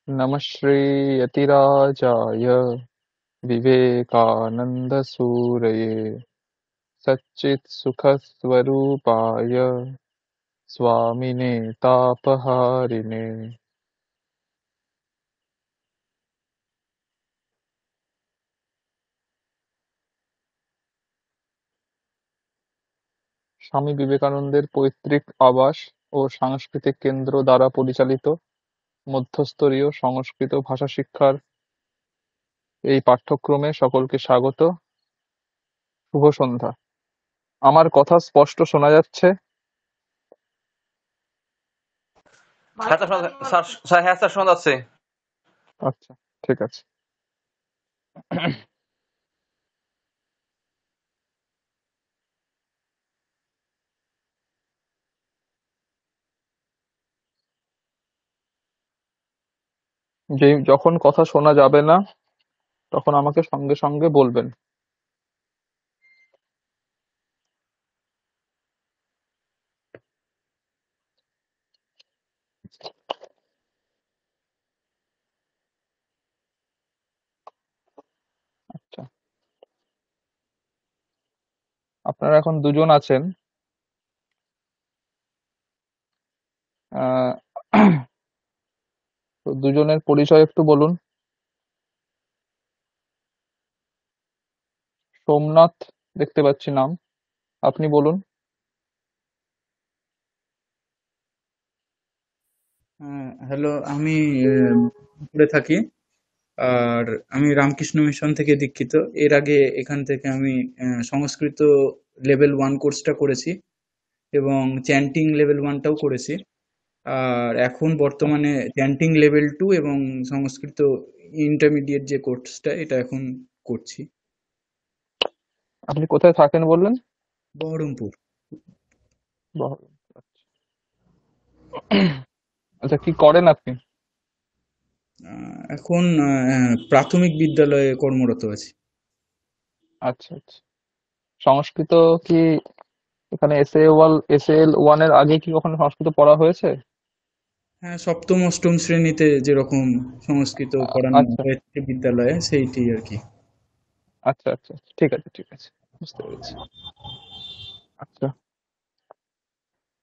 नमः श्रीयतिराजाय विवेकानन्दसूरये सच्चित्सुखस्वरूपाय स्वामिने तापहारिणे। স্বামী বিবেকানন্দের পৈতৃক আবাস ও সাংস্কৃতিক কেন্দ্র দ্বারা পরিচালিত মধ্যস্তরীয় সংস্কৃত ভাষা শিক্ষার এই পাঠ্যক্রমে সকলকে স্বাগত। শুভ সন্ধ্যা। আমার কথা স্পষ্ট শোনা যাচ্ছে? হ্যাঁ স্যার, স্যার হ্যাঁ স্যার শোনা যাচ্ছে। আচ্ছা, ঠিক আছে। যখন কথা শোনা যাবে না তখন আমাকে সঙ্গে সঙ্গে বলবেন। আচ্ছা, আপনারা এখন দুজন আছেন। আহ, তো দুজনের পরিচয় একটু বলুন। সোমনাথ দেখতে পাচ্ছি নাম, আপনি বলুন। হ্যালো, আমি করে থাকি। আর আমি রামকৃষ্ণ মিশন থেকে দীক্ষিত। এর আগে এখান থেকে আমি সংস্কৃত লেভেল 1 কোর্সটা করেছি এবং চ্যান্টিং লেভেল 1টাও করেছি। আর এখন বর্তমানে চ্যান্টিং লেভেল 2 এবং সংস্কৃত ইন্টারমিডিয়েট যে কোর্সটা এটা এখন করছি। আপনি কোথায় থাকেন বললেন? বহরমপুর। বহরমপুর, আচ্ছা। আচ্ছা, কি করেন আপনি? এখন প্রাথমিক বিদ্যালয়ে কর্মরত আছি। আচ্ছা আচ্ছা। সংস্কৃত কি এখানে এসএল 1 এর আগে কি কখনো সংস্কৃত পড়া হয়েছে? হ্যাঁ, সপ্তম অষ্টম শ্রেণীতে যেরকম সংস্কৃত পড়ানো আচ্ছা হয়েছে বিদ্যালয়ে সেইটি আর কি। আচ্ছা আচ্ছা আচ্ছা, ঠিক আছে ঠিক আছে, বুঝতে পেরেছি। আচ্ছা,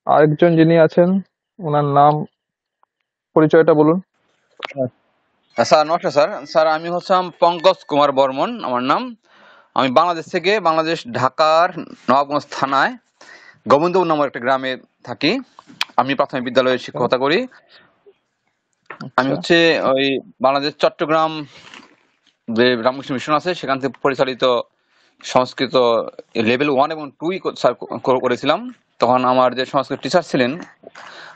আরেকজন যিনি আছেন, ওনার নাম, পরিচয়টা বলুন। স্যার নমস্কার স্যার। স্যার আমি হচ্ছিলাম পঙ্কজ কুমার বর্মন আমার নাম। আমি বাংলাদেশ থেকে, বাংলাদেশ ঢাকার নবাবগঞ্জ থানায় গোবিন্দপুর নামের একটা গ্রামে থাকি। আমি প্রাথমিক বিদ্যালয়ে আচ্ছা শিক্ষকতা করি। আমি আচ্ছা হচ্ছে ওই বাংলাদেশ চট্টগ্রাম যে রামকৃষ্ণ মিশন আছে সেখান থেকে পরিচালিত সংস্কৃত লেভেল 1 এবং 2 স্যার করেছিলাম। তখন আমার যে সংস্কৃত টিচার ছিলেন,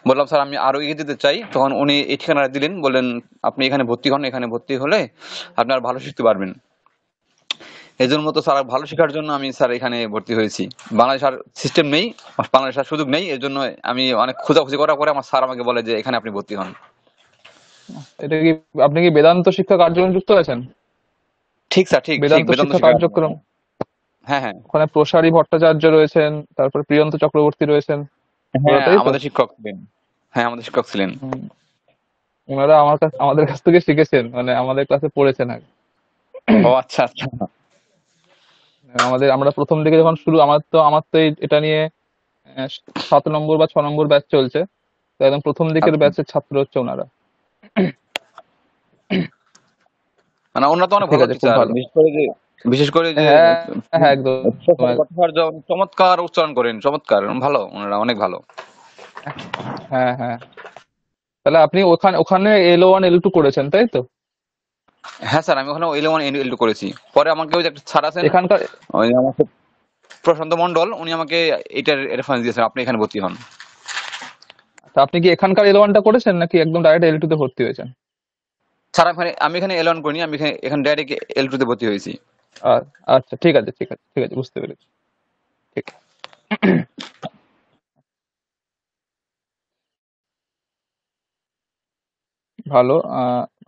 বললাম স্যার আমি আরো এগিয়ে যেতে চাই, তখন উনি এই ঠিকানাটা দিলেন, বললেন আপনি এখানে ভর্তি হন, এখানে ভর্তি হলে আপনি আর ভালো শিখতে পারবেন। এই জন্য তো স্যার ভালো শেখার জন্য আমি স্যার এখানে ভর্তি হয়েছি। বাংলাদেশ আর সিস্টেম নেই, বাংলাদেশ আর সুযোগ নেই, এর জন্য আমি অনেক খোঁজাখুঁজি করার পরে আমার স্যার আমাকে বলে যে এখানে আপনি ভর্তি হন। এটা কি, আপনি কি বেদান্ত শিক্ষা কার্যক্রম যুক্ত আছেন? ঠিক স্যার, ঠিক ঠিক, বেদান্ত বেদান্ত শিক্ষা শিক্ষা। কার্যক্রম, হ্যাঁ হ্যাঁ ওখানে প্রসারী ভট্টাচার্য রয়েছেন, তারপর প্রিয়ন্ত চক্রবর্তী রয়েছেন, ওরা, হ্যাঁ, তাই তো? আমাদের শিক্ষক ছিলেন। হ্যাঁ, আমাদের শিক্ষক ছিলেন। হুম, ওনারা আমাদের কাছ থেকে শিখেছেন, মানে আমাদের ক্লাসে পড়েছেন আগে। ও আচ্ছা আচ্ছা। আমরা প্রথম দিকে যখন শুরু, আমার তো এটা নিয়ে 7 নম্বর বা 6 নম্বর ব্যাচ চলছে, তো একদম প্রথম দিকের আচ্ছা, ব্যাচের ছাত্র হচ্ছে ওনারা। মানে ওনারা তো অনেক ঠিক ভালো আছে, খুব টিচার, ভালো। বিশেষ করে যে হ্যাঁ হ্যাঁ, একদম। ভট্টাচার্য চমৎকার উচ্চারণ করেন, চমৎকার ভালো, ওনারা অনেক ভালো। হ্যাঁ হ্যাঁ, তাহলে আপনি ওখানে ওখানে L1 L2 করেছেন, তাই তো? হ্যাঁ স্যার, আমি ওখানে L1 L2 করেছি। পরে আমাকে ওই যে একটা স্যার আছেন, এখানকার, ওই আমাকে প্রশান্ত মন্ডল, উনি আমাকে এটার রেফারেন্স দিয়েছেন, আপনি এখানে ভর্তি হন। তা আপনি কি এখানকার L1টা করেছেন নাকি একদম ডাইরেক্ট L2 তে ভর্তি হয়েছেন? স্যার আমি এখানে L1 করিনি, আমি এখানে ডাইরেক্ট L2 তে ভর্তি হয়েছি। আচ্ছা, ঠিক আছে ঠিক আছে ঠিক আছে, বুঝতে পেরেছি। ঠিক। ভালো।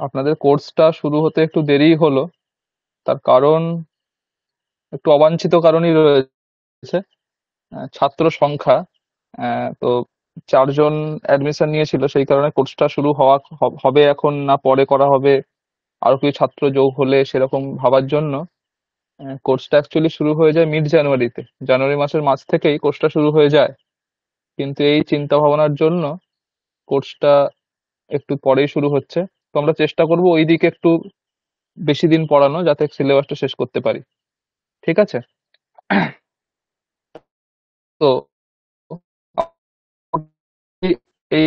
আপনাদের কোর্সটা শুরু হতে একটু দেরি হলো, তার কারণ একটু অবাঞ্ছিত কারণই রয়েছে। ছাত্র সংখ্যা, তো 4 জন অ্যাডমিশন নিয়েছিল, সেই কারণে কোর্সটা শুরু হবে এখন না পরে করা হবে, আরো কিছু ছাত্র যোগ হলে সেরকম ভাবার জন্য কোর্সটা অ্যাকচুয়ালি শুরু হয়ে যায় মিড জানুয়ারিতে। জানুয়ারি মাসের মাঝ থেকেই কোর্সটা শুরু হয়ে যায়, কিন্তু এই চিন্তা ভাবনার জন্য কোর্সটা একটু পরেই শুরু হচ্ছে। তো আমরা চেষ্টা করব ওই দিকে একটু বেশি দিন পড়ানো, যাতে সিলেবাসটা শেষ করতে পারি। ঠিক আছে? তো এই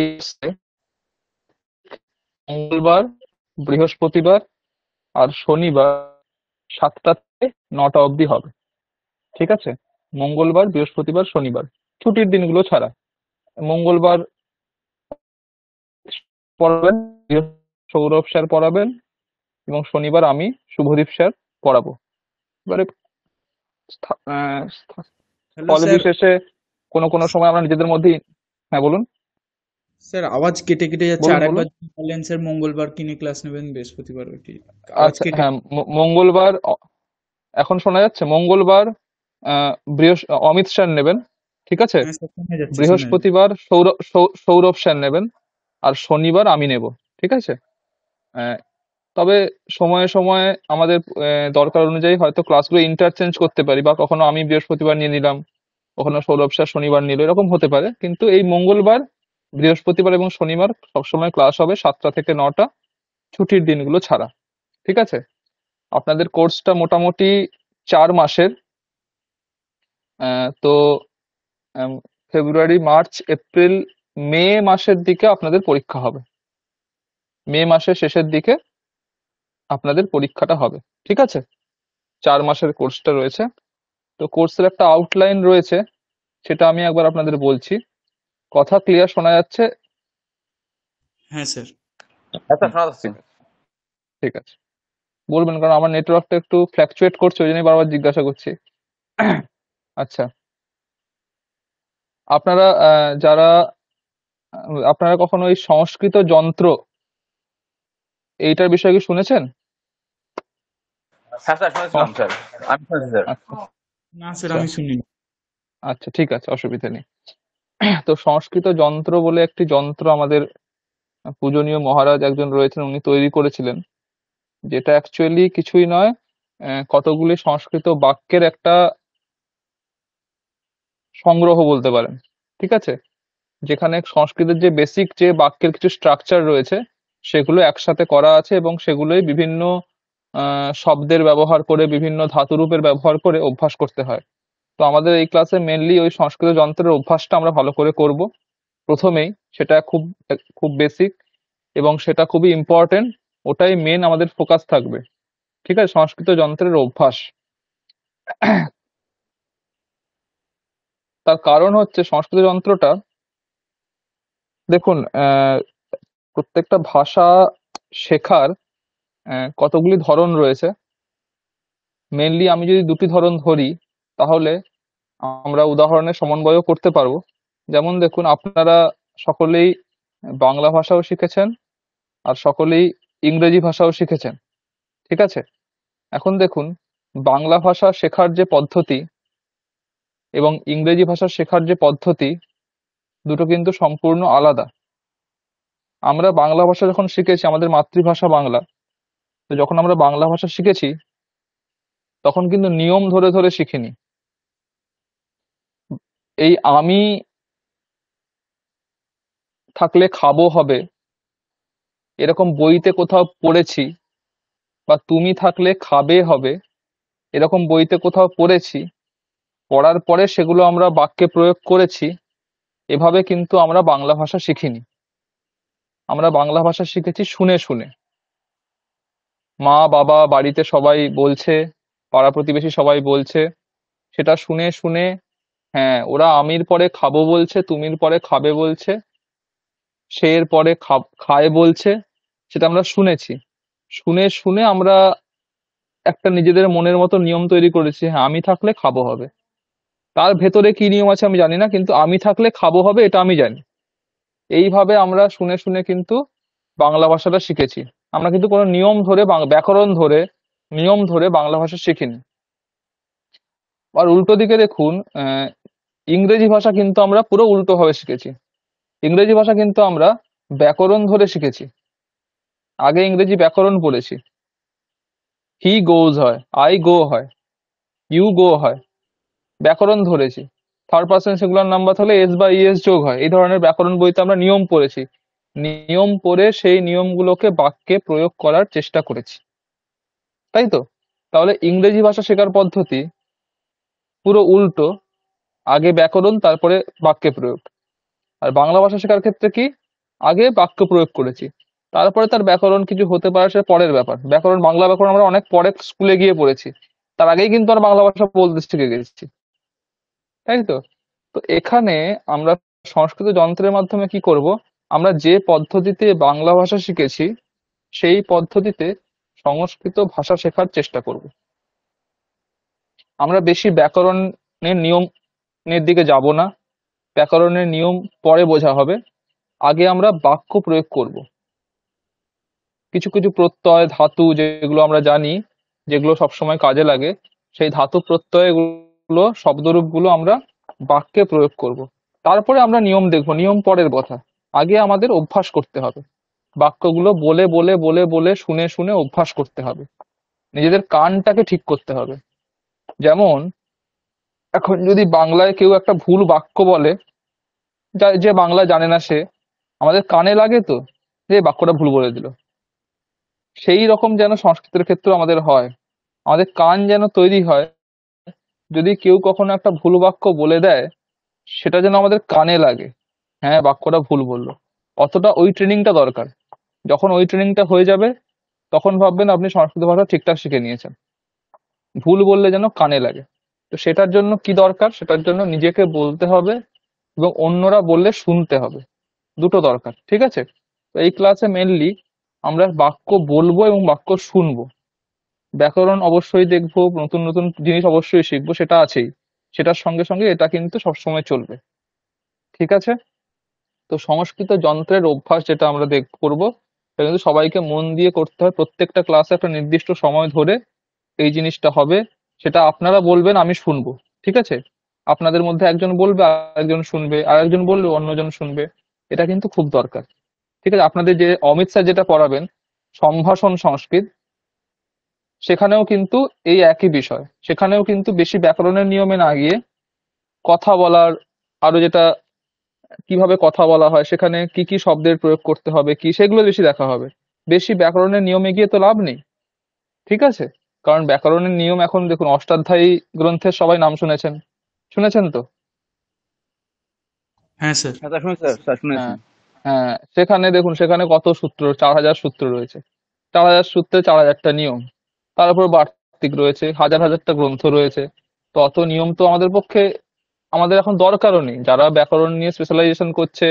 মঙ্গলবার, বৃহস্পতিবার আর শনিবার 7টা থেকে 9টা অবধি হবে। ঠিক আছে? মঙ্গলবার, বৃহস্পতিবার, শনিবার, ছুটির দিনগুলো ছাড়া। মঙ্গলবার পড়াবেন সৌরভ স্যার পড়াবেন, এবং শনিবার আমি শুভদীপ স্যার পড়াবো। এবারে হ্যালো স্থল স্যার। বিশেষে কোনো কোনো সময় আমরা নিজেদের মধ্যেই। হ্যাঁ, বলুন। স্যার আওয়াজ কেটে কেটে যাচ্ছে, বলুন বলুন। আরেকবার যদি বলেন স্যার, মঙ্গলবার কিনে ক্লাস নেবেন, বৃহস্পতিবার ওইটি আওয়াজ আচ্ছা, কেটে। হ্যাঁ, মঙ্গলবার এখন শোনা যাচ্ছে? মঙ্গলবার অমিত স্যার নেবেন। ঠিক আছে? হ্যাঁ স্যার, শোনা যাচ্ছে শোনা যাচ্ছে। বৃহস্পতিবার সৌরভ স্যার নেবেন, আর শনিবার আমি নেব। ঠিক আছে? আহ, তবে সময়ে সময়ে আমাদের দরকার অনুযায়ী হয়তো ক্লাসগুলো ইন্টারচেঞ্জ করতে পারি, বা কখনো আমি বৃহস্পতিবার নিয়ে নিলাম, কখনো সৌরভ স্যার শনিবার নিল, এরকম হতে পারে। কিন্তু এই মঙ্গলবার, বৃহস্পতিবার এবং শনিবার সবসময় ক্লাস হবে 7টা থেকে 9টা, ছুটির দিনগুলো ছাড়া। ঠিক আছে? আপনাদের কোর্সটা মোটামুটি 4 মাসের। তো আম, ফেব্রুয়ারি, মার্চ, এপ্রিল, মে মাসের দিকে আপনাদের পরীক্ষা হবে। মে মাসের শেষের দিকে আপনাদের পরীক্ষাটা হবে। ঠিক আছে? 4 মাসের কোর্সটা রয়েছে। তো কোর্সের একটা আউটলাইন রয়েছে, সেটা আমি একবার আপনাদের বলছি। কথা ক্লিয়ার শোনা যাচ্ছে? হ্যাঁ স্যার। আচ্ছা, হুম, শোনা যাচ্ছে। ঠিক আছে। বলবেন, কারণ আমার নেটওয়ার্কটা একটু ফ্ল্যাকচুয়েট করছে, ওই জন্যই বারবার জিজ্ঞাসা করছি। আচ্ছা, আপনারা আপনারা কখনো ওই সংস্কৃত যন্ত্র এইটার বিষয়ে কি শুনেছেন? হ্যাঁ স্যার, শুনেছিলাম সংস- স্যার। আমি শুনেছি স্যার। আচ্ছা না স্যার, আচ্ছা আমি শুনিনি। আচ্ছা, ঠিক আছে, অসুবিধা নেই। তো সংস্কৃত যন্ত্র বলে একটি যন্ত্র আমাদের পূজনীয় মহারাজ একজন রয়েছেন, উনি তৈরি করেছিলেন, যেটা অ্যাকচুয়ালি কিছুই নয়, কতগুলি সংস্কৃত বাক্যের একটা সংগ্রহ বলতে পারেন। ঠিক আছে? যেখানে সংস্কৃতের যে বেসিক যে বাক্যের কিছু স্ট্রাকচার রয়েছে, সেগুলো একসাথে করা আছে, এবং সেগুলোই বিভিন্ন শব্দের ব্যবহার করে, বিভিন্ন ধাতুরূপের ব্যবহার করে অভ্যাস করতে হয়। তো আমাদের এই ক্লাসে মেনলি ওই সংস্কৃত যন্ত্রের অভ্যাসটা আমরা ভালো করে করব প্রথমেই। সেটা খুব খুব বেসিক, এবং সেটা খুবই ইম্পর্টেন্ট। ওটাই মেন আমাদের ফোকাস থাকবে। ঠিক আছে? সংস্কৃত যন্ত্রের অভ্যাস। তার কারণ হচ্ছে সংস্কৃত যন্ত্রটা, দেখুন, প্রত্যেকটা ভাষা শেখার কতগুলি ধরন রয়েছে। মেনলি আমি যদি দুটি ধরন ধরি, তাহলে আমরা উদাহরণের সমন্বয়ও করতে পারবো। যেমন দেখুন, আপনারা সকলেই বাংলা ভাষাও শিখেছেন, আর সকলেই ইংরেজি ভাষাও শিখেছেন। ঠিক আছে? এখন দেখুন, বাংলা ভাষা শেখার যে পদ্ধতি এবং ইংরেজি ভাষা শেখার যে পদ্ধতি, দুটো কিন্তু সম্পূর্ণ আলাদা। আমরা বাংলা ভাষা যখন শিখেছি, আমাদের মাতৃভাষা বাংলা, তো যখন আমরা বাংলা ভাষা শিখেছি, তখন কিন্তু নিয়ম ধরে ধরে শিখিনি। এই আমি থাকলে খাবো হবে, এরকম বইতে কোথাও পড়েছি, বা তুমি থাকলে খাবে হবে, এরকম বইতে কোথাও পড়েছি। পড়ার পরে সেগুলো আমরা বাক্যে প্রয়োগ করেছি। এভাবে কিন্তু আমরা বাংলা ভাষা শিখিনি। আমরা বাংলা ভাষা শিখেছি শুনে শুনে। মা বাবা বাড়িতে সবাই বলছে, পাড়া প্রতিবেশী সবাই বলছে, সেটা শুনে শুনে, হ্যাঁ, ওরা আমির পরে খাবো বলছে, তুমির পরে খাবে বলছে, সে এর পরে খায় বলছে, সেটা আমরা শুনেছি। শুনে শুনে আমরা একটা নিজেদের মনের মতো নিয়ম তৈরি করেছি, হ্যাঁ, আমি থাকলে খাবো হবে। তার ভেতরে কি নিয়ম আছে আমি জানি না, কিন্তু আমি থাকলে খাবো হবে এটা আমি জানি। এইভাবে আমরা শুনে শুনে কিন্তু বাংলা ভাষাটা শিখেছি। আমরা কিন্তু কোনো নিয়ম ধরে, ব্যাকরণ ধরে, নিয়ম ধরে বাংলা ভাষা শিখিনি। আর উল্টো দিকে দেখুন, ইংরেজি ভাষা কিন্তু আমরা পুরো উল্টো ভাবে শিখেছি। ইংরেজি ভাষা কিন্তু আমরা ব্যাকরণ ধরে শিখেছি। আগে ইংরেজি ব্যাকরণ পড়েছি। হি গোজ হয়, আই গো হয়, ইউ গো হয়, ব্যাকরণ ধরেছি। থার্ড পার্সন সিঙ্গুলার নাম্বার থাকলে এস বা ইএস যোগ হয়, এই ধরনের ব্যাকরণ বইতে আমরা নিয়ম পড়েছি। নিয়ম পড়ে সেই নিয়মগুলোকে বাক্যে প্রয়োগ করার চেষ্টা করেছি, তাই তো? তাহলে ইংরেজি ভাষা শেখার পদ্ধতি পুরো উল্টো। আগে ব্যাকরণ, তারপরে বাক্যে প্রয়োগ। আর বাংলা ভাষা শেখার ক্ষেত্রে কি, আগে বাক্য প্রয়োগ করেছি, তারপরে তার ব্যাকরণ কিছু হতে পারে, সে পরের ব্যাপার। ব্যাকরণ, বাংলা ব্যাকরণ আমরা অনেক পরে স্কুলে গিয়ে পড়েছি, তার আগেই কিন্তু আমরা বাংলা ভাষা বলতে শিখে গেছি, তাই তো? তো এখানে আমরা সংস্কৃত যন্ত্রের মাধ্যমে কি করব, আমরা যে পদ্ধতিতে বাংলা ভাষা শিখেছি সেই পদ্ধতিতে সংস্কৃত ভাষা শেখার চেষ্টা করব। আমরা বেশি ব্যাকরণের নিয়মের দিকে যাব না, ব্যাকরণের নিয়ম পরে বোঝা হবে, আগে আমরা বাক্য প্রয়োগ করব। কিছু কিছু প্রত্যয়, ধাতু যেগুলো আমরা জানি, যেগুলো সবসময় কাজে লাগে, সেই ধাতু প্রত্যয়গুলো, শব্দরূপগুলো আমরা বাক্যে প্রয়োগ করব। তারপরে আমরা নিয়ম দেখব, নিয়ম পরের কথা। আগে আমাদের অভ্যাস করতে হবে, বাক্যগুলো বলে বলে বলে বলে শুনে শুনে অভ্যাস করতে হবে, নিজেদের কানটাকে ঠিক করতে হবে। যেমন এখন যদি বাংলায় কেউ একটা ভুল বাক্য বলে, যে বাংলা জানে না সে, আমাদের কানে লাগে তো, যে এই বাক্যটা ভুল বলে দিল। সেই রকম যেন সংস্কৃতের ক্ষেত্রে আমাদের হয়, আমাদের কান যেন তৈরি হয়, যদি কেউ কখনো একটা ভুল বাক্য বলে দেয়, সেটা যেন আমাদের কানে লাগে, হ্যাঁ বাক্যটা ভুল বললো। অতটা ওই ট্রেনিংটা দরকার। যখন ওই ট্রেনিংটা হয়ে যাবে, তখন ভাববেন আপনি সংস্কৃত ভাষা ঠিকঠাক শিখে নিয়েছেন। ভুল বললে যেন কানে লাগে। তো সেটার জন্য কি দরকার, সেটার জন্য নিজেকে বলতে হবে এবং অন্যরা বললে শুনতে হবে, দুটো দরকার, ঠিক আছে? তো এই ক্লাসে মেনলি আমরা বাক্য বলবো এবং বাক্য শুনবো। ব্যাকরণ অবশ্যই দেখবো, নতুন নতুন জিনিস অবশ্যই শিখবো, সেটা আছেই। সেটার সঙ্গে সঙ্গে এটা কিন্তু সবসময় চলবে, ঠিক আছে? তো সংস্কৃত যন্ত্রের অভ্যাস যেটা আমরা করবো, সেটা কিন্তু সবাইকে মন দিয়ে করতে হয়। প্রত্যেকটা ক্লাসে একটা নির্দিষ্ট সময় ধরে এই জিনিসটা হবে। সেটা আপনারা বলবেন, আমি শুনবো, ঠিক আছে? আপনাদের মধ্যে একজন বলবে, আরেকজন শুনবে, আর একজন বলবে, অন্যজন শুনবে। এটা কিন্তু খুব দরকার, ঠিক আছে? আপনাদের যে অমিত স্যার যেটা পড়াবেন, সম্ভাষণ সংস্কৃত, সেখানেও কিন্তু এই একই বিষয়। সেখানেও কিন্তু বেশি ব্যাকরণের নিয়মে না গিয়ে কথা বলার, আরো যেটা কিভাবে কথা বলা হয়, সেখানে কি কি শব্দের প্রয়োগ করতে হবে কি, সেগুলো বেশি দেখা হবে। বেশি ব্যাকরণের নিয়মে গিয়ে তো লাভ নেই, ঠিক আছে? কারণ ব্যাকরণের নিয়ম এখন দেখুন, অষ্টাধ্যায়ী গ্রন্থের সবাই নাম শুনেছেন, শুনেছেন তো? হ্যাঁ স্যার। হ্যাঁ স্যার, শুনেছি স্যার, শুনেছি। হ্যাঁ, হ্যাঁ, সেখানে দেখুন, সেখানে কত সূত্র, 4000 সূত্র রয়েছে। 4000 সূত্রে 4000টা নিয়ম, তার উপর বার্তিক রয়েছে, হাজার হাজারটা গ্রন্থ রয়েছে। তো অত নিয়ম তো আমাদের পক্ষে, আমাদের এখন দরকারও নেই। যারা ব্যাকরণ নিয়ে স্পেশালাইজেশন করছে,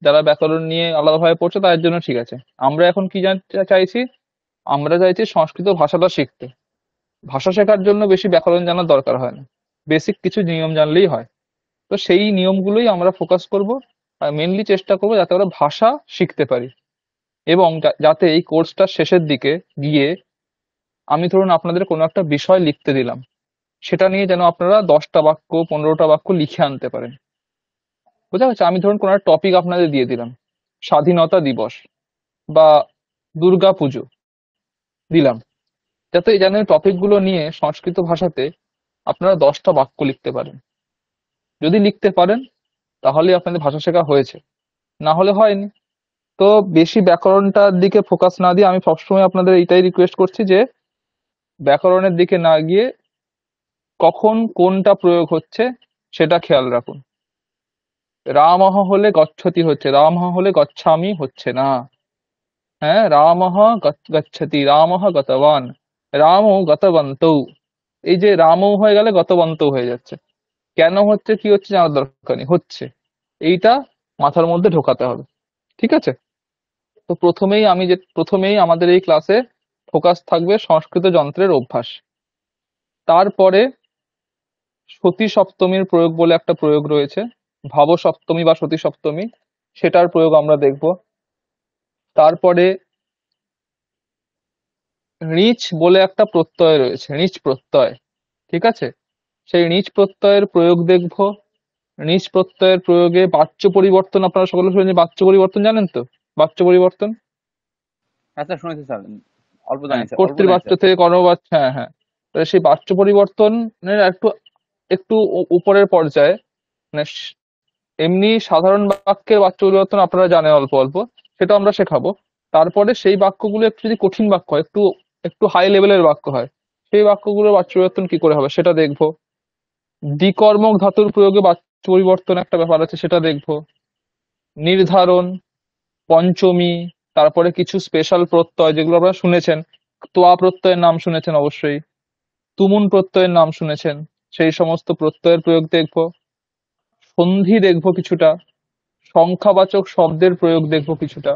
যারা ব্যাকরণ নিয়ে আলাদাভাবে পড়ছে, তাদের জন্য ঠিক আছে। আমরা এখন কি জানতে চাইছি, আমরা চাইছি সংস্কৃত ভাষাটা শিখতে। ভাষা শেখার জন্য বেশি ব্যাকরণ জানার দরকার হয় না, বেসিক কিছু নিয়ম জানলেই হয়। তো সেই নিয়মগুলোই আমরা ফোকাস করব, আর মেনলি চেষ্টা করবো যাতে আমরা ভাষা শিখতে পারি। এবং যাতে এই কোর্সটার শেষের দিকে গিয়ে, আমি ধরুন আপনাদের কোনো একটা বিষয় লিখতে দিলাম, সেটা নিয়ে যেন আপনারা 10টা বাক্য, 15টা বাক্য লিখে আনতে পারেন। বুঝা গেছে? আমি ধরুন কোনো একটা টপিক আপনাদের দিয়ে দিলাম, স্বাধীনতা দিবস বা দুর্গা পুজো দিলাম, যাতে এই জাতীয় টপিক গুলো নিয়ে সংস্কৃত ভাষাতে আপনারা 10টা বাক্য লিখতে পারেন। যদি লিখতে পারেন, তাহলে আপনাদের ভাষা শেখা হয়েছে, না হলে হয়নি। তো বেশি ব্যাকরণটার দিকে ফোকাস না দিয়ে আমি সবসময় আপনাদের এইটাই রিকোয়েস্ট করছি যে, ব্যাকরণের দিকে না গিয়ে কখন কোনটা প্রয়োগ হচ্ছে সেটা খেয়াল রাখুন। রামহ হলে গচ্ছতি হচ্ছে, রামহ হলে গচ্ছামি হচ্ছে না। হ্যাঁ, রামহ গচ্ছতি, রামহ গতবান, রামও গতবন্তৌ। এই যে রামও হয়ে গেলে গতবন্তৌ হয়ে যাচ্ছে, কেন হচ্ছে কি হচ্ছে জানার দরকার নেই, হচ্ছে। এইটা মাথার মধ্যে ঢোকাতে হবে, ঠিক আছে? তো প্রথমেই আমাদের এই ক্লাসে ফোকাস থাকবে সংস্কৃত যন্ত্রের অভ্যাস। তারপরে সতী সপ্তমীর প্রয়োগ বলে একটা প্রয়োগ রয়েছে, ভাব সপ্তমী বা সতী সপ্তমী, সেটার প্রয়োগ আমরা দেখব। তারপরে ঋচ বলে একটা প্রত্যয় রয়েছে, ঋচ প্রত্যয়, ঠিক আছে? সেই ঋচ প্রত্যয়ের প্রয়োগ দেখব। নিজ প্রত্যয়ের প্রয়োগে বাচ্য পরিবর্তন, আপনারা সকলে শুনেছেন বাচ্য পরিবর্তন, জানেন তো বাচ্য পরিবর্তন? হ্যাঁ স্যার, শুনেছি স্যার, অল্প হ্যাঁ, জানি স্যার, অল্প জানি কর্তৃবাচ্য স্যার। থেকে কর্মবাচ্য, হ্যাঁ হ্যাঁ। তো সেই বাচ্য পরিবর্তনের একটু একটু উপরের পর্যায়ে, মানে এমনি সাধারণ বাক্যের বাচ্য পরিবর্তন আপনারা জানেন অল্প অল্প, সেটা আমরা শেখাবো। তারপরে সেই বাক্যগুলো একটু যদি কঠিন বাক্য হয়, একটু একটু হাই লেভেলের বাক্য হয়, সেই বাক্যগুলোর বাচ্য পরিবর্তন কি করে হবে সেটা দেখবো। দ্বিকর্মক ধাতুর প্রয়োগে বাচ্য পরিবর্তন একটা ব্যাপার আছে, সেটা দেখবো। নির্ধারণ, পঞ্চমী, তারপরে কিছু স্পেশাল প্রত্যয় যেগুলো আপনারা শুনেছেন, তোয়া প্রত্যয়ের নাম শুনেছেন অবশ্যই, তুমুন প্রত্যয়ের নাম শুনেছেন, সেই সমস্ত প্রত্যয়ের প্রয়োগ দেখবো। সন্ধি দেখবো কিছুটা, সংখ্যাবাচক শব্দের প্রয়োগ দেখবো কিছুটা।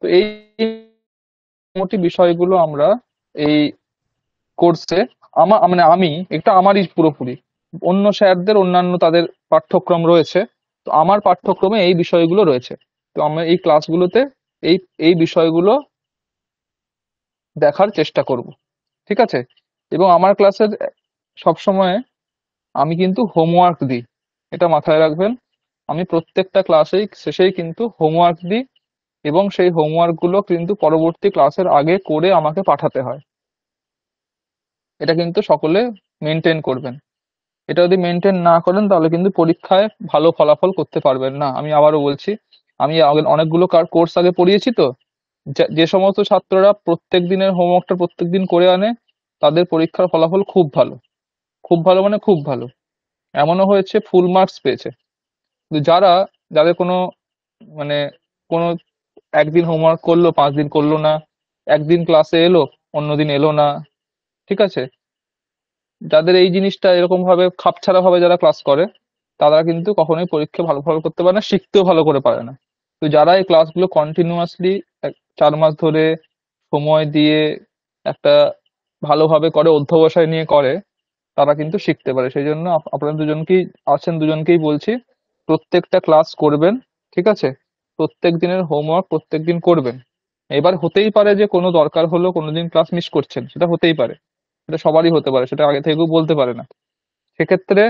তো এই মোটামুটি বিষয়গুলো আমরা এই কোর্সে, মানে আমি এটা আমারই পুরোপুরি, অন্য স্যারদের অন্যান্য তাদের পাঠ্যক্রম রয়েছে, তো আমার পাঠ্যক্রমে এই বিষয়গুলো রয়েছে। তো আমরা এই ক্লাসগুলোতে এই এই বিষয়গুলো দেখার চেষ্টা করব, ঠিক আছে? এবং আমার ক্লাসের সবসময় আমি কিন্তু হোমওয়ার্ক দিই, এটা মাথায় রাখবেন। আমি প্রত্যেকটা ক্লাসেই শেষেই কিন্তু হোমওয়ার্ক দিই, এবং সেই হোমওয়ার্ক গুলো কিন্তু পরবর্তী ক্লাসের আগে করে আমাকে পাঠাতে হয়। এটা কিন্তু সকলে মেনটেন করবেন। এটা যদি মেনটেন না করেন তাহলে কিন্তু পরীক্ষায় ভালো ফলাফল করতে পারবেন না। আমি আবারও বলছি, আমি অনেকগুলো কোর্স আগে পড়িয়েছি তো, যে সমস্ত ছাত্ররা প্রত্যেক দিনের হোমওয়ার্কটা প্রত্যেক দিন করে আনে, তাদের পরীক্ষার ফলাফল খুব ভালো। খুব ভালো মানে খুব ভালো, এমনও হয়েছে ফুল মার্কস পেয়েছে। কিন্তু যাদের কোনো, মানে কোনো একদিন হোমওয়ার্ক করলো, 5 দিন করলো না, একদিন ক্লাসে এলো, অন্যদিন এলো না, ঠিক আছে, যাদের এই জিনিসটা এরকম ভাবে খাপছাড়া ভাবে যারা ক্লাস করে, তারা কিন্তু কখনোই পরীক্ষা ভালো ফল করতে পারে না, শিখতেও ভালো করে পারে না। তো যারা এই ক্লাসগুলো কন্টিনিউয়াসলি 4 মাস ধরে সময় দিয়ে একটা ভালোভাবে করে, অধ্যবসায় নিয়ে করে, তারা কিন্তু শিখতে পারে। সেই জন্য আপনারা দুজনকেই আছেন, দুজনকেই বলছি, প্রত্যেকটা ক্লাস করবেন, ঠিক আছে? প্রত্যেক দিনের হোমওয়ার্ক প্রত্যেক দিন করবেন। এবার হতেই পারে যে কোনো দরকার হলো কোনোদিন ক্লাস মিস করছেন, সেটা হতেই পারে, সেটা সবারই হতে পারে, সেটা আগে থেকেও বলতে পারে না। সেক্ষেত্রে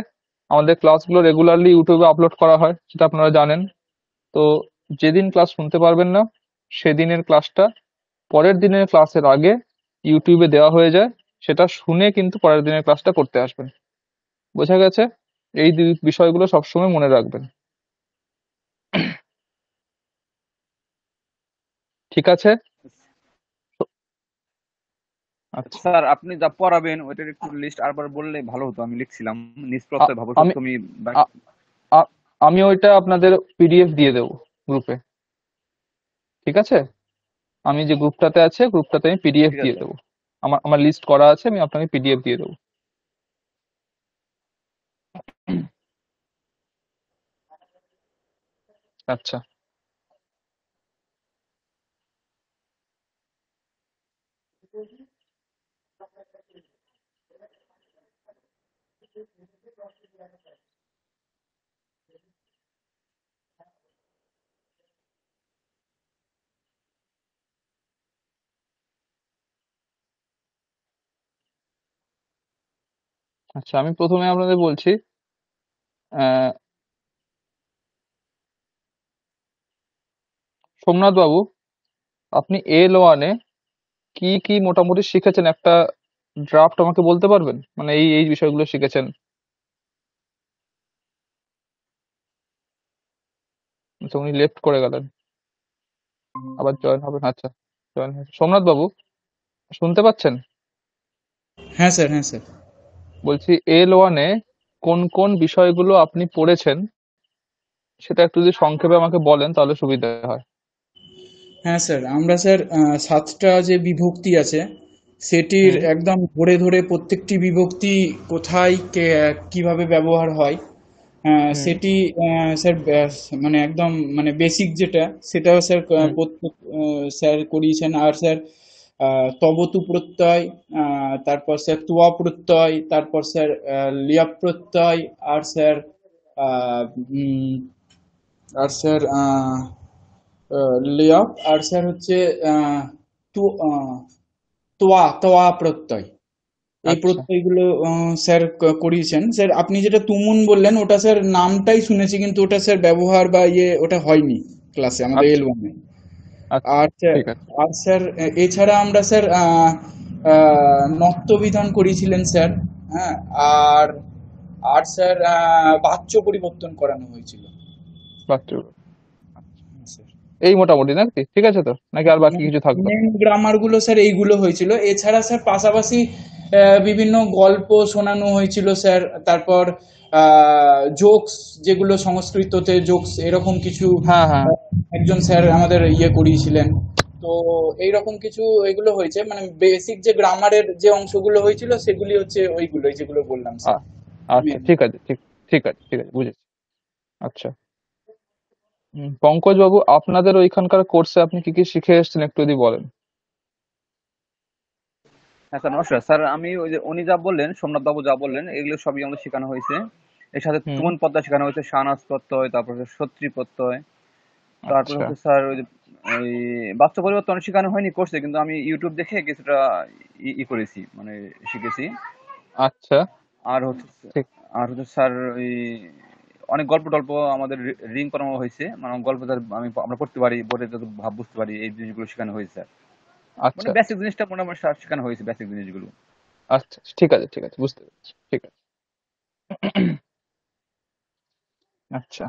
আমাদের ক্লাসগুলো রেগুলারলি ইউটিউবে আপলোড করা হয়, সেটা আপনারা জানেন। তো যেদিন ক্লাস শুনতে পারবেন না, সেদিনের ক্লাসটা পরের দিনের ক্লাসের আগে ইউটিউবে দেওয়া হয়ে যায়, সেটা শুনে কিন্তু পরের দিনের ক্লাসটা করতে আসবেন। বোঝা গেছে? এই দুই বিষয়গুলো সবসময় মনে রাখবেন, ঠিক আছে? আচ্ছা। স্যার, আপনি যা পড়াবেন ওইটার একটু লিস্ট আরবার বললে ভালো হতো, আমি লিখছিলাম। নিজ আ- প্রত্যয় ভাব আমি সপ্তমী আ- আ- আমি ওইটা আপনাদের পিডিএফ দিয়ে দেবো গ্রুপে, ঠিক আছে? আমি যে গ্রুপটাতে আছে, গ্রুপটাতে আমি পিডিএফ ঠিক আছে দিয়ে স্যার। দেবো। আমার লিস্ট করা আছে, আমি আপনাকে পিডিএফ দিয়ে দেবো। আচ্ছা। আচ্ছা, আমি প্রথমে আপনাদের বলছি, আহ, সোমনাথ বাবু, আপনি L1-এ কি কি মোটামুটি শিখেছেন, একটা ড্রাফট আমাকে বলতে পারবেন? মানে এই এই বিষয়গুলো শিখেছেন। আচ্ছা, উনি লেফট করে গেলেন, আবার জয়েন হবেন। আচ্ছা, জয়েন হয়েছে। সোমনাথ বাবু, শুনতে পাচ্ছেন? হ্যাঁ স্যার, হ্যাঁ স্যার। বলছি L1-এ কোন কোন বিষয়গুলো আপনি পড়েছেন, সেটা একটু যদি সংক্ষেপে আমাকে বলেন তাহলে সুবিধা হয়। হ্যাঁ স্যার, আমরা স্যার 7টা যে বিভক্তি আছে সেটির হুম একদম ধরে ধরে প্রত্যেকটি বিভক্তি কোথায় কিভাবে ব্যবহার হয় হুম সেটি স্যার মানে একদম মানে বেসিক যেটা সেটাও স্যার হুম প্রত্যেক স্যার করিয়েছেন। আর স্যার তবতু প্রত্যয়, তারপর স্যার তুয়া প্রত্যয়, তারপর স্যার লিয়াপ প্রত্যয়, আর স্যার আহ, উম, আর স্যার লিয়াপ, আর স্যার হচ্ছে আহ, তু আহ, তোয়া তোয়া প্রত্যয়। এই আচ্ছা প্রত্যয়গুলো স্যার করিয়েছেন। স্যার আপনি যেটা তুমুন বললেন ওটা স্যার নামটাই শুনেছি, কিন্তু ওটা স্যার ব্যবহার বা ওটা হয়নি ক্লাসে আমাদের আচ্ছা L1 এ। আচ্ছা আর স্যার ঠিক আছে। আর স্যার এছাড়া আমরা স্যার নত্যবিধান করিয়েছিলেন স্যার। হ্যাঁ। আর আর স্যার বাচ্য পরিবর্তন করানো হয়েছিল। বাচ্চা হ্যাঁ, স্যার। এই মোটামুটি নাকি, ঠিক আছে তো, নাকি আর বাকি কিছু থাকলো? মেন গ্রামার গুলো স্যার এইগুলো হয়েছিল। এছাড়া স্যার পাশাপাশি বিভিন্ন গল্প শোনানো হয়েছিল স্যার। তারপর জোকস, যেগুলো সংস্কৃততে জোকস এরকম কিছু হ্যাঁ হ্যাঁ। আহ, একজন স্যার আমাদের করিয়েছিলেন। তো এইরকম কিছু এগুলো হয়েছে, মানে বেসিক যে গ্রামারের যে অংশগুলো হয়েছিল সেগুলি হচ্ছে ওইগুলোই যেগুলো বললাম স্যার। আ- আচ্ছা ঠিক আছে, ঠিক ঠিক আছে, ঠিক আছে, বুঝেছি। আচ্ছা, পঙ্কজ বাবু, আপনাদের ওইখানকার কোর্সে আপনি কি কি শিখে এসেছেন একটু যদি বলেন। হ্যাঁ স্যার, নমস্কার স্যার। আমি ওই যে উনি যা বললেন, সোমনাথ বাবু যা বললেন, এগুলো সবই আমাদের শেখানো হয়েছে। এর সাথে হুম। তুমন পদ্মা শেখানো হয়েছে, শাহনাজ প্রত্যয়, তারপর হচ্ছে সত্রী প্রত্যয়, তারপর আচ্ছা হচ্ছে স্যার ওই যে ওই বাস্তব পরিবর্তন শেখানো হয়নি কোর্সে, কিন্তু আমি ইউটিউব দেখে কিছুটা করেছি, মানে শিখেছি। আচ্ছা আর হচ্ছে ঠিক। স্যার ওই অনেক গল্প টল্প আমাদের রিং করানো হয়েছে, মানে গল্প যাতে আমরা পড়তে পারি, বোর্ডে যত ভাব বুঝতে পারি, এই জিনিসগুলো শেখানো হয়েছে স্যার। মানে আচ্ছা বেসিক জিনিসটা মোটামুটি স্যার শেখানো হয়েছে, বেসিক জিনিসগুলো। আচ্ছা ঠিক আছে, ঠিক আছে, বুঝতে পেরেছি, ঠিক আছে। আচ্ছা,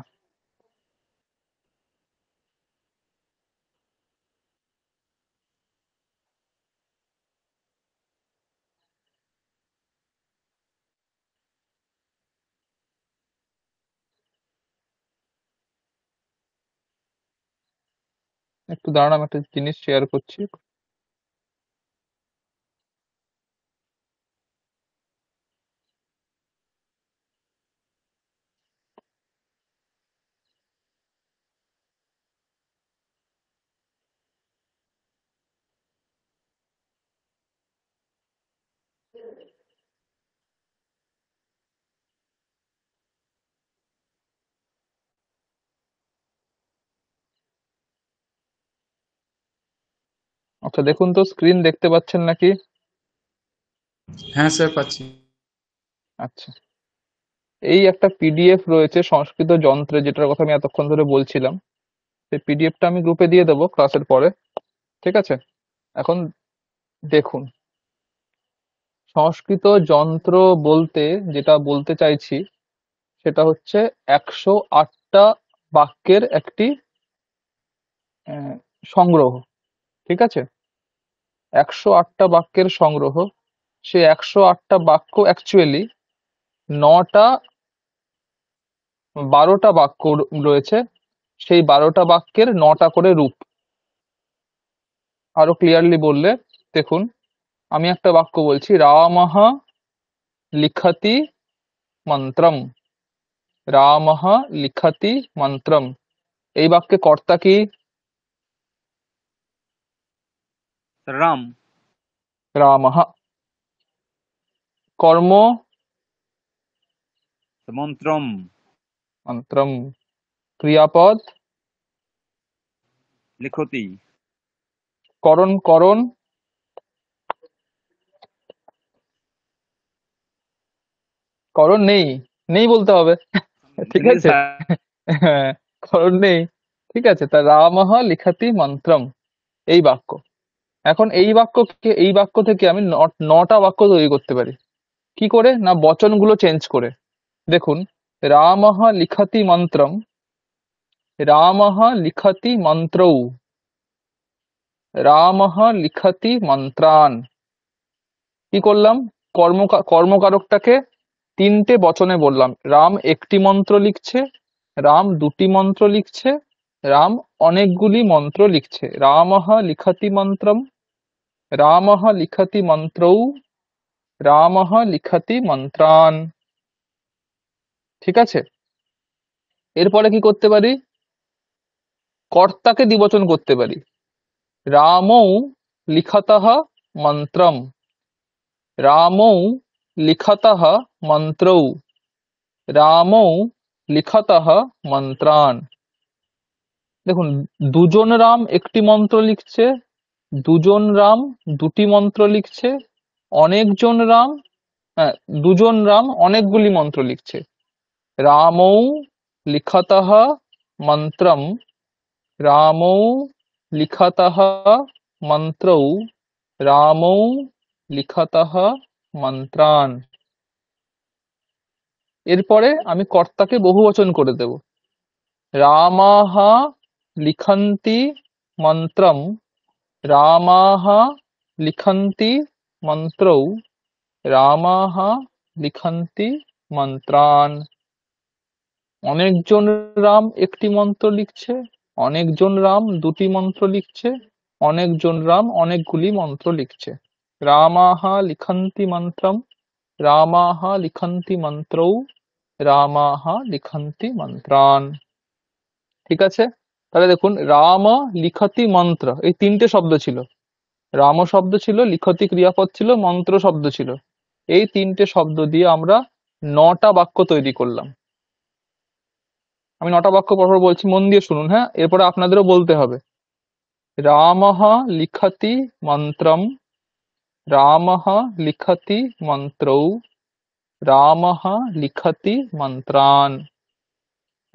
একটু দাঁড়ান, আমি একটা জিনিস শেয়ার করছি। আচ্ছা দেখুন তো, স্ক্রিন দেখতে পাচ্ছেন নাকি? হ্যাঁ স্যার, পাচ্ছি। আচ্ছা, এই একটা পিডিএফ রয়েছে সংস্কৃত যন্ত্রে, যেটার কথা আমি এতক্ষণ ধরে বলছিলাম। সেই পিডিএফটা আমি গ্রুপে দিয়ে দেবো ক্লাসের পরে, ঠিক আছে? এখন দেখুন, সংস্কৃত যন্ত্র বলতে যেটা বলতে চাইছি সেটা হচ্ছে 108টা বাক্যের একটি আহ, সংগ্রহ, ঠিক আছে? 108টা বাক্যের সংগ্রহ। সেই 108টা বাক্য অ্যাকচুয়ালি 9টা 12টা বাক্য রয়েছে। সেই 12টা বাক্যের 9টা করে রূপ। আরো ক্লিয়ারলি বললে দেখুন, আমি একটা বাক্য বলছি, রামঃ লিখতি মন্ত্রম। রামঃ লিখতি মন্ত্রম। এই বাক্যে কর্তা কি? স্যার রাম। রামঃ। কর্ম? মন্ত্রম। মন্ত্রম। ক্রিয়াপদ? লিখতি। করণ? করণ? করণ নেই, নেই বলতে হবে। ঠিক নেই আছে। স্যার। হ্যাঁ, করণ নেই। ঠিক আছে, তা রামঃ লিখতি মন্ত্রম, এই বাক্য। এখন এই বাক্য থেকে আমি 9টা বাক্য তৈরি করতে পারি। কি করে? না, বচনগুলো চেঞ্জ করে। দেখুন, রামঃ লিখতি মন্ত্রম, রামঃ লিখতি মন্ত্রৌ, রামঃ লিখতি মন্ত্রান। কি করলাম? কর্মকারকটাকে 3টে বচনে বললাম। রাম একটি মন্ত্র লিখছে, রাম দুটি মন্ত্র লিখছে, রাম অনেকগুলি মন্ত্র লিখছে। রামঃ লিখতি মন্ত্রম, রামঃ লিখতি মন্ত্রৌ, রামঃ লিখতি মন্ত্রান। ঠিক আছে? এরপরে কি করতে পারি? কর্তাকে দ্বিবচন করতে পারি। রামৌ লিখতঃ মন্ত্রম, রামৌ লিখতঃ মন্ত্রৌ, রামৌ লিখতঃ মন্ত্রান। দেখুন, দুজন রাম একটি মন্ত্র লিখছে, দুজন রাম দুটি মন্ত্র লিখছে, অনেকজন রাম হ্যাঁ, দুজন রাম অনেকগুলি মন্ত্র লিখছে। রামৌ লিখতঃ মন্ত্রম, রামৌ লিখতঃ মন্ত্রৌ, রামৌ লিখতঃ মন্ত্রান। এরপরে আমি কর্তাকে বহুবচন করে দেব। রামাহ লিখন্তি মন্ত্রম, রামাহ লিখন্তি মন্ত্রৌ, রামাহ লিখন্তি মন্ত্রান। অনেকজন রাম একটি মন্ত্র লিখছে, অনেকজন রাম দুটি মন্ত্র লিখছে, অনেকজন রাম অনেকগুলি মন্ত্র লিখছে। রামাহ লিখন্তি মন্ত্রম, রামাহ লিখন্তি মন্ত্রৌ, রামাহ লিখন্তি মন্ত্রান। ঠিক আছে, তাহলে দেখুন রাম লিখতি মন্ত্র, এই তিনটে শব্দ ছিল। রাম শব্দ ছিল, লিখতি ক্রিয়াপদ ছিল, মন্ত্র শব্দ ছিল। এই তিনটে শব্দ দিয়ে আমরা 9টা বাক্য তৈরি করলাম। আমি 9টা বাক্য পরপর বলছি, মন দিয়ে শুনুন। হ্যাঁ, এরপরে আপনাদেরও বলতে হবে। রামঃ লিখতি মন্ত্রম, রামঃ লিখতি মন্ত্রৌ, রামঃ লিখতি মন্ত্রান,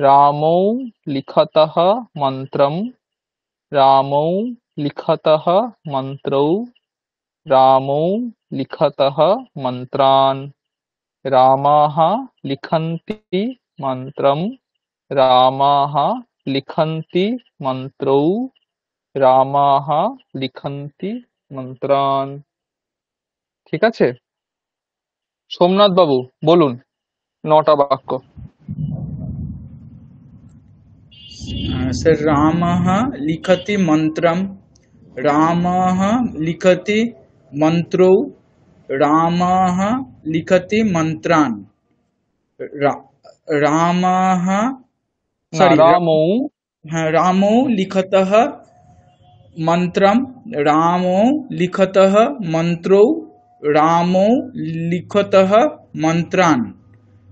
রামৌ লিখতঃ মন্ত্রম, রামৌ লিখতঃ মন্ত্রৌ, রামৌ লিখতঃ মন্ত্রান, রামাः লিখन्ति মন্ত্রম, রামাः লিখन्ति মন্ত্রৌ, রামাः লিখন্তি মন্ত্রান। ঠিক আছে, সোমনাথ বাবু বলুন 9টা বাক্য। सर रामः लिखति मन्त्रं, रामः लिखति मन्त्रौ, रामः लिखति मन्त्रान्, रा, रामः না, सॉरी রামৌ। रामो लिखतः मन्त्रं, रामो लिखतः मन्त्रौ, रामो लिखतः मन्त्रान्,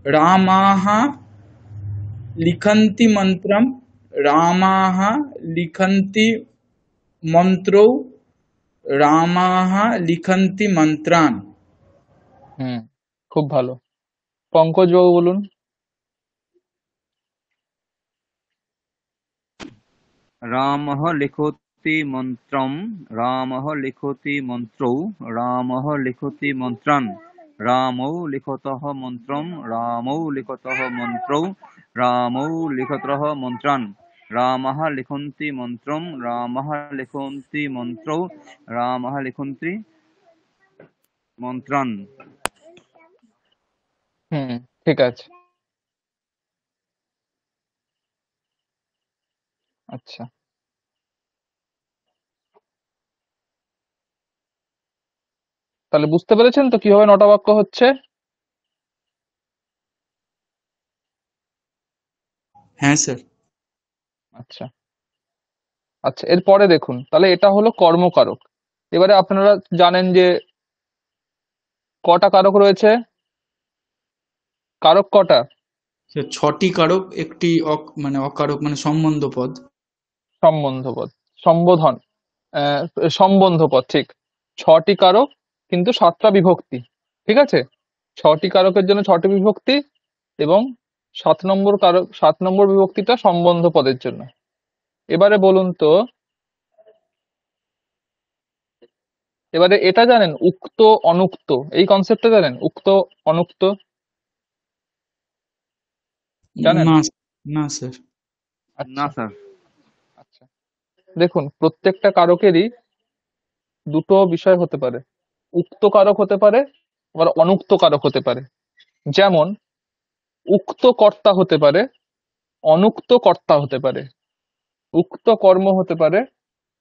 रामाः लिखन्ति मन्त्रं, रामाः लिखन्ति मन्त्रौ, रामाः लिखन्ति मन्त्रान्। হুম, খুব ভালো। পঙ্কজ বাবু বলুন। रामः लिखति मन्त्रं, रामः लिखति मन्त्रौ, रामः लिखति मन्त्रान्, रामौ लिखतः मन्त्रं, रामौ लिखतः मन्त्रौ, रामौ लिखतः मन्त्रान्, रामः लिखन्ति मन्त्रं, रामः लिखन्ति मन्त्रौ, रामः लिखन्ति मन्त्रान्। হুম, ঠিক আছে। আচ্ছা, তাহলে বুঝতে পেরেছেন তো কিভাবে 9টা বাক্য হচ্ছে? হ্যাঁ স্যার। আচ্ছা আচ্ছা, এরপরে দেখুন, তাহলে এটা হলো কর্মকারক। এবারে আপনারা জানেন যে কটা কারক রয়েছে? কারক কটা? স্যার 6টি কারক, একটি মানে অকারক মানে সম্বন্ধ পদ। সম্বন্ধপদ, সম্বোধন, আহ, সম্বন্ধপদ, ঠিক। 6টি কারক, কিন্তু 7টা বিভক্তি। ঠিক আছে, 6টি কারকের জন্য 6টি বিভক্তি, এবং 7 নম্বর কারক, 7 নম্বর বিভক্তিটা সম্বন্ধ পদের জন্য। এবারে বলুন তো, এবারে এটা জানেন উক্ত অনুক্ত, এই কনসেপ্টটা জানেন? উক্ত অনুক্ত জানেন? না, না স্যার। না আচ্ছা স্যার। আচ্ছা, দেখুন প্রত্যেকটা কারকেরই দুটো বিষয় হতে পারে। উক্ত কারক হতে পারে, আবার অনুক্ত কারক হতে পারে। যেমন উক্ত কর্তা হতে পারে, অনুক্ত কর্তা হতে পারে। উক্ত কর্ম হতে পারে,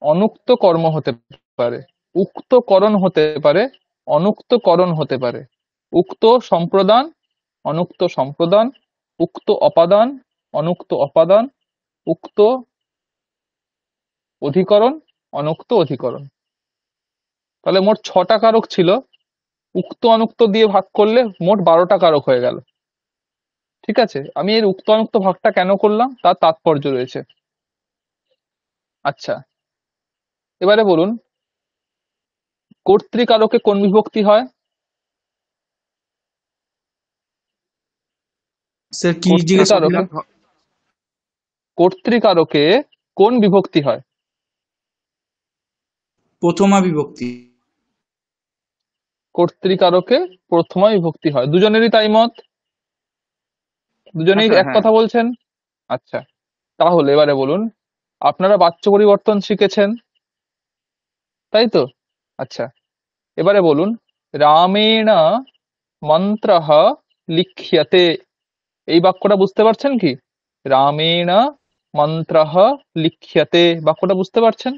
অনুক্ত কর্ম হতে পারে। উক্ত করণ হতে পারে, অনুক্ত করণ হতে পারে। উক্ত সম্প্রদান, অনুক্ত সম্প্রদান। উক্ত অপাদান, অনুক্ত অপাদান। উক্ত অধিকরণ, অনুক্ত অধিকরণ। তাহলে মোট 6টা কারক ছিল, উক্ত অনুক্ত দিয়ে ভাগ করলে মোট 12টা কারক হয়ে গেল। ঠিক আছে, আমি এর উক্ত অনুক্ত ভাগটা কেন করলাম তার তাৎপর্য রয়েছে। আচ্ছা, এবারে বলুন কর্তৃকারকে কোন বিভক্তি হয়? স্যার কি জিজ্ঞাসা কর্তৃকারকে করলাম? কর্তৃকারকে কোন বিভক্তি হয়? প্রথমা বিভক্তি। কর্তৃকারকে প্রথমা বিভক্তি হয়, দুজনেরই তাই মত? হ্যাঁ দুজনেই স্যার, এক হ্যাঁ। কথা বলছেন? আচ্ছা, তাহলে এবারে বলুন, আপনারা বাচ্য পরিবর্তন শিখেছেন, তাই তো? আচ্ছা, এবারে বলুন, রামেণ মন্ত্রঃ লিখ্যতে, এই বাক্যটা বুঝতে পারছেন কি? রামেণ মন্ত্রঃ লিখ্যতে, বাক্যটা বুঝতে পারছেন?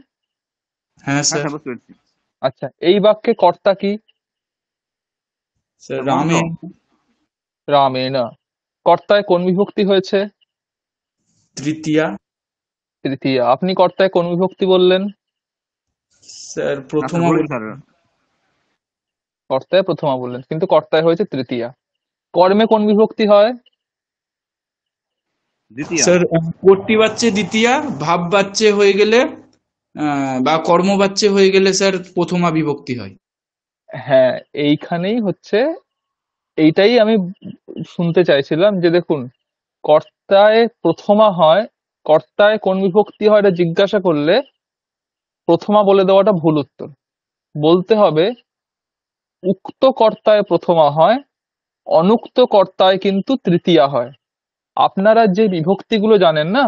হ্যাঁ হ্যাঁ স্যার। স্যার, বুঝতে পেরেছি। আচ্ছা, এই বাক্যে কর্তা কি? স্যার স্যার, মন্ত্র। রামে রামেণ। কর্তায় কোন বিভক্তি হয়েছে? তৃতীয়া। তৃতীয়া। আপনি কর্তায় কোন বিভক্তি বললেন? স্যার না স্যার, প্রথমা বলেছি বল- স্যার। কর্তায় প্রথমা বললেন, কিন্তু কর্তায় হয়েছে তৃতীয়া। কর্মে কোন বিভক্তি হয়? দ্বিতীয়া। স্যার কর্তৃ বাচ্চে দ্বিতীয়া, ভাব বাচ্চে হয়ে গেলে বা কর্ম বাচ্চে হয়ে গেলে স্যার প্রথমা বিভক্তি হয়। হ্যাঁ, এইখানেই হচ্ছে, এইটাই আমি শুনতে চাইছিলাম যে দেখুন, কর্তায় প্রথমা হয়, কর্তায় কোন বিভক্তি হয় এটা জিজ্ঞাসা করলে প্রথমা বলে দেওয়াটা ভুল উত্তর। বলতে হবে উক্ত কর্তায় প্রথমা হয়, অনুক্ত কর্তায় কিন্তু তৃতীয়া হয়। আপনারা যে বিভক্তিগুলো জানেন না,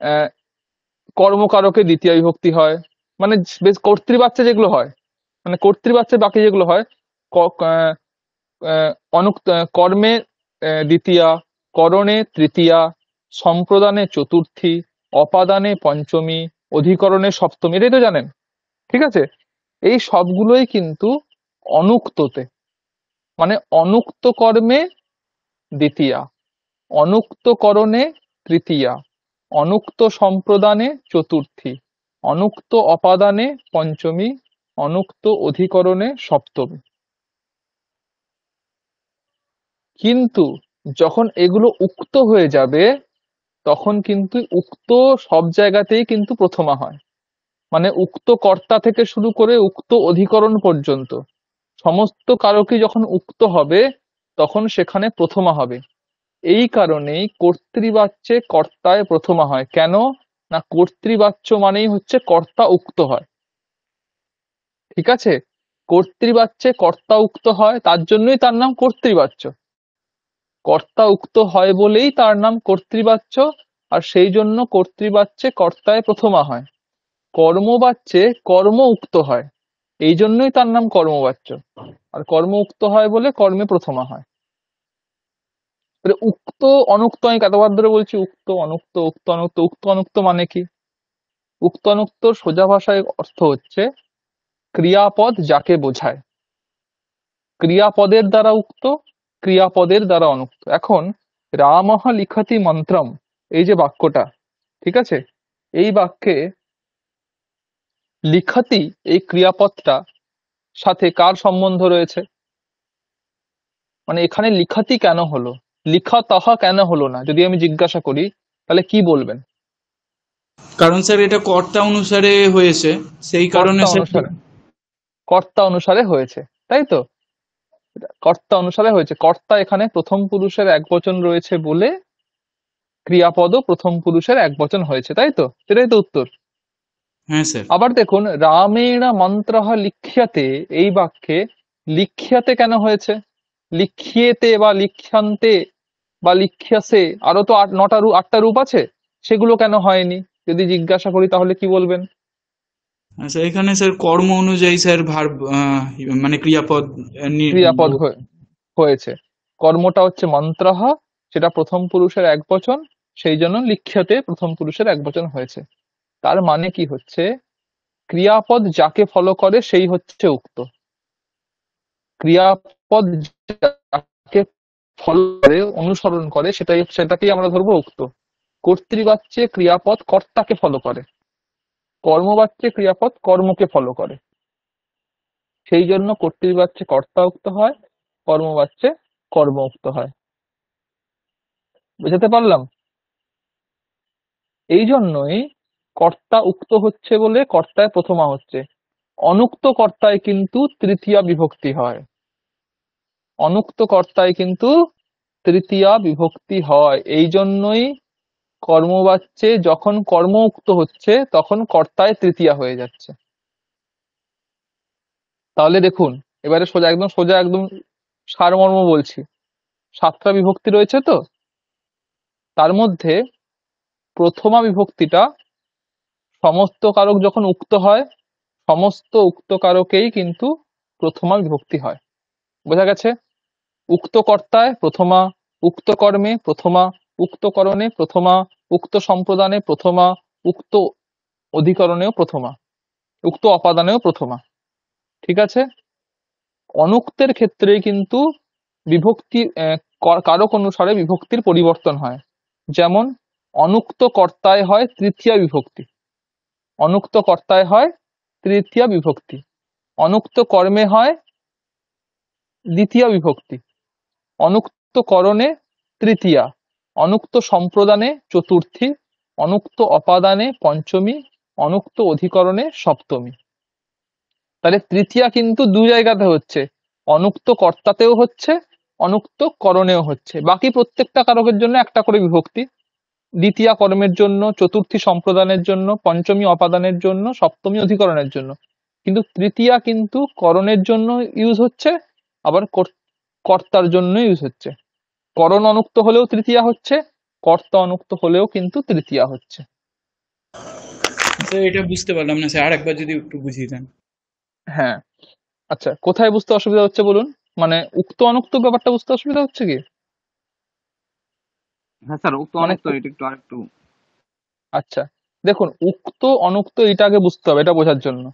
আহ, কর্মকারকে দ্বিতীয় বিভক্তি হয়, মানে বেশ কর্তৃবাচ্যে যেগুলো হয়, মানে কর্তৃবাচ্যে বাকি যেগুলো হয়, ক- আহ, কর্মে দ্বিতীয়া, করণে তৃতীয়া, সম্প্রদানে চতুর্থী, অপাদানে পঞ্চমী, অধিকরণে সপ্তমী, এটাই তো জানেন, ঠিক আছে? এই সবগুলোই কিন্তু অনুক্ততে, মানে অনুক্ত কর্মে দ্বিতীয়া, অনুক্ত করণে তৃতীয়া, অনুক্ত সম্প্রদানে চতুর্থী, অনুক্ত অপাদানে পঞ্চমী, অনুক্ত অধিকরণে সপ্তমী। কিন্তু যখন এগুলো উক্ত হয়ে যাবে, তখন কিন্তু উক্ত সব জায়গাতেই কিন্তু প্রথমা হয়, মানে উক্ত কর্তা থেকে শুরু করে উক্ত অধিকরণ পর্যন্ত সমস্ত কারকই যখন উক্ত হবে, তখন সেখানে প্রথমা হবে। এই কারণেই কর্তৃবাচ্যে কর্তায় প্রথমা হয়। কেন? না, কর্তৃবাচ্য মানেই হচ্ছে কর্তা উক্ত হয়, ঠিক আছে? কর্তৃবাচ্যে কর্তা উক্ত হয়, তার জন্যই তার নাম কর্তৃবাচ্য। কর্তা উক্ত হয় বলেই তার নাম কর্তৃবাচ্য, আর সেই জন্য কর্তৃবাচ্যে কর্তায় প্রথমা হয়। কর্মবাচ্যে কর্ম উক্ত হয়, এই জন্যই তার নাম কর্মবাচ্য, আর কর্ম উক্ত হয় বলে কর্মে প্রথমা হয়। তাহলে উক্ত অনুক্ত, আমি কতবার ধরে বলছি উক্ত অনুক্ত, উক্ত অনুক্ত, উক্ত অনুক্ত মানে কি? উক্ত অনুক্ত সোজা ভাষায় অর্থ হচ্ছে ক্রিয়াপদ যাকে বোঝায়, ক্রিয়াপদের দ্বারা উক্ত, ক্রিয়াপদের দ্বারা অনুক্ত। এখন রামঃ লিখতি মন্ত্রম, এই যে বাক্যটা, ঠিক আছে, এই বাক্যে লিখতি, এই ক্রিয়াপদটা সাথে কার সম্বন্ধ রয়েছে? মানে এখানে লিখতি কেন হলো, লিখাতহ কেন হলো না, যদি আমি জিজ্ঞাসা করি, তাহলে কি বলবেন? কারণ স্যার এটা কর্তা অনুসারে হয়েছে, সেই কারণে কর্তা স্যার। অনুসারে, কর্তা অনুসারে হয়েছে, তাই তো? কর্তা অনুসারে হয়েছে, কর্তা এখানে প্রথম পুরুষের একবচন রয়েছে বলে ক্রিয়াপদও প্রথম পুরুষের একবচন হয়েছে, তাই তো? সেটাই তো উত্তর। হ্যাঁ স্যার। আবার দেখুন, রামেণ মন্ত্রঃ লিখ্যতে, এই বাক্যে লিখ্যতে কেন হয়েছে? লিখিয়েতে বা লিখ্যান্তে বা লিখ্যাসে, আরো তো আটটা রূপ আছে, সেগুলো কেন হয়নি? যদি জিজ্ঞাসা করি তাহলে কি বলবেন? আচ্ছা, এখানে স্যার কর্ম অনুযায়ী স্যার ভার্ব, মানে ক্রিয়াপদ ক্রিয়াপদ হয়েছে। কর্মটা হচ্ছে মন্ত্রঃ, সেটা প্রথম পুরুষের একবচন, সেই জন্য লিখ্যতে প্রথম পুরুষের একবচন হয়েছে। তার মানে কি হচ্ছে, ক্রিয়াপদ যাকে ফলো করে সেই হচ্ছে উক্ত, ক্রিয়াপদ যাকে ফলো করে, অনুসরণ করে, সেটাকেই আমরা ধরবো উক্ত। কর্তৃবাচ্যে ক্রিয়াপদ কর্তাকে ফলো করে, কর্মবাচ্যে ক্রিয়াপদ কর্মকে ফলো করে, সেই জন্য কর্তৃবাচ্যে কর্তা উক্ত হয়, কর্মবাচ্যে কর্ম উক্ত হয়। বুঝাতে পারলাম? এই জন্যই কর্তা উক্ত হচ্ছে বলে কর্তায় প্রথমা হচ্ছে, অনুক্ত কর্তায় কিন্তু তৃতীয়া বিভক্তি হয়, অনুক্ত কর্তায় কিন্তু তৃতীয়া বিভক্তি হয়। এই জন্যই কর্মবাচ্যে যখন কর্ম উক্ত হচ্ছে তখন কর্তায় তৃতীয়া হয়ে যাচ্ছে। তাহলে দেখুন, এবারে সোজা একদম সারমর্ম বলছি। 7টা বিভক্তি রয়েছে তো, তার মধ্যে প্রথমা বিভক্তিটা সমস্ত কারক যখন উক্ত হয়, সমস্ত উক্ত কারকেই কিন্তু প্রথমা বিভক্তি হয়। বোঝা গেছে? উক্ত কর্তায় প্রথমা, উক্ত কর্মে প্রথমা, উক্ত করণে প্রথমা, উক্ত সম্প্রদানে প্রথমা, উক্ত অধিকরণেও প্রথমা, উক্ত অপাদানেও প্রথমা। ঠিক আছে? অনুক্তের ক্ষেত্রে কিন্তু বিভক্তি কারক অনুসারে বিভক্তির পরিবর্তন হয়। যেমন অনুক্ত কর্তায় হয় তৃতীয়া বিভক্তি, অনুক্ত কর্তায় হয় তৃতীয়া বিভক্তি, অনুক্ত কর্মে হয় দ্বিতীয়া বিভক্তি, অনুক্ত করণে তৃতীয়া, অনুক্ত সম্প্রদানে চতুর্থী, অনুক্ত অপাদানে পঞ্চমী, অনুক্ত অধিকরণে সপ্তমী। তাহলে তৃতীয়া কিন্তু দুই জায়গাতে হচ্ছে, অনুক্ত কর্তাতেও হচ্ছে, অনুক্ত করণেও হচ্ছে। বাকি প্রত্যেকটা কারকের জন্য একটা করে বিভক্তি, দ্বিতীয়া কর্মের জন্য, চতুর্থী সম্প্রদানের জন্য, পঞ্চমী অপাদানের জন্য, সপ্তমী অধিকরণের জন্য। কিন্তু তৃতীয়া কিন্তু করণের জন্য ইউজ হচ্ছে, আবার কর্তার জন্য ইউজ হচ্ছে। করণ অনুক্ত হলেও তৃতীয়া হচ্ছে, কর্তা অনুক্ত হলেও কিন্তু তৃতীয়া হচ্ছে। তো এটা বুঝতে পারলাম না স্যার, আরেকবার যদি একটু বুঝিয়ে দেন। হ্যাঁ, আচ্ছা, কোথায় বুঝতে অসুবিধা হচ্ছে বলুন? মানে উক্ত অনুক্ত ব্যাপারটা বুঝতে অসুবিধা হচ্ছে কি? হ্যাঁ স্যার, উক্ত মানে অনুক্ত এটা একটু আরেকটু। আচ্ছা, দেখুন, উক্ত অনুক্ত এটা আগে বুঝতে হবে, এটা বোঝার জন্য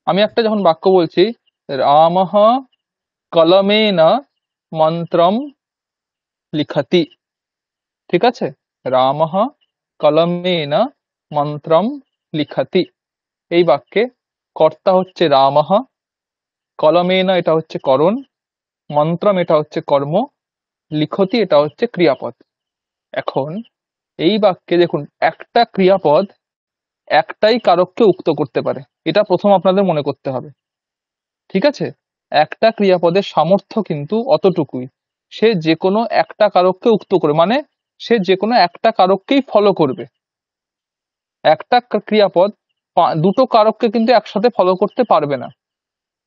আমি একটা যখন বাক্য বলছি, রামঃ কলমেন মন্ত্রম লিখতি, ঠিক আছে? রামঃ কলমেন মন্ত্রম লিখতি, এই বাক্যে কর্তা হচ্ছে রামঃ, কলমেন এটা হচ্ছে করণ, মন্ত্রম এটা হচ্ছে কর্ম, লিখতি এটা হচ্ছে ক্রিয়াপদ। এখন এই বাক্যে দেখুন, একটা ক্রিয়াপদ একটাই কারককে উক্ত করতে পারে, এটা প্রথম আপনাদের মনে করতে হবে। ঠিক আছে? একটা ক্রিয়াপদের সামর্থ্য কিন্তু অতটুকুই, সে যে কোনো একটা কারককে উক্ত করে, মানে সে যে কোনো একটা কারককেই ফলো করবে। একটা ক্রিয়াপদ দুটো কারককে কিন্তু একসাথে ফলো করতে পারবে না।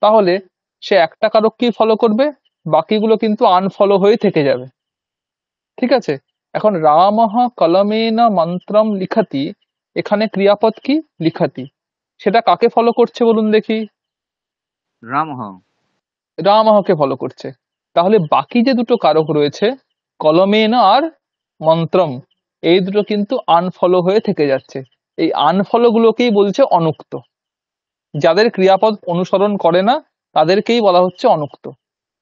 তাহলে সে একটা কারককেই ফলো করবে, বাকিগুলো কিন্তু আনফলো হয়ে থেকে যাবে। ঠিক আছে? এখন রামঃ কলমেন মন্ত্রম লিখতি, এখানে ক্রিয়াপদ কি? লিখতি। সেটা কাকে ফলো করছে বলুন দেখি? রামহ। রামঃকে ফলো করছে। তাহলে বাকি যে দুটো কারক রয়েছে, কলমেন আর মন্ত্রম, এই দুটো কিন্তু আনফলো হয়ে থেকে যাচ্ছে। এই আনফলো গুলোকেই বলছে অনুক্ত। যাদের ক্রিয়াপদ অনুসরণ করে না তাদেরকেই বলা হচ্ছে অনুক্ত,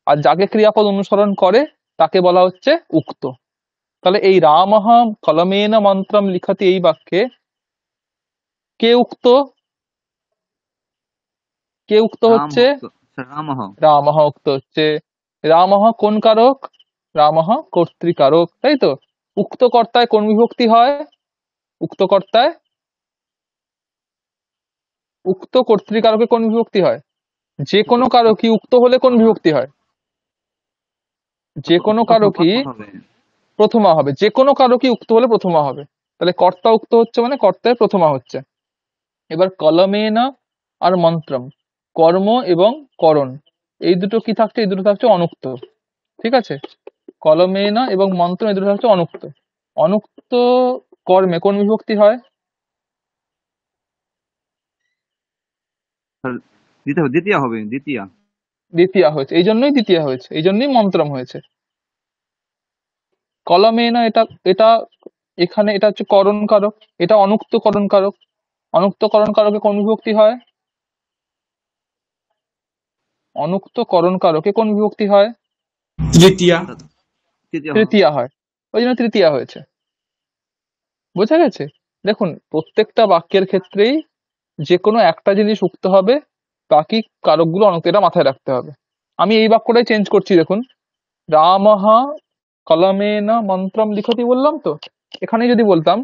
আর যাকে ক্রিয়াপদ অনুসরণ করে তাকে বলা হচ্ছে উক্ত। তাহলে এই রামঃ কলমেন মন্ত্রম লিখতি এই বাক্যে কে উক্ত? কে উক্ত রাম হচ্ছে? উক্ত স্যার, রামহ। রামঃ উক্ত হচ্ছে। রামঃ কোন কারক? রামঃ কর্তৃকারক, তাই তো? উক্ত কর্তায় কোন বিভক্তি হয়? উক্ত কর্তায়, উক্ত কর্তৃকারকে কোন বিভক্তি হয়? যে কোনো কারকই উক্ত হলে কোন বিভক্তি হয়? যে কোনো কারকই প্রথম হবে। প্রথমা হবে, যে কোনো কারকই উক্ত হলে প্রথমা হবে। তাহলে কর্তা উক্ত হচ্ছে মানে কর্তায় প্রথমা হচ্ছে। এবার কলমেনা আর মন্ত্রম, কর্ম এবং করণ, এই দুটো কি থাকছে? এই দুটো থাকছে অনুক্ত। ঠিক আছে? কলমেনা এবং মন্ত্রম এই দুটো থাকছে অনুক্ত। অনুক্ত কর্মে কোন বিভক্তি হয়? স্যার, দ্বিতীয় হবে, দ্বিতীয়। দ্বিতীয়া হয়েছে, এই জন্যই দ্বিতীয়া হয়েছে, এই জন্যই মন্ত্রম হয়েছে। কলমেনা এটা এটা এখানে এটা হচ্ছে করণ কারক, এটা অনুক্ত করণ কারক। অনুক্ত করণ কারকে কোন বিভক্তি হয়? অনুক্ত করণ কারকে কোন বিভক্তি হয়? তৃতীয়া। স্যার, তৃতীয় হবে। তৃতীয়া হয়, ওই জন্য তৃতীয়া হয়েছে। বোঝা গেছে? দেখুন, প্রত্যেকটা বাক্যের ক্ষেত্রেই যে কোনো একটা জিনিস উক্ত হবে, বাকি কারকগুলো অনুক্ত, এটা মাথায় রাখতে হবে। আমি এই বাক্যটাই চেঞ্জ করছি, দেখুন, রামঃ কলমেন মন্ত্রম লিখতি বললাম তো, এখানে যদি বলতাম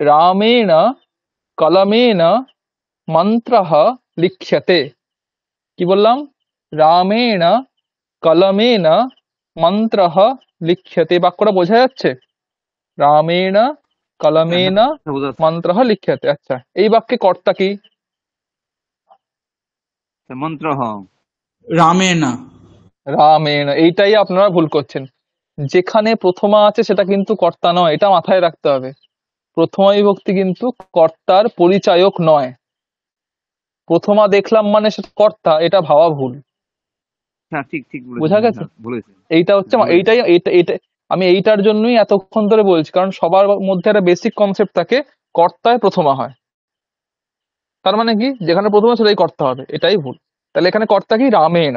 রামেণ কলমেন মন্ত্রঃ লিখ্যতে, কি বললাম? রামেণ কলমেন মন্ত্রঃ লিখ্যতে, এই বাক্যটা বোঝা যাচ্ছে? রামেণ হ্যাঁ হ্যাঁ, কলমেন বোঝা যাচ্ছে। মন্ত্রঃ লিখ্যতে। আচ্ছা, এই বাক্যে কর্তা কি? মন্ত্র, হ্যাঁ। রামেনা। রামেণ, এইটাই আপনারা ভুল করছেন। যেখানে প্রথমা আছে সেটা কিন্তু কর্তা নয়, এটা মাথায় রাখতে হবে। প্রথমা বিভক্তি কিন্তু কর্তার পরিচায়ক নয়। প্রথমা দেখলাম মানে সেটা কর্তা, এটা ভাবা ভুল। হ্যাঁ, ঠিক ঠিক বলেছেন, বোঝা হ্যাঁ গেছে? হ্যাঁ, বলেছেন। এইটা হচ্ছে হ্যাঁ, বলেছেন। এইটাই এটা এটা আমি এইটার জন্যই এতক্ষণ ধরে বলছি, কারণ সবার মধ্যে একটা বেসিক কনসেপ্ট থাকে, কর্তায় প্রথমা হয়। তার মানে কি, যেখানে প্রথমা সেটাই কর্তা হবে, এটাই ভুল। তাহলে এখানে কর্তা কি? রামেণ।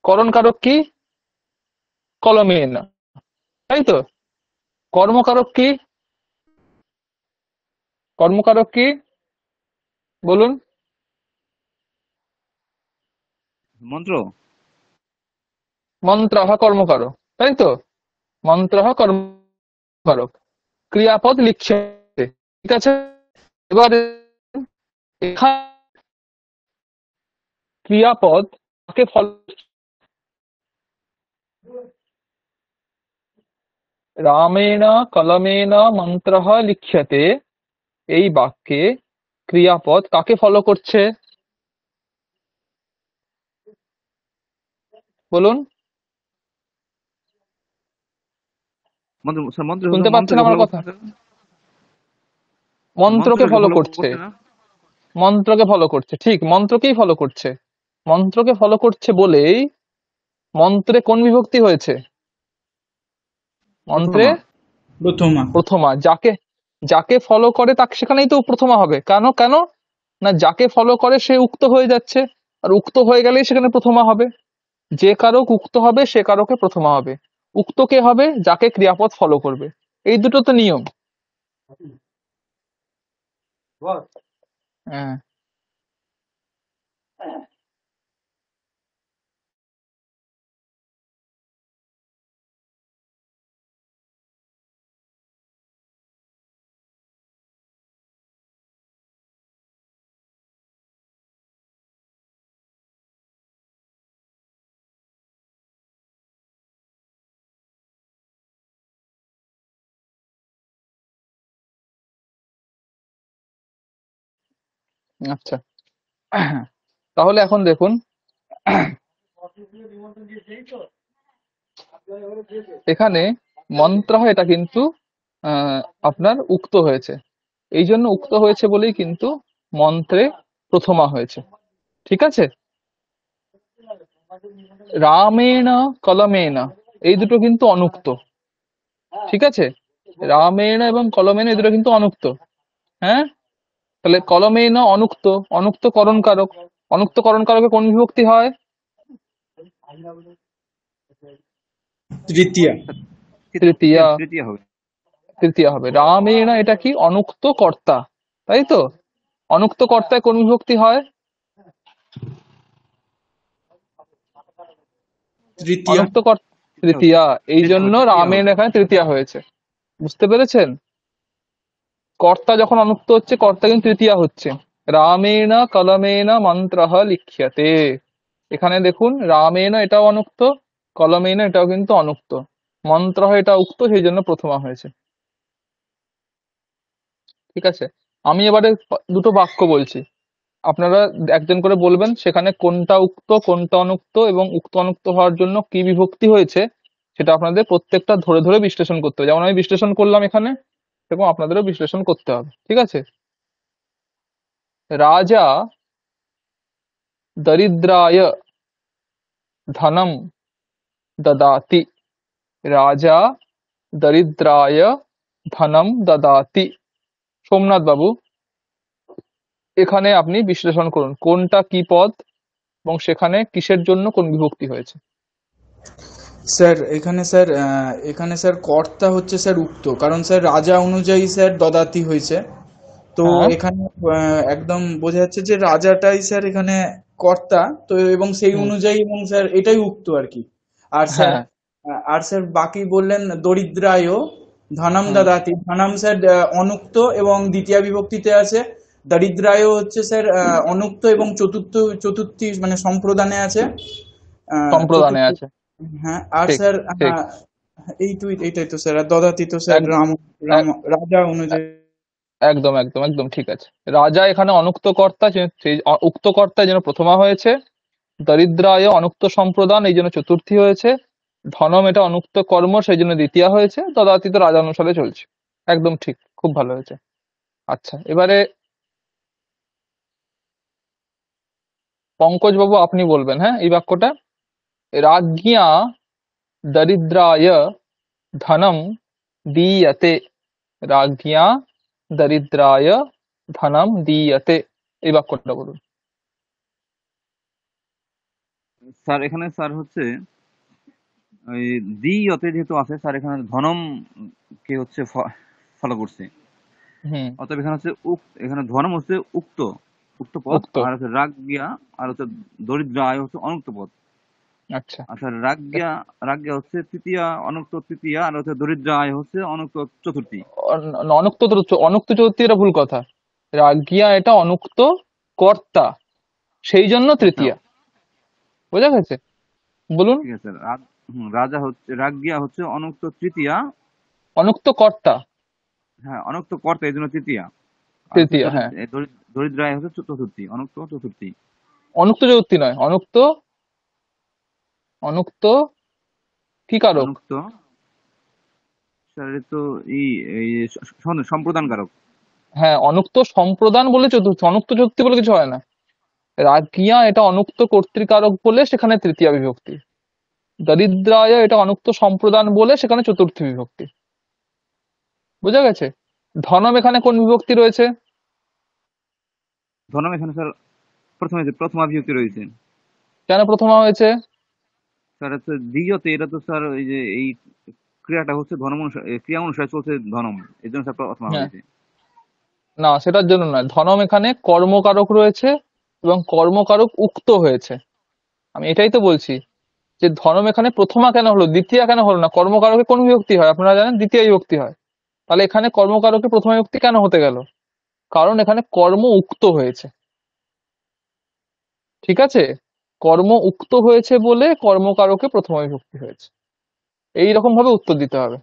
করণ কারক কি? কলমেন। তাই তো? কর্মকারক কি? কর্মকারক কি বলুন? মন্ত্র। মন্ত্রঃ কর্মকারক, তাই তো? মন্ত্রঃ কর্মকারক। ক্রিয়াপদ লিখছে, ঠিক আছে? এবার এখানে ক্রিয়াপদ কাকে ফলো, রামেণ কলমেন মন্ত্রঃ লিখ্যতে, এই বাক্যে ক্রিয়াপদ কাকে ফলো করছে বলুন? মন্ত্র, স্যার মন্ত্র, শুনতে পাচ্ছেন মন্ত্রকে আমার ফলো কথা? করছে না, স্যার? মন্ত্রকে মন্ত্রকে ফলো ফলো করছে। করছে না। মন্ত্রকে ফলো করছে, ঠিক, মন্ত্রকেই ফলো করছে। মন্ত্রকে ফলো করছে বলেই মন্ত্রে কোন বিভক্তি হয়েছে? মন্ত্রে প্রথমা। প্রথমা। প্রথমা। যাকে যাকে ফলো করে তাকে সেখানেই তো প্রথমা হবে। কেন কেন? না, যাকে ফলো করে সে উক্ত হয়ে যাচ্ছে, আর উক্ত হয়ে গেলেই সেখানে প্রথমা হবে। যে কারক উক্ত হবে সে কারকে প্রথমা হবে। উক্ত কে হবে? যাকে ক্রিয়াপদ ফলো করবে। এই দুটো তো নিয়ম। হ্যাঁ, আচ্ছা। তাহলে এখন দেখুন, এখানে মন্ত্র এটা কিন্তু আপনার উক্ত হয়েছে। এই জন্য উক্ত হয়েছে বলেই কিন্তু মন্ত্রে প্রথমা হয়েছে, ঠিক আছে? রামেণ কলমেন, এই দুটো কিন্তু অনুক্ত, ঠিক আছে? রামেণ এবং কলমেন এই দুটো কিন্তু অনুক্ত। হ্যাঁ, তাহলে কলমেন অনুক্ত, অনুক্ত করণ কারক। অনুক্ত করণ কারকে কোন বিভক্তি হয়? তৃতীয়া। তৃতীয়া। তৃতীয় হবে। তৃতীয়া হবে। রামেণ এটা কি? অনুক্ত কর্তা, তাই তো? অনুক্ত কর্তায় কোন বিভক্তি হয়? তৃতীয়া। অনুক্ত কর্তা তৃতীয় হবে। তৃতীয়া। এই তৃতীয় হবে, জন্য তৃতীয় রামেণ হবে। এখানে তৃতীয়া হয়েছে। বুঝতে পেরেছেন? কর্তা যখন অনুক্ত হচ্ছে, কর্তা কিন্তু তৃতীয়া হচ্ছে। রামেণ কলমেন মন্ত্রঃ লিখ্যতে। এখানে দেখুন, রামেণ এটাও অনুক্ত, কলমেন এটাও কিন্তু অনুক্ত, মন্ত্রঃ এটা উক্ত, সেই জন্য প্রথমা হয়েছে, ঠিক আছে? আমি এবারে দুটো বাক্য বলছি, আপনারা একজন করে বলবেন সেখানে কোনটা উক্ত কোনটা অনুক্ত, এবং উক্ত অনুক্ত হওয়ার জন্য কি বিভক্তি হয়েছে সেটা আপনাদের প্রত্যেকটা ধরে ধরে বিশ্লেষণ করতে হবে। যেমন আমি বিশ্লেষণ করলাম এখানে, এবং আপনাদেরও বিশ্লেষণ করতে হবে, ঠিক আছে? রাজা দরিদ্রায় ধনম দদাতি। রাজা দরিদ্রায় ধনম দদাতি। সোমনাথ বাবু, এখানে আপনি বিশ্লেষণ করুন কোনটা কি পদ, এবং সেখানে কিসের জন্য কোন বিভক্তি হয়েছে। স্যার এখানে স্যার কর্তা হচ্ছে স্যার উক্ত, কারণ স্যার রাজা অনুযায়ী স্যার দদাতি হয়েছে। তো হ্যাঁ, এখানে একদম বোঝা যাচ্ছে যে রাজাটাই স্যার এখানে কর্তা, তো এবং সেই হুম, অনুযায়ী এবং স্যার এটাই উক্ত আর কি। আর স্যার হ্যাঁ, বাকি বললেন দরিদ্রায় ধনম হুম, দদাতি, ধনম স্যার অনুক্ত এবং দ্বিতীয় বিভক্তিতে আছে। দরিদ্রায় হচ্ছে স্যার অনুক্ত এবং চতুর্থী মানে সম্প্রদানে আছে। সম্প্রদানে চতুর্থ আছে। হ্যাঁ, আর ঠিক স্যার ঠিক। এইটাই তো স্যার, আর দদাতি তো স্যার এক- রাম এক- রাজা অনুযায়ী। একদম একদম একদম ঠিক আছে। রাজা এখানে অনুক্ত কর্তা, সেই উক্ত কর্তা এই জন্য প্রথমা হয়েছে। দরিদ্রায় অনুক্ত সম্প্রদান এই জন্য চতুর্থী হয়েছে। ধনম এটা অনুক্ত কর্ম সেই জন্য দ্বিতীয়া হয়েছে। তদাতীত রাজা অনুসারে চলছে। একদম ঠিক, খুব ভালো হয়েছে। আচ্ছা, এবারে পঙ্কজ বাবু আপনি বলবেন, হ্যাঁ, এই বাক্যটা। রাজ্ঞিয়া দরিদ্রায় ধনম দীয়তে। রাজ্ঞিয়া দরিদ্রায় ধনম দীয়তে, এই বাক্যটা বলুন। স্যার এখানে স্যার হচ্ছে ওই দি অতে যেহেতু আছে স্যার, এখানে ধনম কে হচ্ছে ফলো করছে। হুম। অতএব এখানে হচ্ছে এখানে ধনম হচ্ছে উক্ত উক্ত পদ, উক্ত। আর হচ্ছে রাজ্ঞা আর হচ্ছে দরিদ্র আয় হচ্ছে অনুক্ত পদ। আচ্ছা। আচ্ছা, রাজ্ঞা রাজ্ঞা হচ্ছে তৃতীয়া, অনুক্ত তৃতীয়া, আর হচ্ছে দরিদ্র আয় হচ্ছে অনুক্ত চতুর্থী। অনুক্ত অনুক্ত চতুর্থী, এটা ভুল কথা। রাজ্ঞিয়া এটা অনুক্ত কর্তা, সেই জন্য আচ্ছা, তৃতীয়া। বোঝা গেছে? বলুন। ঠিক আছে। রাজা হচ্ছে রাজ্ঞা হচ্ছে অনুক্ত তৃতীয়া। অনুক্ত কর্তা, হ্যাঁ, অনুক্ত কর্তা এই জন্য তৃতীয়া। আর হচ্ছে তৃতীয়া, হ্যাঁ। দরিদ্র আয় হচ্ছে চতুর্থী, অনুক্ত চতুর্থী। অনুক্ত চতুর্থী নয়, অনুক্ত। অনুক্ত কি কারক? অনুক্ত স্যার এ তো এই এই সম্প্রদান কারক। হ্যাঁ, অনুক্ত সম্প্রদান বলে চতুর্থী, অনুক্ত চতুর্থী বলে কিছু হয় না। রাজ্ঞিয়া এটা অনুক্ত কর্তৃকারক বলে সেখানে তৃতীয়া বিভক্তি। দরিদ্রায় এটা অনুক্ত সম্প্রদান বলে সেখানে চতুর্থী বিভক্তি। বোঝা গেছে? ধনম এখানে কোন বিভক্তি রয়েছে? ধর্ম এখানে স্যার প্রথমে যে প্রথমা বিভক্তি রয়েছে। কেন প্রথমা হয়েছে? স্যার হচ্ছে দ্বিতীয়তে, এটা তো স্যার এই যে এই ক্রিয়াটা হচ্ছে ধর্ম অনুসারে, ক্রিয়া অনুসারে চলছে ধর্ম, এই জন্য স্যার প্রথমা হ্যাঁ, হয়েছে। না, সেটার জন্য নয়। ধনম এখানে কর্মকারক রয়েছে এবং কর্মকারক উক্ত হয়েছে। আমি এটাই তো বলছি যে ধনম এখানে প্রথমা কেন হলো, দ্বিতীয়া কেন হলো না? কর্মকারকে কোন বিভক্তি হয় আপনারা জানেন? দ্বিতীয় বিভক্তি হয়। তাহলে এখানে কর্মকারকে প্রথমা বিভক্তি কেন হতে গেল? কারণ এখানে কর্ম উক্ত হয়েছে। ঠিক আছে? কর্ম উক্ত হয়েছে বলে কর্মকারকে প্রথমা বিভক্তি হয়েছে। এই রকম ভাবে উত্তর দিতে হবে।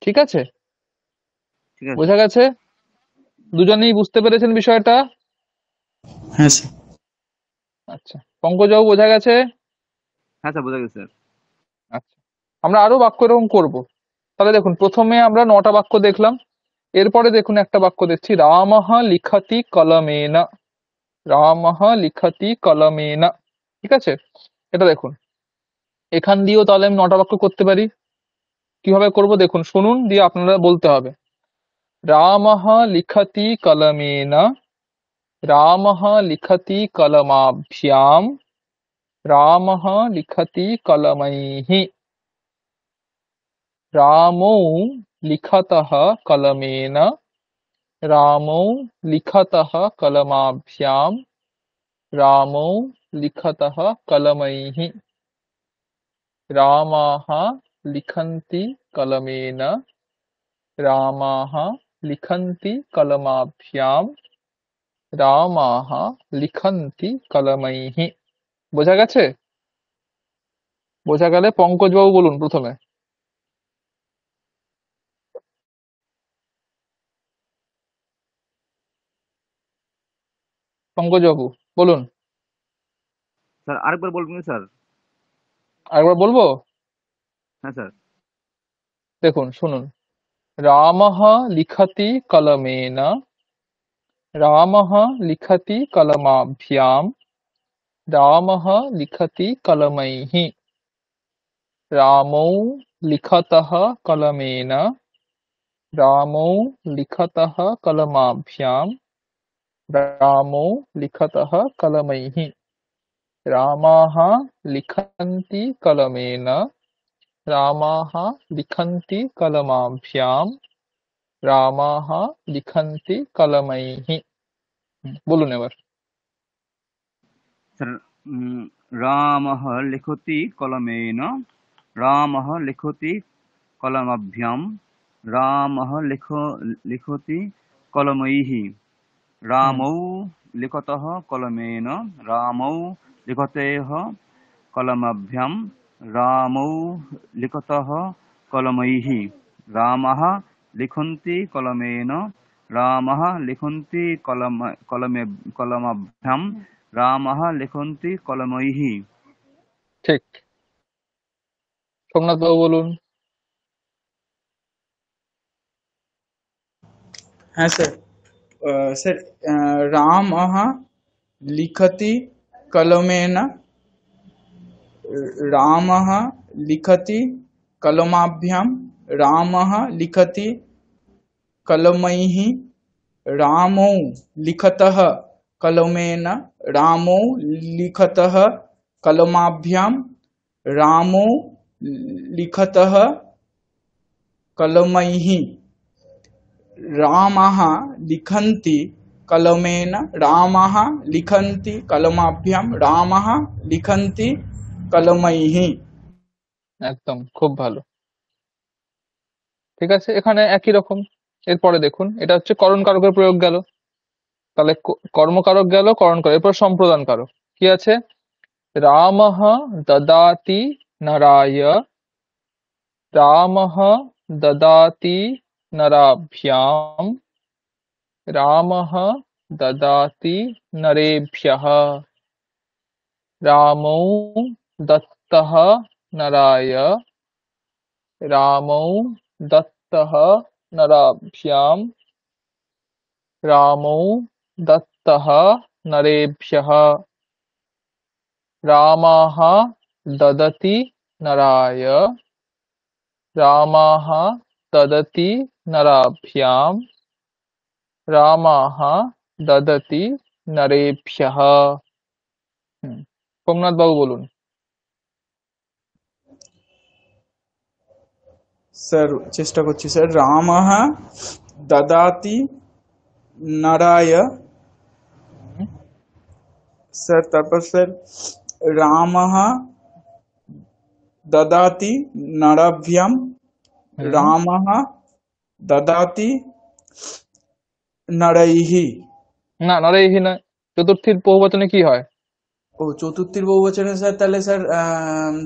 ঠিক আছে? ঠিক আছে। বোঝা গেছে? দুজনেই বুঝতে পেরেছেন বিষয়টা? হ্যাঁ স্যার। আচ্ছা, পঙ্কজবাবু বোঝা গেছে? হ্যাঁ স্যার, বোঝা গেছে স্যার। আচ্ছা, আমরা আরো বাক্য এরকম করব। তাহলে দেখুন, প্রথমে আমরা 9টা বাক্য দেখলাম। এরপরে দেখুন একটা বাক্য দেখছি, রামঃ লিখতি কলমেনা। রামঃ লিখতি কলমেনা। ঠিক আছে? এটা দেখুন, এখান দিয়েও তাহলে আমি 9টা বাক্য করতে পারি। কিভাবে করব দেখুন, শুনুন, দিয়ে আপনারা বলতে হবে। রামঃ লিখতি কলমেনা। রামঃ লিখতি কলমাভ্যাম। রামঃ লিখতি কলমैः। रामौ लिखतः कलमेन। रामौ लिखतः कलमाभ्याम। रामौ लिखतः कलमैः। रामाः लिखन्ति कलमेन। रामाः लिखन्ति कलमाभ्याम। रामाः लिखन्ति कलमैः। বোঝা গেছে? বোঝা গেলে পঙ্কজ বাবু বলুন প্রথমে। পঙ্কজ বাবু বলুন। স্যার আরেকবার বলবেন কি স্যার? আরেকবার বলবো? হ্যাঁ স্যার। দেখুন, শুনুন। रामः लिखति कलमेन। रामः लिखति कलमाभ्याम। रामः लिखति कलमैः। रामौ लिखतः कलमेन। रामौ लिखतः कलमाभ्याम। रामौ लिखतः कलमैः। रामाः लिखन्ति कलमेन। रामाः लिखन्ति कलमाभ्याम। रामाः लिखन्ति कलमैः। বলুন এবার। স্যার রামः লিখতি কলমেন, রামः লিখতি কলমাভ্যাম, রামः লিখতি কলমैः, হুম। রামौ লিখতः কলমেন, রামौ লিখতেः কলমাভ্যাম, रामौ लिखतः कलमैः रामः लिखन्ति कलमेन रामः लिखन्ति कलमाभ्यां रामः लिखन्ति कलमैः। ঠিক। সোমনাথ বাবু বলুন। হ্যাঁ স্যার। স্যার, রামः লিখতি কলমেন रामः लिखति कलमाभ्यां रामः लिखति कलमैः रामौ लिखतः कलमेन रामौ लिखतः कलमाभ्यां रामौ लिखतः कलमैः रामः लिखन्ति कलमेन रामः लिखन्ति कलमाभ्यां रामः लिखन्ति कलमैः। একদম খুব ভালো। ঠিক আছে, এখানে একই রকম। এরপরে দেখুন, এটা হচ্ছে করণ কারকের প্রয়োগ গেল। তাহলে কর্মকারক গেল, করণ কারক, এরপর সম্প্রদান কারক কি আছে? রামঃ দদাতি নরায় রামঃ দদাতি নরাভ্যাম রামঃ দদাতি নরেভ্যः রামৌ দত্তः নরায় রামৌ দত্তः নরাভ্যাম রামৌ দত্তः নরেভ্যः রামः দদতি নরায় রামः দদতি নরাভ্যাম রামः দদতি নরেভ্যः। সোমনাথ বাবু বলুন। স্যার চেষ্টা করছি স্যার। রামः দদাতি নরায়, স্যার তারপর স্যার রামः দদাতি নরাভ্যাম রামः দদাতি নরৈঃ। না, নরেহি নয়, চতুর্থীর বহুবচনে কি হয়? ও চতুর্থীর বহুবচনে স্যার, তাহলে স্যার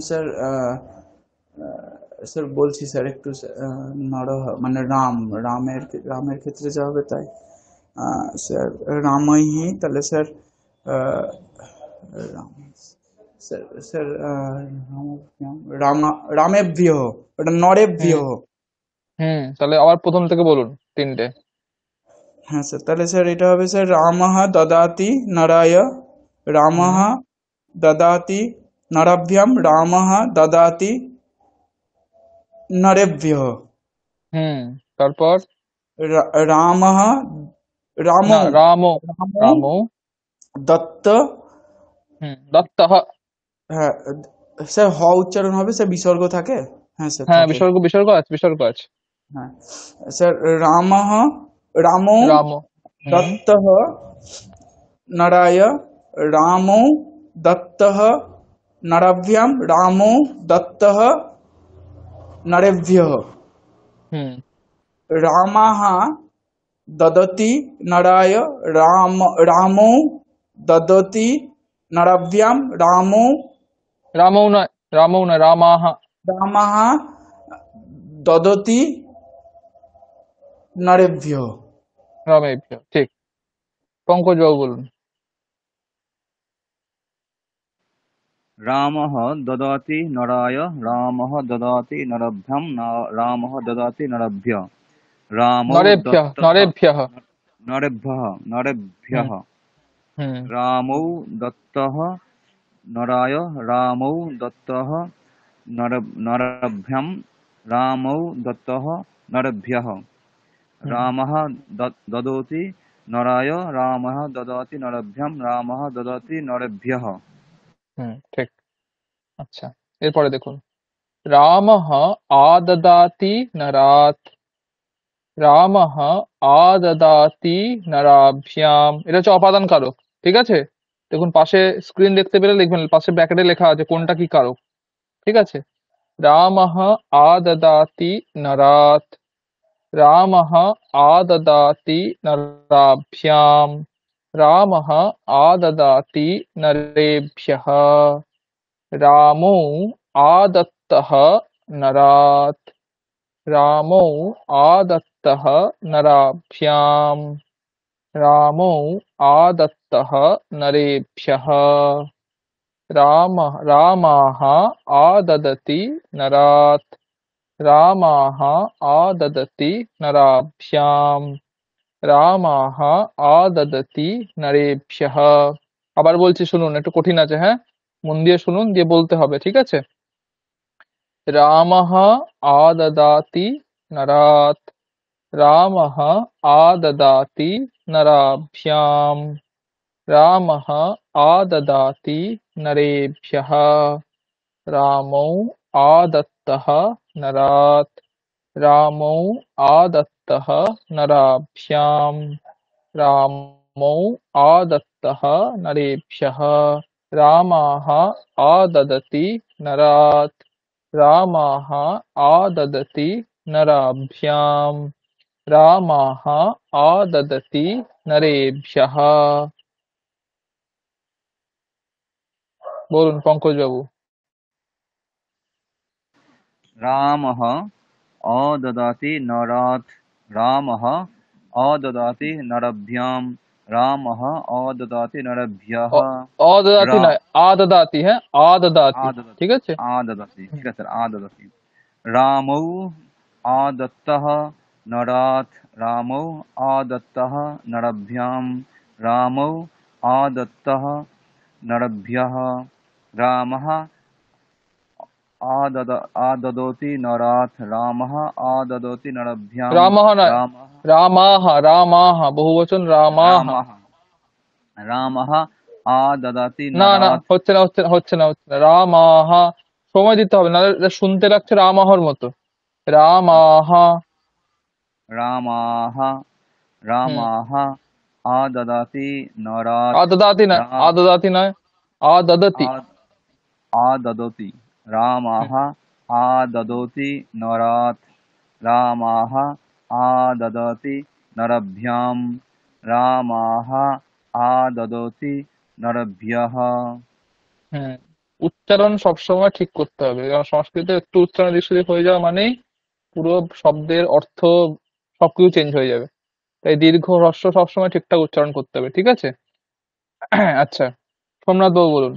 স্যার স্যার বলছি স্যার একটু নরহ মানে রামের ক্ষেত্রে যা হবে তাই। স্যার রামৈহি, তাহলে স্যার রাম স্যার স্যার রামেভ্যঃ, ওটা নরেভ্যঃ। তাহলে আবার প্রথম থেকে বলুন তিনটে। হ্যাঁ স্যার, তাহলে স্যার এটা হবে স্যার রামः দদাতি নরায় রামः দদাতি নরাভ্যাম রামः দদাতি নরেভ্যः তারপর রামः না, রামৌ রামো রামৌ রামো দত্ত। দত্তः। হ্যাঁ স্যার হ উচ্চারণ হবে স্যার, বিসর্গ থাকে। হ্যাঁ স্যার হ্যাঁ, থাকে। বিসর্গ আছে, বিসর্গ আছে। হ্যাঁ স্যার রামः রামৌ রামো দত্তः নরায় রামৌ দত্তः নরাভ্যাম রামৌ দত্তः নরেভ্যः রামः দদতি নরায় রামৌ দদতি নরাভ্যাম রামৌ নয়, রামাহ। রামः দদতি নরেভ্যः। রামেভ্য, ঠিক। পঙ্কজ বাবু বলুন। रामः ददाति नराय रामः ददाति नरभ्यं रामः ददाति नरभ्य रामौ নরেভ্যः, दत्तः নরেভ্যः। नरेभ्यः হুম रामौ दत्तः नराय रामौ दत्तः नरभ्यं रामौ दत्तः नरभ्यः रामः ददोति नराय रामः ददाति नरभ्यं रामः ददाति नरेभ्यः। ঠিক। আচ্ছা, এরপরে দেখুন, রামः আদদাতি নরাত রামः আদদাতি নরাভ্যাম। এটা হচ্ছে অপাদান কারক, ঠিক আছে? দেখুন পাশে স্ক্রিন দেখতে পেলে লিখবেন, পাশে ব্র্যাকেটে লেখা আছে কোনটা কি কারক, ঠিক আছে? রামः আদদাতি নরাত রামः আদদাতি নরাভ্যাম রামः আদদাতি নরেভ্যः রামৌ आदत्तः नरात् रामौ आदत्तः नराभ्याम् रामौ आदत्तः नरेभ्यः रामाः आददति नरात् रामाः आददति नराभ्याम् রামাহ আদদতি নরেভ্যঃ। আবার বলছি শুনুন, একটু কঠিন আছে, হ্যাঁ, মন দিয়ে শুনুন, দিয়ে বলতে হবে, ঠিক আছে? রামः আদদাতি নরাৎ রামः আদদাতি নরাভ্যাম রামः আদদাতি নরেভ্যঃ রামৌ আদত্তः নরাৎ রামৌ আদত্তः নরাভ্যাম রামৌ আদত্তः নরেভ্যঃ রামাः আদদতি নরাৎ রামাः আদদতি নরাভ্যাম রামাः আদদতি নরেভ্যঃ। বলুন পঙ্কজ বাবু। रामः अददाति नरात् रामः अददाति नरभ्यां रामः अददाति नरभ्यः অদদাতি रा নয়, আদদাতি, হ্যাঁ, আদদাতি, आददति ঠিক আছে? आददति ठीक है सर आददति रामौ आदत्तः नरात् रामौ आदत्तः नरभ्यां रामौ आदत्तः नरभ्यः रामः आददोति नरात् रामः आददोति नरभ्यां রামাহ নয়, रामः রামাহ, রামাহ, বহুবচন রামাহ। रामः रामः आददाति না না, नरात् হচ্ছে না, হচ্ছে না, রামাহ, সময় দিতে হবে, নাহলে এটা শুনতে লাগছে রামাহর মতো। রামাহ। रामाः হুম, रामाः आददाति नरात् আদদাতি নয়, रा আদদাতি নয়, আদদতি। आद आददोति হুম, रामाः आददोति नरात् रामाः आददति नरभ्यां रामाः आददोति नरभ्यः হুম, উচ্চারণ সবসময় ঠিক করতে হবে, কারণ সংস্কৃতে একটু উচ্চারণ এদিক সেদিক হয়ে যাওয়া মানেই পুরো শব্দের অর্থ সবকিছু চেঞ্জ হয়ে যাবে। তাই দীর্ঘ হ্রস্ব সবসময় ঠিকঠাক উচ্চারণ করতে হবে, ঠিক আছে? আচ্ছা, সোমনাথ বাবু বলুন।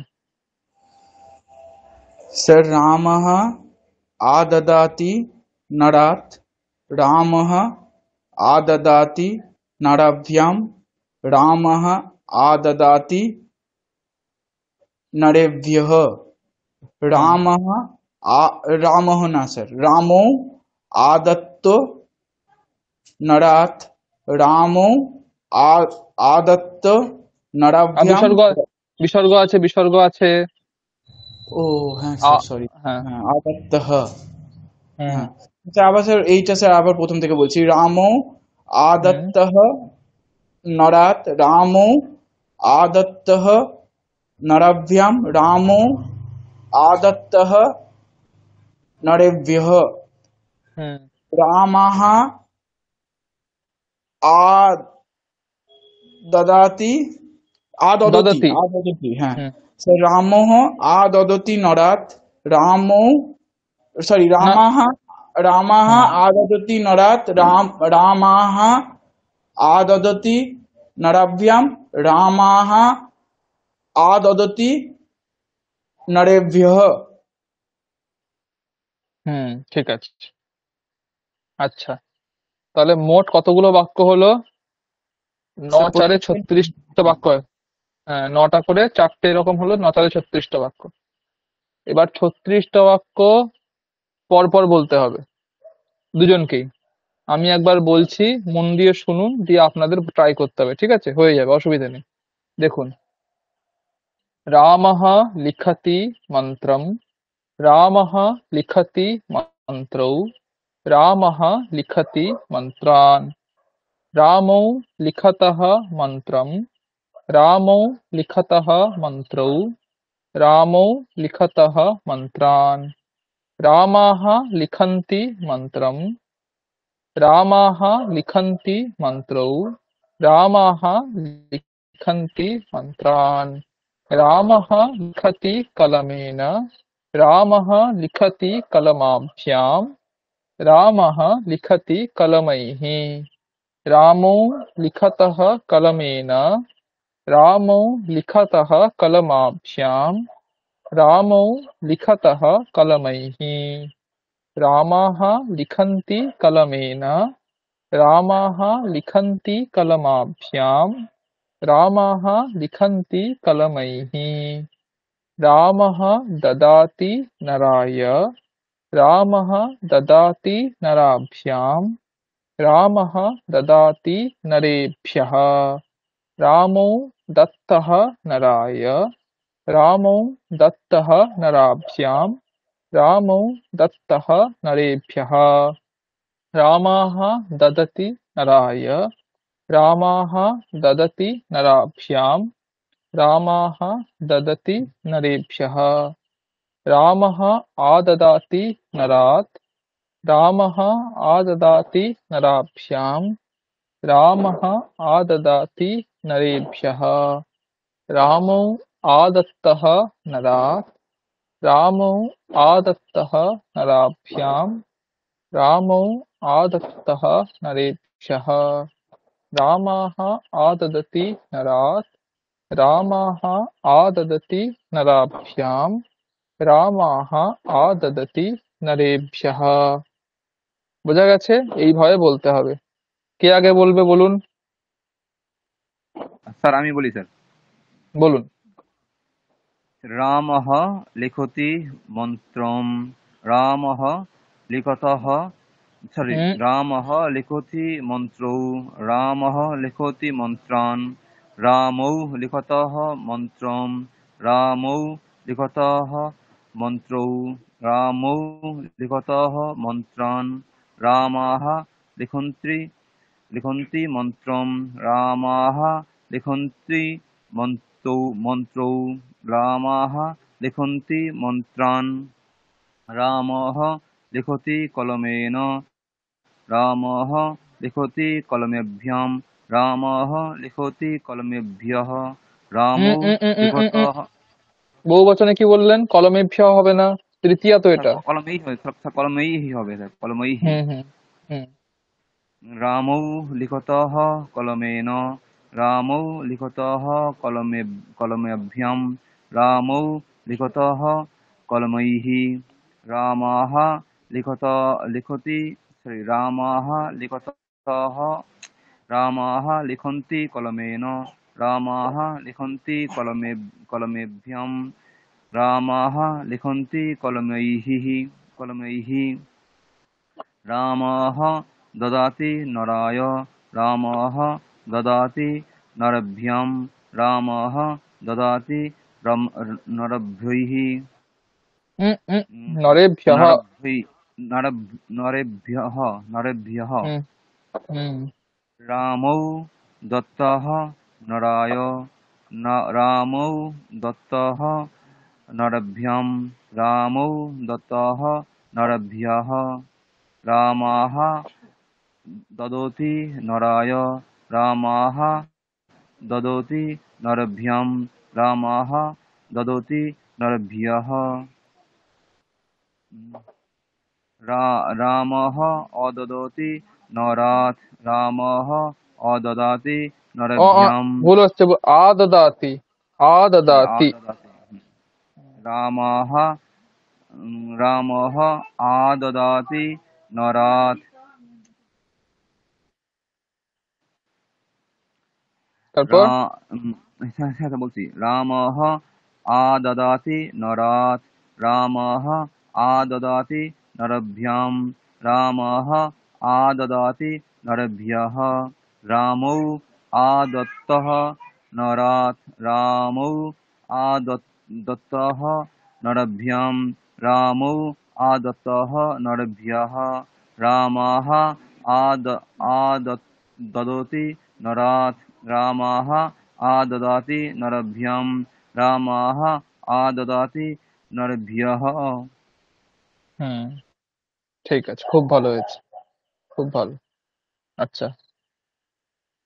सर रामः आददाति नरात् रामः आददाति नराभ्यां रामः आददाति नरेभ्यः হুম, रामः रामः ना सर रामो आदत्तो नरात् रामो आदत्त আর नराभ्यां বিসর্গ আছে, বিসর্গ আছে। ও হ্যাঁ আ স্যার সরি হ্যাঁ, হ্যাঁ আদত্তः হুম, হ্যাঁ আচ্ছা আবার স্যার এইটা স্যার আবার প্রথম থেকে বলছি রামো হুম, আদত্তः নরাৎ রামো আদত্তः নরাভ্যাম রামো আদত্তः নরেভ্যः হুম, রামাः আদদাতি আদদতি দদতি, আদদতি হ্যাঁ হুম, স্যার রামः আদদতি নরাৎ রামো সরি না, রামাः হুম, आददति नरात् रामाः आददति नराभ्यां रामाः आददति नरेभ्यः হুম, ঠিক আছে। আচ্ছা, তাহলে মোট কতগুলো বাক্য হলো? ন স্যার চারে প্রত্যেকটা 36টা বাক্য হয়। হ্যাঁ, 9টা করে 4টে এরকম হলো, 9 চারে 36টা বাক্য। এবার 36টা বাক্য পর পর বলতে হবে দুজনকেই। আমি একবার বলছি, মন দিয়ে শুনুন, দিয়ে আপনাদের ট্রাই করতে হবে, ঠিক আছে? হয়ে যাবে, অসুবিধা নেই। দেখুন, রামः লিখতি মন্ত্রম রামः লিখতি মন্ত্রৌ রামः লিখতি মন্ত্রান রামौ লিখতः মন্ত্রম রামौ লিখতः মন্ত্রৌ রামौ লিখতः মন্ত্রান রামাः লিখन्ति মন্ত্রম রামাः লিখन्ति মন্ত্রৌ রামাः লিখन्ति মন্ত্রান রামः লিখতি কলমেন रामः लिखति कलमाभ्यां रामः लिखति कलमैः रामो लिखतः कलमेन रामो लिखतः कलमाभ्यां रामो लिखतः कलमैः रामाः लिखन्ति कलमेन रामाः लिखन्ति कलमाभ्यां रामाः लिखन्ति कलमैः रामः ददाति नराय रामः ददाति नराभ्यां रामः ददाति नरेभ्यः रामो दत्तः नराय रामो दत्तः नराभ्यां रामो दत्तः नरेभ्यः रामाः ददति नराय रामाः ददति नराभ्यां रामाः ददति नरेभ्यः रामः आददाति नरात् रामः आददाति नराभ्यां रामः आददाति नरेभ्यः रामो आदत्तः नरात् रामो आदत्तः नराभ्यां रामो आदत्तः नरेभ्यः रामाः आददति नरात् रामाः आददति नराभ्यां রামাহ আদদতি নরেভ্যঃ। বোঝা গেছে? এইভাবে বলতে হবে। কে আগে বলবে বলুন? স্যার আমি বলি স্যার। বলুন। রামः লিখতি মন্ত্রম রামः লিখতः সরি হুম, রামः লিখতি মন্ত্রৌ রামः লিখতি মন্ত্রান রামৌ লিখতः মন্ত্রম রামৌ লিখতः মন্ত্রৌ রামৌ লিখতः মন্ত্রান রামাः লিখন্তি মন্ত্রম রামাः লিখন্তি মন্ত্রৌ রামাः লিখন্তি মন্ত্রান রামः লিখতি কলমেন রামः লিখতি কলমেভ্যাম রামः লিখতি কলমেভ্যः রামৌ লিখতः বহু বচনে কি বললেন? কলমেভ্য হবে না, তৃতীয়া তো এটা। কলমেই হবে স্যার, কলমেই হবে স্যার, কলমেই। হুম হুম হুম রামৌ লিখতः কলমেন রামৌ লিখতः কলমেভ্যাম রামৌ লিখতः কলমৈঃ রামাः লিখতি সরি রামাः লিখন্তি কলমেন রামাः লিখন্তি কলমেভ্যাম রামাः লিখন্তি কলমৈঃ রামः দদাতি নরায় রামः দদাতি নরভ্যাম রামः দদাতি নরভ্যৈঃ নরেভ্যঃ। নরেভ্যः হুম হুম রামৌ দত্তः নরায় রামৌ দত্তः নরভ্যাম রামৌ দত্তः নরভ্যः রামাः দদতি নরায় রামাः দদতি নরভ্যাম রামাः দদতি নরভ্যः রামः অদদতি নরাৎ রামः অদদাতি নরভ্যাম ভুল হচ্ছে, আদদাতি আদদাতি। রামः আদদাতি নরাৎ তারপর হ্যাঁ বলছি রামः আদদাতি নরাৎ রামः আদদাতি নরভ্যাম রামः আদদাতি নরভ্যः রামৌ আদত্তः নরাৎ রামৌ আদত্তः নরভ্যাম রামৌ আদত্তः নরভ্যः রামাः দদতি নরাৎ রামাः আদদাতি নরভ্যাম রামাः আদদাতি নরভ্যः। হুম, ঠিক আছে, খুব ভালো হয়েছে, খুব ভালো। আচ্ছা,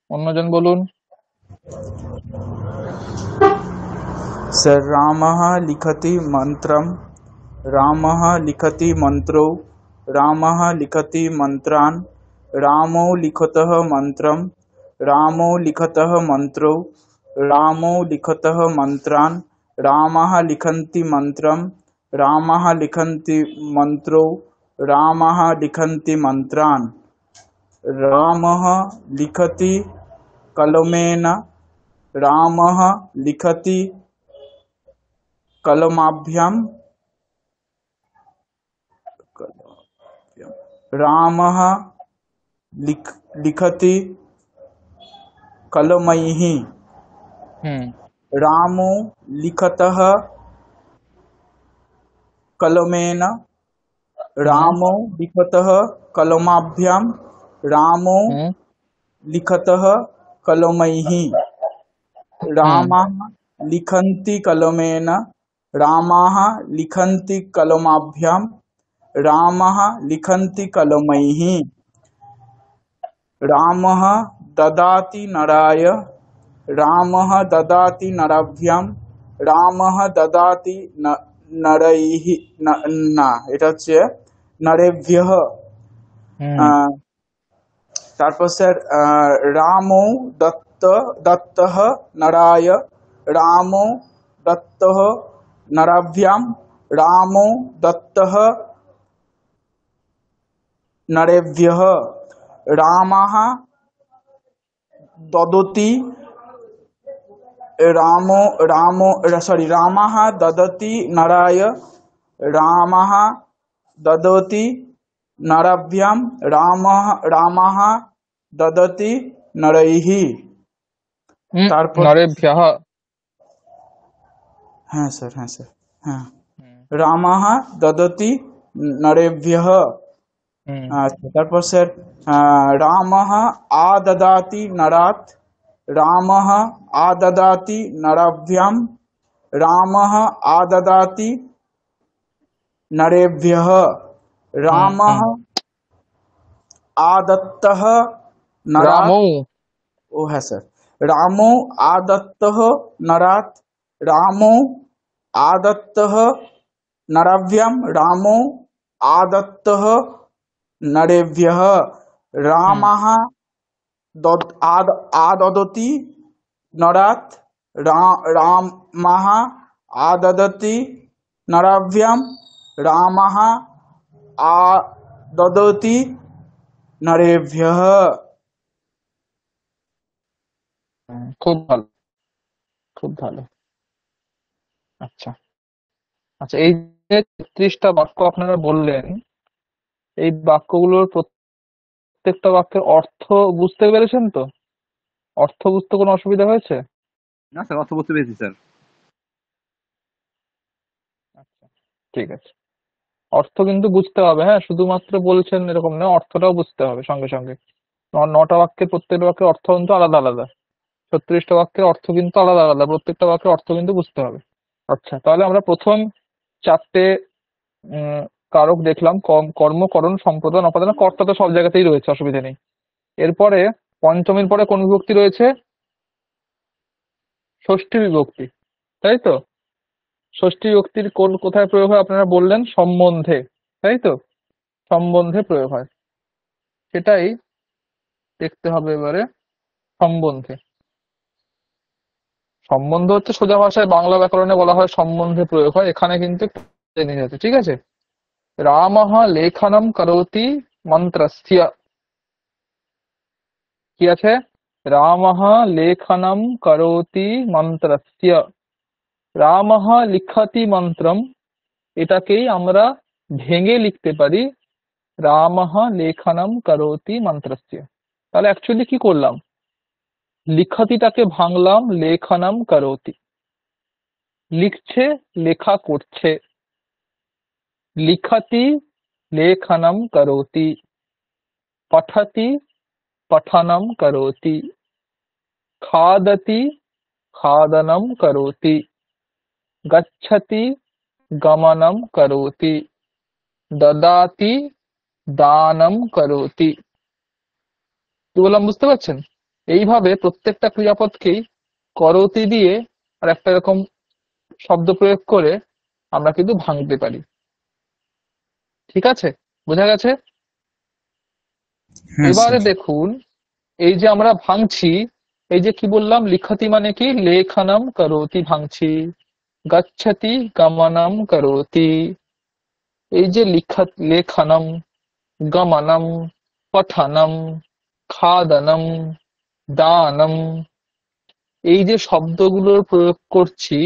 অন্যজন বলুন। सर रामः लिखति मंत्रम रामः लिखति मन्त्रौ रामः लिखति मन्त्रान् रामौ लिखतः मन्त्रं रामौ लिखतः मन्त्रौ रामौ लिखतः मन्त्रान् रामः लिखन्ति मन्त्रं रामः लिखन्ति मन्त्रौ रामः लिखन्ति मन्त्रान् रामः लिखति कलमेन रामः लिखति कलमाभ्यां रामः लिखति कलमैः रामो लिखतः कलमेन रामो लिखतः कलमाभ्यां रामो लिखतः कलमैः रामाः लिखन्ति कलमेन रामाः लिखन्ति कलमाभ्यां रामः लिखन्ति कलमैः रामः ददाति नराय रामः ददाति नराभ्यां रामः ददाति नरैः না এটা হচ্ছে নরেভ্যः তারপর স্যার রামো দত্তः নরায় রামো দত্তः নরাভ্যাं রামো দত্তः नरेभ्यः रामः ददति रामः ददति नराय रामः ददति नराभ्यां रामः ददति नरैः তারপর নরেভ্যः হ্যাঁ স্যার হ্যাঁ রামः ददति नरेभ्यः আচ্ছা তারপর স্যার রামः আদদাতি নরাৎ রামः আদদাতি নরাভ্যাं রামः আদদাতি নরেভ্যः রামः আদত্তः নরাৎ রামৌ ও হ্যাঁ স্যার রামো আদত্তः নরাৎ রামো আদত্তः নরাভ্যাं রামো আদত্তः नरेभ्यः रामः आददति नरात् रामः आददति नराभ्यां रामः आददति नरेभ्यः খুব ভালো খুব ভালো। আচ্ছা আচ্ছা, এই যে ৩৩টা বাক্য আপনারা বললেন, এই বাক্যগুলোর প্রত্যেকটা বাক্যের অর্থ বুঝতে পেরেছেন তো? অর্থ বুঝতে কোনো অসুবিধা হয়েছে? না স্যার, অর্থ বুঝতে পেরেছি স্যার। আচ্ছা ঠিক আছে, অর্থ কিন্তু বুঝতে হবে, হ্যাঁ, শুধুমাত্র বলছেন এরকম না, অর্থটাও বুঝতে হবে সঙ্গে সঙ্গে। ৯টা বাক্যের প্রত্যেকটা বাক্যের অর্থ কিন্তু আলাদা আলাদা, ৩৬টা বাক্যের অর্থ কিন্তু আলাদা আলাদা, প্রত্যেকটা বাক্যের অর্থ কিন্তু বুঝতে হবে। আচ্ছা, তাহলে আমরা প্রথম ৪টে কারক দেখলাম, কর্ম, করণ, সম্প্রদান, অপাদান। কর্তা তো সব জায়গাতেই রয়েছে, অসুবিধা নেই। এরপরে পঞ্চমীর পরে কোন বিভক্তি রয়েছে? ষষ্ঠী বিভক্তি, তাই তো? ষষ্ঠী বিভক্তির কোথায় প্রয়োগ হয় আপনারা বললেন? সম্বন্ধে, তাই তো? সম্বন্ধে প্রয়োগ হয়, সেটাই দেখতে হবে এবারে। সম্বন্ধে, সম্বন্ধ হচ্ছে সোজা ভাষায় বাংলা ব্যাকরণে বলা হয় সম্বন্ধে প্রয়োগ হয়, এখানে কিন্তু একটু জেনে যেতে, ঠিক আছে? রামঃ লেখনম করোতি মন্ত্রস্য, কি আছে? রামঃ লেখনম করোতি মন্ত্রস্য, রামঃ লিখতি মন্ত্রম, এটাকেই আমরা ভেঙে লিখতে পারি রামঃ লেখনম করোতি মন্ত্রস্য। তাহলে অ্যাকচুয়ালি কি করলাম? লিখতিটাকে ভাঙলাম লেখনম করোতি, লিখছে লেখা করছে, লিখতি লেখনম করোতি, পঠতি পঠনম করোতি, খাদতি খাদনম করোতি, গচ্ছতি গমনম করোতি, দদাতি দানম করোতি। কি বললাম বুঝতে পারছেন? এইভাবে প্রত্যেকটা ক্রিয়াপদকেই করোতি দিয়ে আর একটা এরকম শব্দ প্রয়োগ করে আমরা কিন্তু ভাঙতে পারি। ঠিক আছে, বোঝা গেছে? হ্যাঁ এবারে স্যার। দেখুন, এই যে আমরা ভাঙছি, এই যে কি বললাম, লিখতি মানে কি, লেখনম করোতি ভাঙছি, গচ্ছতি গমনম করোতি। এই যে লেখনম, গমনম, পঠনম, খাদনম, দানম, এই যে শব্দগুলোর প্রয়োগ করছি,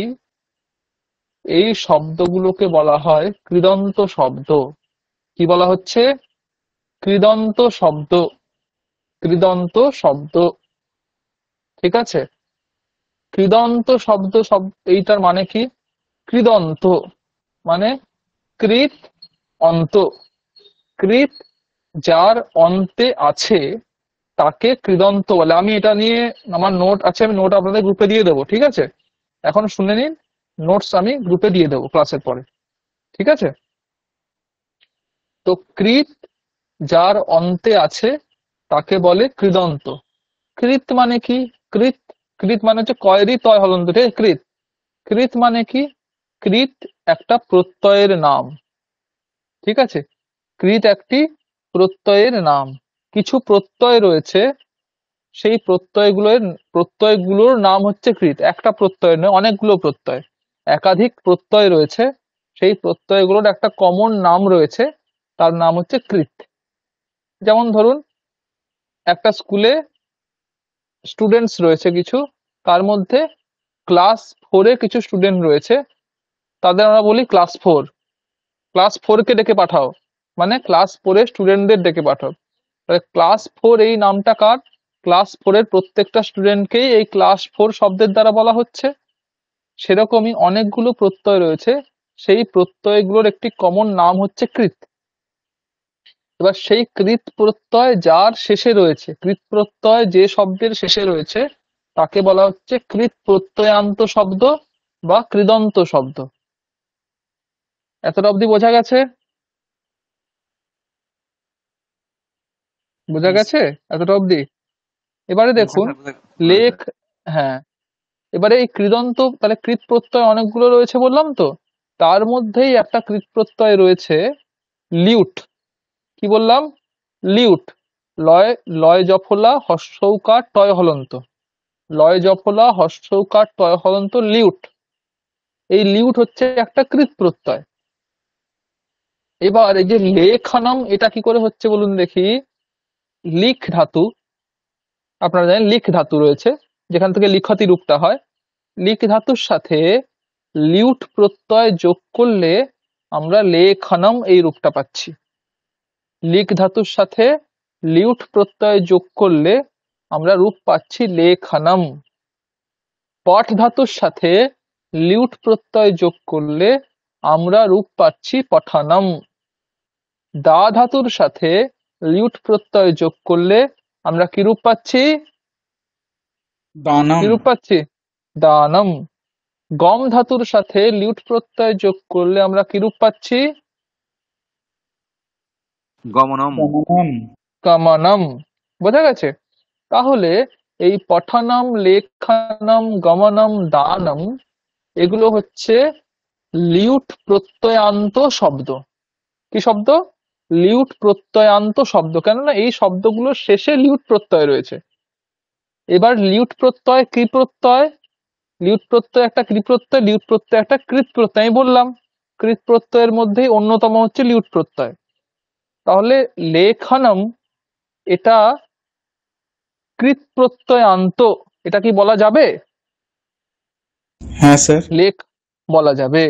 এই শব্দগুলোকে বলা হয় কৃদন্ত শব্দ। কি বলা হচ্ছে? কৃদন্ত শব্দ। কৃদন্ত শব্দ। ঠিক আছে? কৃদন্ত শব্দ এইটার মানে কি? কৃদন্ত মানে কৃত অন্ত। কৃত যার অন্তে আছে তাকে কৃদন্ত বলে। আমি এটা নিয়ে, আমার নোট আছে, আমি নোট আপনাদের গ্রুপে দিয়ে দেবো, ঠিক আছে? এখন শুনে নিন, নোটস আমি গ্রুপে দিয়ে দেবো ক্লাসের পরে, ঠিক আছে? তো কৃত যার অন্তে আছে তাকে বলে কৃদন্ত। কৃত মানে কি? কৃত, কৃত মানে হচ্ছে কয়েরই তয় হলন্ত, ঠিক আছে? কৃত, কৃত মানে কি? কৃত একটা প্রত্যয়ের নাম, ঠিক আছে? কৃত একটি প্রত্যয়ের নাম। কিছু প্রত্যয় রয়েছে, সেই প্রত্যয়গুলোর নাম হচ্ছে কৃত। একটা প্রত্যয় নয়, অনেকগুলো প্রত্যয়, একাধিক প্রত্যয় রয়েছে, সেই প্রত্যয়গুলোর একটা কমন নাম রয়েছে, তার নাম হচ্ছে কৃত। যেমন ধরুন, একটা স্কুলে স্টুডেন্টস রয়েছে কিছু, তার মধ্যে ক্লাস ফোরে কিছু স্টুডেন্ট রয়েছে, তাদের আমরা বলি ক্লাস ফোর। ক্লাস ফোর কে ডেকে পাঠাও, মানে ক্লাস ফোরে স্টুডেন্টদের ডেকে পাঠাও। তাহলে ক্লাস ফোর এই নামটা কার? ক্লাস ফোরের প্রত্যেকটা স্টুডেন্টকেই এই ক্লাস ফোর শব্দের দ্বারা বলা হচ্ছে। সেরকমই অনেকগুলো প্রত্যয় রয়েছে, সেই প্রত্যয়গুলোর একটি কমন নাম হচ্ছে কৃত। এবার সেই কৃত প্রত্যয় যার শেষে রয়েছে, কৃত প্রত্যয় যে শব্দের শেষে রয়েছে, তাকে বলা হচ্ছে কৃত প্রত্যয়ান্ত শব্দ বা কৃদন্ত শব্দ। এতটা অবধি বোঝা গেছে? বোঝা গেছে এতটা অবধি? এবারে দেখুন, হ্যাঁ লেখ, হ্যাঁ, এবারে এই কৃদন্ত, তাহলে কৃত প্রত্যয় অনেকগুলো রয়েছে বললাম তো, তার মধ্যেই একটা কৃত প্রত্যয় রয়েছে লিউট। কি বললাম? লিউট। লয়, লয় জফলা হর্ষৌকার টয় হলন্ত। লয় জফলা হর্ষৌকার টয় হলন্ত, লিউট। এই লিউট হচ্ছে একটা কৃত প্রত্যয়। এবার এই যে লেখনম, এটা কি করে হচ্ছে বলুন দেখি। লিখ ধাতু, আপনারা জানেন লিখ ধাতু রয়েছে, যেখান থেকে লিখতি রূপটা হয়। লিখ ধাতুর সাথে লিউট প্রত্যয় যোগ করলে আমরা লেখনম এই রূপটা পাচ্ছি। লিখ ধাতুর সাথে লিউট প্রত্যয় যোগ করলে আমরা রূপ পাচ্ছি লেখনম। পঠ ধাতুর সাথে লিউট প্রত্যয় যোগ করলে আমরা রূপ পাচ্ছি পঠানম। দা ধাতুর সাথে লিউট প্রত্যয় যোগ করলে আমরা কি রূপ পাচ্ছি? দানম। কি রূপ পাচ্ছি? দানম। গম ধাতুর সাথে লিউট প্রত্যয় যোগ করলে আমরা কি রূপ পাচ্ছি? গমনম। গমনম। কামানম। বোঝা গেছে? তাহলে এই পঠানম, লেখানম, গমনম, দানম, এগুলো হচ্ছে লিউট প্রত্যয়ান্ত শব্দ। কি শব্দ? লিউট প্রত্যয়ান্ত শব্দ, কেননা এই শব্দগুলোর শেষে লিউট প্রত্যয় রয়েছে। এবার লিউট প্রত্যয় কি প্রত্যয়? লিউট প্রত্যয় একটা কৃ প্রত্যয়, লিউট প্রত্যয় একটা কৃত প্রত্যয়। আমি বললাম কৃত প্রত্যয়ের মধ্যেই অন্যতম হচ্ছে লিউট প্রত্যয়। তাহলে লেখনম এটা কৃত প্রত্যয়ান্ত, এটা কি বলা যাবে? হ্যাঁ স্যার। লেখ বলা যাবে।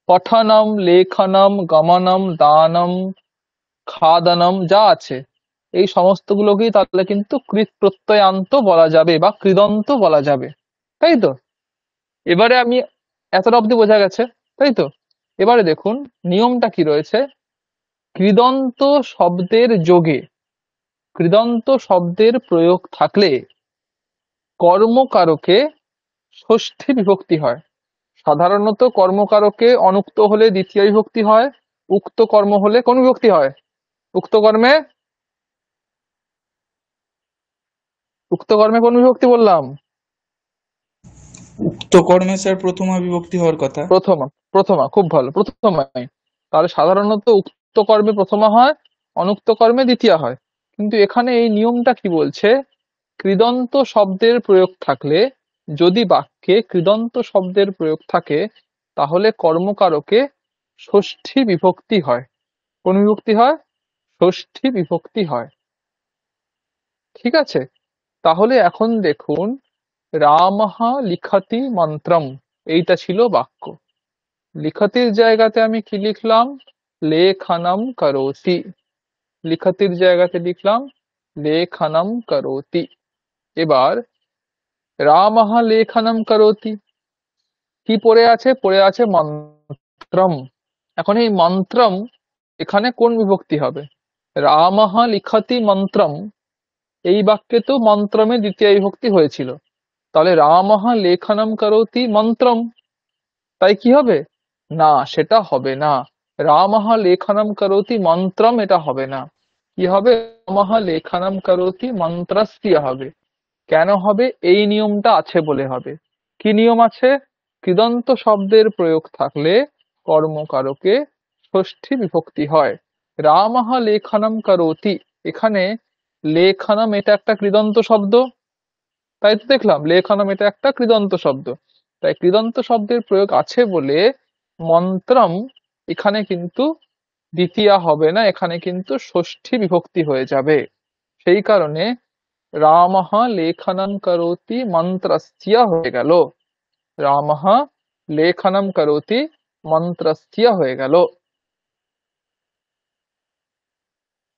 পঠনম, লেখনম, গমনম, দানম, খাদানম যা আছে, এই সমস্তগুলোকেই তাহলে কিন্তু কৃত প্রত্যয়ান্ত বলা যাবে বা কৃদন্ত বলা যাবে, তাই তো? এবারে আমি, এতটা অব্দি বোঝা গেছে, তাই তো? এবারে দেখুন নিয়মটা কি রয়েছে। কৃদন্ত শব্দের যোগে, কৃদন্ত শব্দের প্রয়োগ থাকলে কর্মকারকে ষষ্ঠী বিভক্তি হয়। সাধারণত কর্মকারকে অনুক্ত হলে দ্বিতীয় বিভক্তি হয়, উক্ত কর্ম হলে কোন বিভক্তি হয়? উক্ত কর্মে, উক্ত কর্মে কোন বিভক্তি বললাম? উক্ত কর্মে স্যার প্রথমা বিভক্তি হওয়ার কথা। প্রথমা। প্রথমা, খুব ভালো, প্রথমাই। তাহলে সাধারণত উক্ত কর্মে প্রথমা হয়, অনুক্ত কর্মে দ্বিতীয়া হয়। কিন্তু এখানে এই নিয়মটা কি বলছে, কৃদন্ত শব্দের প্রয়োগ থাকলে, যদি বাক্যে কৃদন্ত শব্দের প্রয়োগ থাকে, তাহলে কর্মকারকে ষষ্ঠী বিভক্তি হয়। কোন বিভক্তি হয়? ষষ্ঠী বিভক্তি হয়। ঠিক আছে, তাহলে এখন দেখুন, রামঃ লিখতি মন্ত্রম, এইটা ছিল বাক্য। লিখতির জায়গাতে আমি কি লিখলাম? লেখনম করোতি। লিখতির জায়গাতে লিখলাম লেখনম করোতি। এবার রামঃ লেখনম করোতি, কি পড়ে আছে? পড়ে আছে মন্ত্রম। এখন এই মন্ত্রম এখানে কোন বিভক্তি হবে? রামঃ লিখতি মন্ত্রম, এই বাক্যে তো মন্ত্রমে দ্বিতীয় বিভক্তি হয়েছিল, তাহলে রামঃ লেখনম করোতি মন্ত্রম, তাই কি হবে? না, সেটা হবে না। রামঃ লেখনম করোতি মন্ত্রম, এটা হবে না। কি হবে? রামঃ লেখনম করোতি মন্ত্রস্য হবে। কেন হবে? এই নিয়মটা আছে বলে হবে। কি নিয়ম আছে? কৃদন্ত শব্দের প্রয়োগ থাকলে কর্মকারকে ষষ্ঠী বিভক্তি হয়। রামঃ লেখনম করোতি, এখানে লেখনম এটা একটা কৃদন্ত শব্দ, তাই তো দেখলাম লেখনম এটা একটা কৃদন্ত শব্দ। তাই কৃদন্ত শব্দের প্রয়োগ আছে বলে মন্ত্রম এখানে কিন্তু দ্বিতীয়া হবে না, এখানে কিন্তু ষষ্ঠী বিভক্তি হয়ে যাবে। সেই কারণে রামঃ লেখনম করোতি মন্ত্রস্য হয়ে গেল। রামঃ লেখনম করোতি মন্ত্রস্য হয়ে গেল।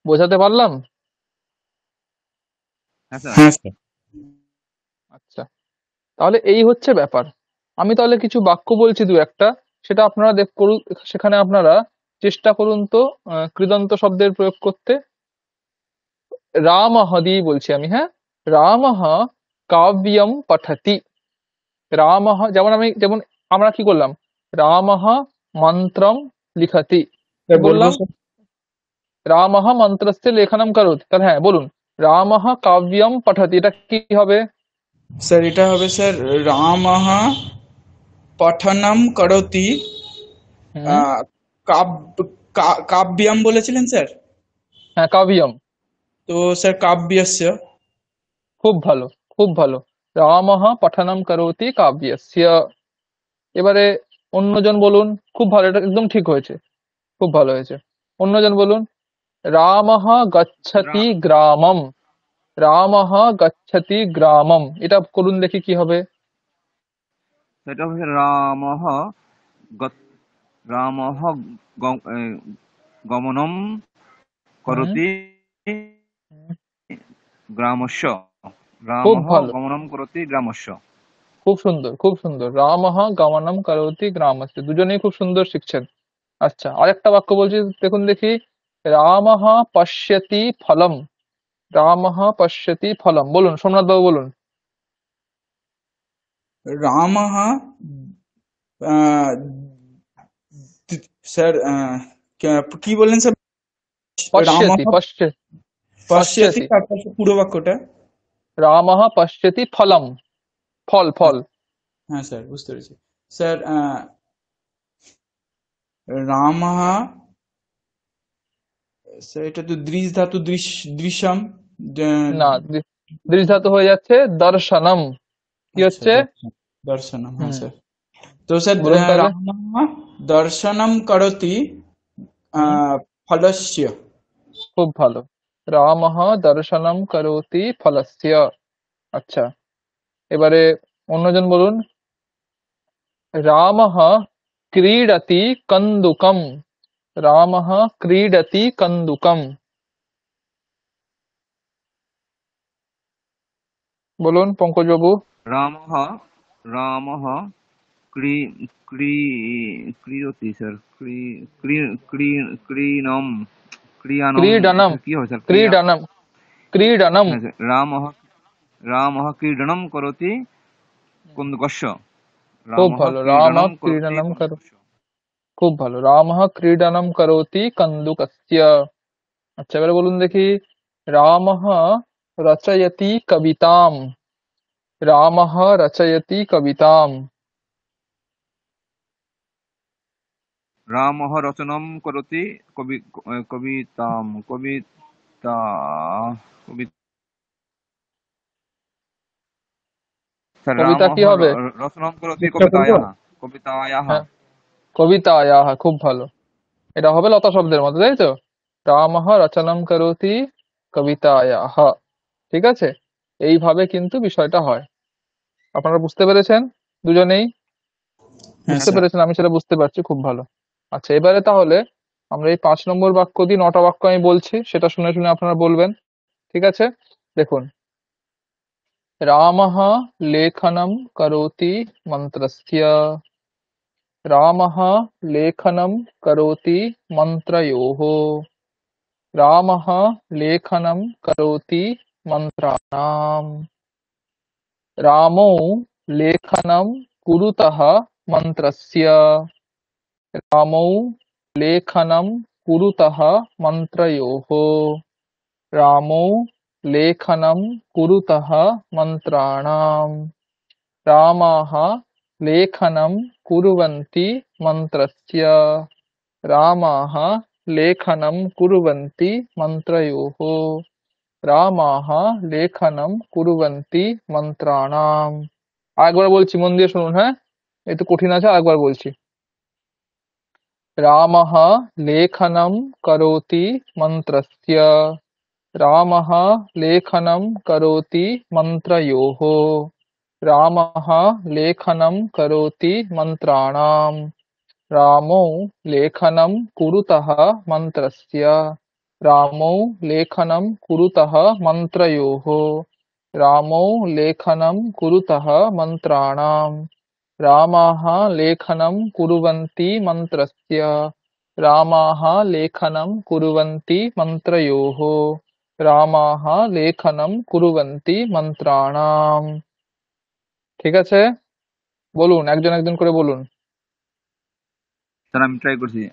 বোঝাতে পারলাম? হ্যাঁ স্যার। হ্যাঁ স্যার। আচ্ছা, তাহলে এই হচ্ছে ব্যাপার। আমি তাহলে কিছু বাক্য বলছি দু একটা, সেটা আপনারা করুন, সেখানে আপনারা চেষ্টা করুন তো কৃদন্ত শব্দের প্রয়োগ করতে। রামঃ দিয়ে বলছি আমি, হ্যাঁ। রামঃ কাব্যম পঠতি। রামঃ, যেমন আমরা কি করলাম? রামঃ মন্ত্রম লিখতি। কি স্যার বলবো বললাম? স্যার? রামঃ মন্ত্রস্য লেখনম করোতি। তাহলে হ্যাঁ বলুন, রামঃ কাব্যম পঠতি, এটা কি হবে? স্যার এটা হবে স্যার রামঃ পঠনম করোতি। হুম। আহ, কাব্যম বলেছিলেন স্যার? হ্যাঁ, কাব্যম। তো স্যার কাব্যস্য। খুব ভালো, খুব ভালো। রামঃ পঠনম করোতি কাব্যস্য। এবারে অন্যজন বলুন। খুব ভালো, এটা একদম ঠিক হয়েছে, খুব ভালো হয়েছে। অন্যজন বলুন। রামঃ গচ্ছতি রা- গ্রামম। রামঃ গচ্ছতি গ্রামম, এটা করুন দেখি কি হবে। সেটা হচ্ছে রামঃ গত- রামঃ গমনম হুম। করোতি হুম, গ্রামস্য। খুব রামঃ ভালো, গমনম করোতি গ্রামস্য। খুব সুন্দর, খুব সুন্দর। রামঃ গমনম করোতি গ্রামস্য, দুজনেই খুব সুন্দর শিখছেন। আচ্ছা, আরেকটা বাক্য বলছি, দেখুন দেখি। রামঃ পশ্যতি ফলম। রামঃ পশ্যতি ফলম, বলুন সোমনাথ বাবু বলুন। রামঃ আহ, স্যার কি বললেন স্যার? রামঃ পশ্যতি, পশ্যতি, পশ্যতি। তারপর পুরো বাক্যটা? রামঃ পশ্যতি ফলম, ফল ফল। হ্যাঁ স্যার, বুঝতে পেরেছি। স্যার রামঃ, স্যার এটা তো দৃশ ধাতু, দৃশ্যম। না, দৃঢ় ধাতু হয়ে যাচ্ছে দর্শনম। কি আচ্ছা, হচ্ছে? দর্শনম, হ্যাঁ হুম, স্যার। তো স্যার বলুন তাহলে। রামঃ দর্শনম করোতি হুম, ফলস্য। খুব ভালো। রামঃ দর্শনম করোতি ফলস্য। আচ্ছা, এবারে অন্যজন বলুন। রামঃ ক্রীডতি কন্দুকম। রামঃ ক্রীডতি কন্দুকম, বলুন পঙ্কজ বাবু। রামঃ রামঃ ক্রী ক্রী ক্রিয়তি স্যার ক্রীণম ক্রিয়ানম। ক্রীডনম, স্যার কি হবে স্যার ক্রিয়া? ক্রীডনম, ক্রীডনম। হ্যাঁ স্যার। রামঃ ক্রীডনম করোতি কুন্দকস্য। খুব রামঃ ভালো, রামঃ ক্রীডনম করোতি ক্রীডনম কর। কুন্দকস্য। খুব ভালো, রামঃ ক্রীডনম করোতি কন্দুকস্য। আচ্ছা, এবারে বলুন দেখি। রামঃ রচয়তি কবিতাম। রামঃ রচয়তি কবিতাম। रामः रचनं करोति कवितां कविता कवि- কবিতা কি रामः হবে? रचनं करोति চেষ্টা করবো। कवितायाः হ্যাঁ, কবিতায়াহ, খুব ভালো। এটা হবে লতা শব্দের মতো, তাই তো? রামঃ রচনাম করোতি কবিতায়াহ। ঠিক আছে, এইভাবে কিন্তু বিষয়টা হয়। আপনারা বুঝতে পেরেছেন দুজনেই? হ্যাঁ বুঝতে স্যার। পেরেছেন, আমি সেটা বুঝতে পারছি, খুব ভালো। আচ্ছা, এবারে তাহলে আমরা এই 5 নম্বর বাক্য দিয়ে 9টা বাক্য আমি বলছি, সেটা শুনে শুনে আপনারা বলবেন। ঠিক আছে, দেখুন। রামঃ লেখনম করোতি মন্ত্রস্য। রামঃ লেখনম করোতি মন্ত্রয়োঃ। रामः लेखनं करोति मन्त्राणाम्। रामो लेखनं कुरुतः मन्त्रस्य। रामौ लेखनं कुरुतः मन्त्रयोः। रामौ लेखनं कुरुतः मन्त्राणाम्। रामाः लेखनं कुर्वन्ति मन्त्रस्य। रामाः लेखनं कुर्वन्ति मन्त्रयोः। রামাহ লেখনম কুরবন্তি মন্ত্রাণাম। আরেকবার বলছি, মন দিয়ে শুনুন, হ্যাঁ, একটু কঠিন আছে, আরেকবার বলছি। রামাহ লেখনম করোতি মন্ত্রস্য। রামাহ লেখনম করোতি মন্ত্রয়োঃ। রামাহ লেখনম করোতি মন্ত্রাণাম। रामौ लेखनं कुरुतः मन्त्रस्य। रामौ लेखनं कुरुतः मन्त्रयोः। रामौ लेखनं कुरुतः मन्त्राणाम्। रामाः लेखनं कुर्वन्ति मन्त्रस्य। रामाः लेखनं कुर्वन्ति मन्त्रयोः। রামাহ লেখনম কুরুবন্তি মন্ত্রাণাম। ঠিক আছে, বলুন, একজন একজন করে বলুন। স্যার আমি ট্রাই করছি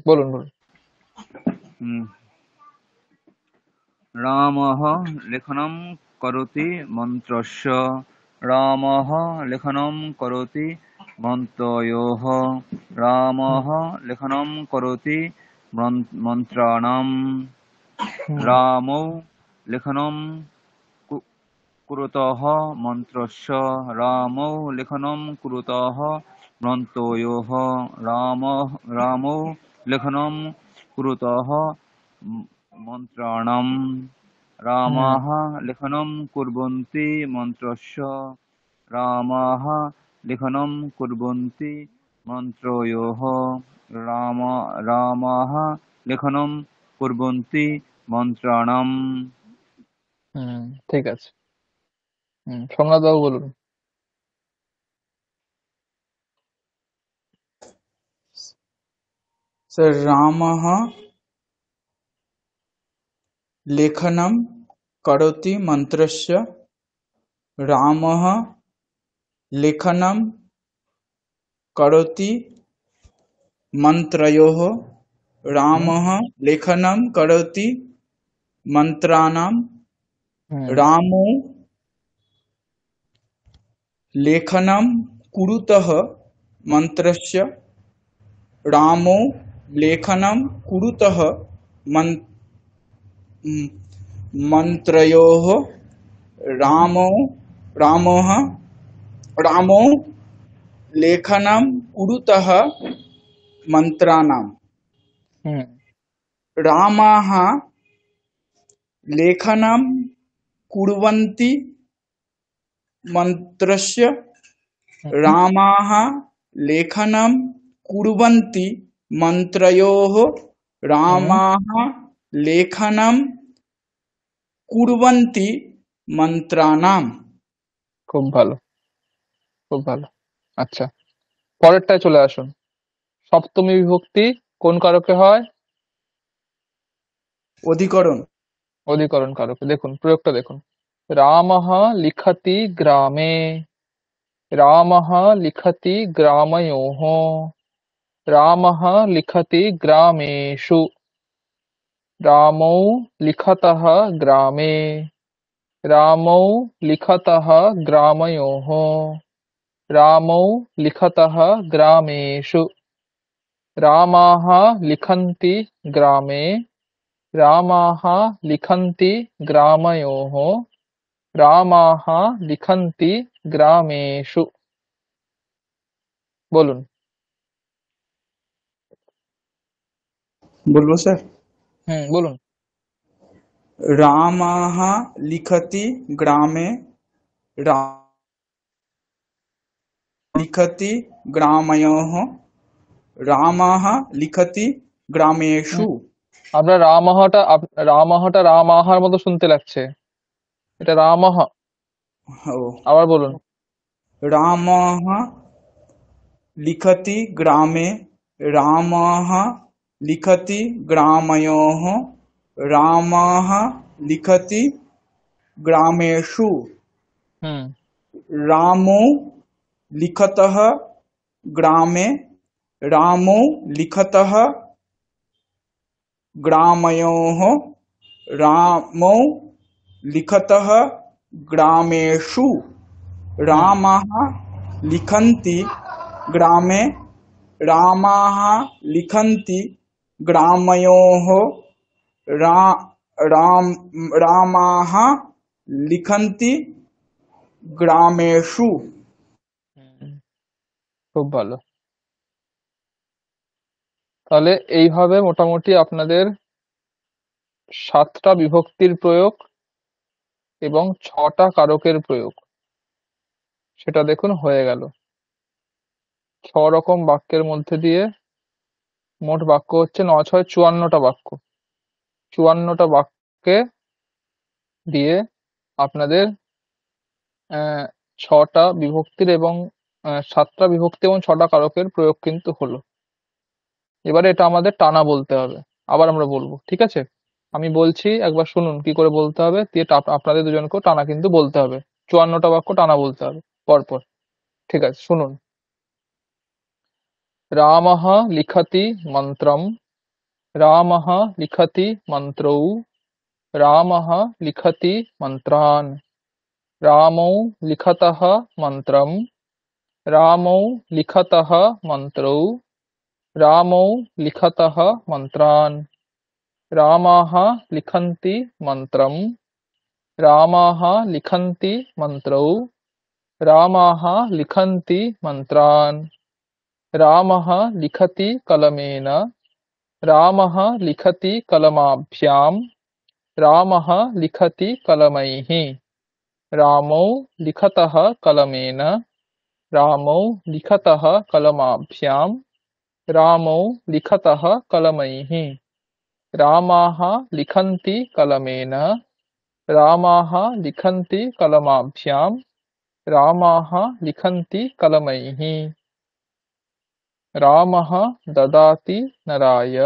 বলুন বলুন। হুম। रामः लेखनं करोति मन्त्रस्य। रामः लेखनं करोति मन्त्रयोः। হুম, रामः लेखनं करोति मन्त्राणाम्। হুম, रामौ लेखनं कु- कुरुतः मन्त्रस्य। रामौ लेखनं कुरुतः मन्त्रयोः। रामौ लेखनं कुरुतः मन्त्राणाम्। হুম, रामाः लेखनं कुर्वन्ति मन्त्रस्य। रामाः लेखनं कुर्वन्ति मन्त्रयोः। राम रामाः लेखनं कुर्वन्ति मन्त्राणाम्। হুম, ঠিক আছে। সোমনাথ বাবু বলুন। স্যার রামः लेखनं करोति मन्त्रस्य। रामः लेखनं करोति मन्त्रयोः। হুম, रामः लेखनं करोति मन्त्राणाम्। হুম, रामो लेखनं कुरुतः मन्त्रस्य। रामो लेखनं कुरुतः मन्त्रयोः। হুম, रामो रामः रामो लेखनं कुरुतः मन्त्राणाम्। হুম, रामाः लेखनं कुर्वन्ति मन्त्रस्य। হুম, रामाः लेखनं कुर्वन्ति मन्त्रयोः। হুম, रामाः लेखनं कुर्वन्ति मन्त्राणाम्। খুব ভালো, খুব ভালো। আচ্ছা, পরেরটায় চলে আসুন। সপ্তমী বিভক্তি কোন কারকে হয়? অধিকরণ। অধিকরণ কারকে। দেখুন প্রয়োগটা দেখুন। রামः লিখতি গ্রামে। রামः লিখতি গ্রাময়োঃ। রামः লিখতি গ্রামেষু। रामौ लिखतः ग्रामे। रामौ लिखतः ग्रामयोः। रामौ लिखतः ग्रामेषु। रामाः लिखन्ति ग्रामे, रामाः लिखन्ति ग्रामयोः, रामाः लिखन्ति ग्रामेषु। বলুন। বলবো স্যার? বলুন। রামাः লিখতি গ্রামে, লিখতি গ্রাময়োः, রামাः লিখতি গ্রামেষু। আপনার রামাহটা রামাহার মতো শুনতে লাগছে, এটা রামাহ। ও, আবার বলুন। রামাः লিখতি গ্রামে, রামাः লিখতি গ্রাময়োः, রামাः লিখতি গ্রামেষু। হুম रामो लिखतः ग्रामे, रामो लिखतः ग्रामयोः, रामो लिखतः ग्रामेषु। रामाः लिखन्ति ग्रामे, रामाः लिखन्ति ग्रामयोः, रामाः लिखन्ति গ্রামেষু। খুব ভালো। তাহলে এইভাবে মোটামুটি আপনাদের 7টা বিভক্তির প্রয়োগ এবং 6টা কারকের প্রয়োগ সেটা দেখুন হয়ে গেল। 6 রকম বাক্যের মধ্যে দিয়ে মোট বাক্য হচ্ছে 9 6 54টা বাক্য। 54টা বাক্যে দিয়ে আপনাদের 6টা বিভক্তির এবং 7টা বিভক্তি এবং 6টা কারকের প্রয়োগ কিন্তু হলো। এবারে এটা আমাদের টানা বলতে হবে, আবার আমরা বলবো, ঠিক আছে? আমি বলছি, একবার শুনুন কি করে বলতে হবে, দিয়ে আপনাদের দুজনকেও টানা কিন্তু বলতে হবে। 54টা বাক্য টানা বলতে হবে পরপর, ঠিক আছে? শুনুন। রামः লিখতি মন্ত্রম, রামः লিখতি মন্ত্রৌ, রামः লিখতি মন্ত্রান, রামौ লিখতः মন্ত্রম, রামौ লিখতः মন্ত্রৌ, रामौ लिखतः मन्त्रान्, रामाः लिखन्ति मन्त्रम्, रामाः लिखन्ति मन्त्रौ, रामाः लिखन्ति मन्त्रान्, रामः लिखति कलमेन, रामः लिखति कलमाभ्याम्, रामः लिखति कलमैः, रामौ लिखतः कलमेन, रामौ लिखतः कलमाभ्याम्, रामौ लिखतः कलमैः, रामाः लिखन्ति कलमेन, रामाः लिखन्ति कलमाभ्याम्, रामाः लिखन्ति कलमैः, रामः ददाति नराय,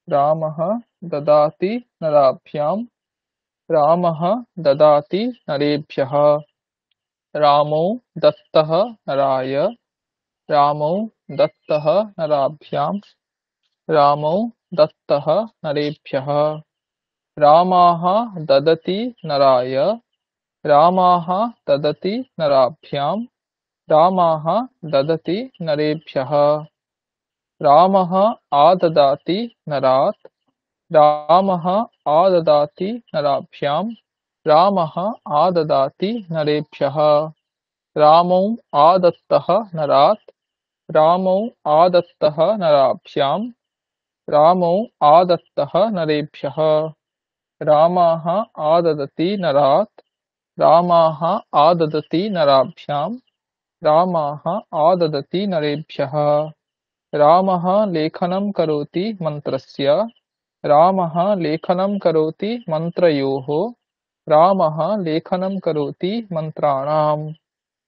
रामः ददाति नराभ्याम्, रामः ददाति नरेभ्यः, रामौ दत्तः नराय, रामौ दत्तः नराभ्याम्, रामौ दत्तः नरेभ्यः, रामाः ददति नराय, रामाः ददति नराभ्याम्, रामाः ददति नरेभ्यः, रामः आददाति नरात्, रामः आददाति नराभ्याम्, रामः आददाति नरेभ्यः, रामौ आदत्तः नरात्, रामौ आदत्तः नराभ्याम्, रामौ आदत्तः नरेभ्यः, रामाः आददति नरात्, रामाः आददति नराभ्याम्, रामाः आददति नरेभ्यः, रामः लेखनं करोति मन्त्रस्य, रामः लेखनं करोति मन्त्रयोः, रामः लेखनं करोति मन्त्राणाम्,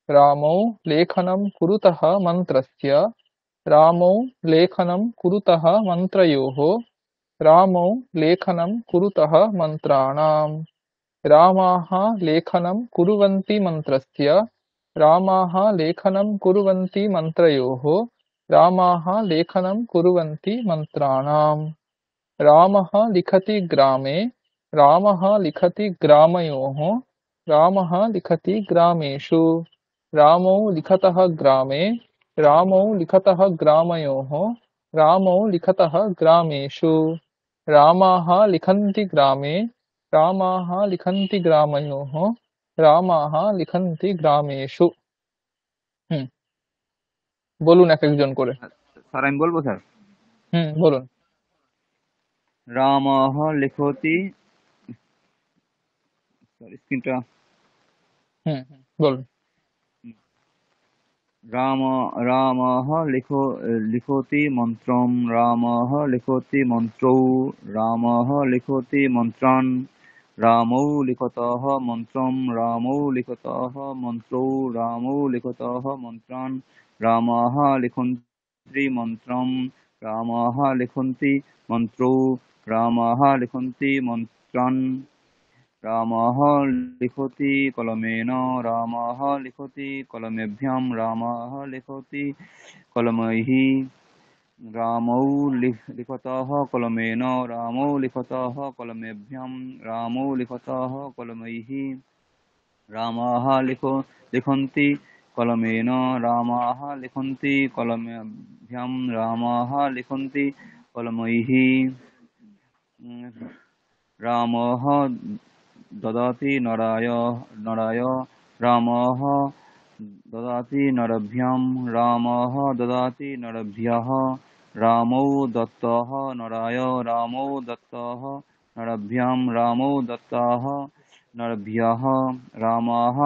रामौ लेखनं कुरुतः मन्त्रस्य, रामौ लेखनं कुरुतः मन्त्रयोः, रामौ लेखनं कुरुतः मन्त्राणाम्, रामाः लेखनं कुर्वन्ति मन्त्रस्य, रामाः लेखनं कुर्वन्ति मन्त्रयोः, रामाः लेखनं कुर्वन्ति मन्त्राणाम्, रामः लिखति ग्रामे, रामः लिखति ग्रामयोः, रामः लिखति ग्रामेषु, रामौ लिखतः ग्रामे, रामौ लिखतः ग्रामयोः, रामो लिखतः ग्रामेषु रामाः लिखन्ति ग्रामे रामाः लिखन्ति ग्रामयोः রামাহ লিখন্তি গ্রামেষু। হুম, বলুন এক একজন করে। স্যার আমি বলবো স্যার। বলুন। রামः লিখতি, স্যার স্ক্রিনটা, বলুন। রামः লিখতি মন্ত্রম, রামः লিখতি মন্ত্রৌ, রামः লিখতি মন্ত্রান, রামৌ লিখতः মন্ত্রম, রামৌ লিখতः মন্ত্রৌ, রামৌ লিখতः মন্ত্রান, রামাः লিখন্তি মন্ত্রম, রামাः লিখন্তি মন্ত্রৌ, রামাः লিখন্তি মন্ত্রান, রামः লিখতি কলমেন, রামः লিখতি কলমেভ্যাম, রামः লিখতি কলমैः, রামौ লিখতः কলমেন, রামौ লিখতः কলমেভ্যাম, রামौ লিখতः কলমैः, রামাः লিখন্তি কলমেন, রামাः লিখন্তি কলমেভ্যাম, রামাः লিখন্তি কলমैः, রামः দদাতি নরায়, রামः দদাতি নরভ্যাম, রামः দদাতি নরভ্যः, রামৌ দত্তः নরায়, রামৌ দত্তः নরভ্যাম, রামৌ দত্তः নরভ্যः, রামः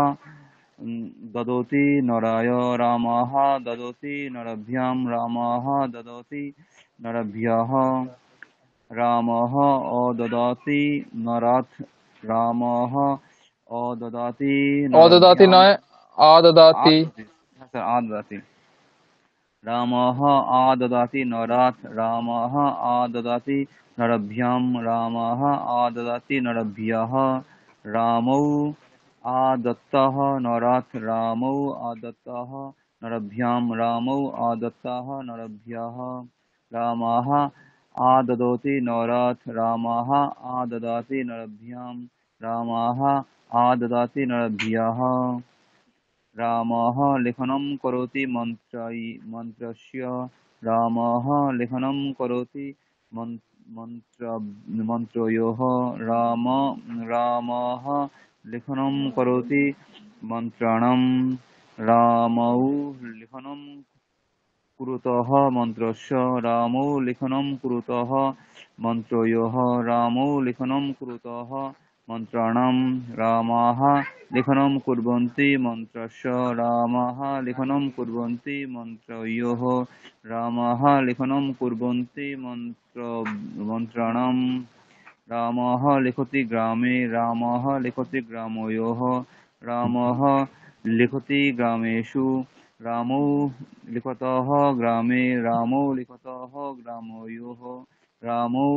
দদতি নরায়, রামः দদতি নরভ্যাম, রামः দদতি নরভ্যः, রামः অদদাতি নরাথ, রামः অদদাতি অদদাতি নরভ্যাম, নয়, আদদাতি। হ্যাঁ স্যার আদদাতি, রামः আদদাতি নরাথ, রামः আদদাতি নরভ্যাম, রামः আদদাতি নরভ্যः, রামৌ আদত্তः নরাথ, রামৌ আদত্তः নরভ্যাম, রামৌ আদত্তः নরভ্যः, রামः আদদতি নরাথ, রামः আদদাতি নরভ্যাম, রামः আদদাতি নরভ্যः, রামः লিখनं কरोति মন্ত্রস্য, রামः লিখनं কरोति মন্ত্রয়োः, রামः লিখनं কरोति মন্ত্রাণং, রামৌ লিখनं কুরুতः মন্ত্রস্য, রামৌ লিখनं কুরুতः মন্ত্রয়োः, রামৌ লিখनं কুরুতः মন্ত্রাণং, রামাः লিখनं কুর্বন্তি মন্ত্রস্য, রামাः লিখनं কুর্বন্তি মন্ত্রয়োः, রামাः লিখनं কুর্বন্তি মন্ত্রাণং, রামः লিখতি গ্রামে, রামः লিখতি গ্রাময়োः, রামः লিখতি গ্রামেষু, রামৌ লিখতः গ্রামে, রামৌ লিখতः গ্রাময়োः, রামৌ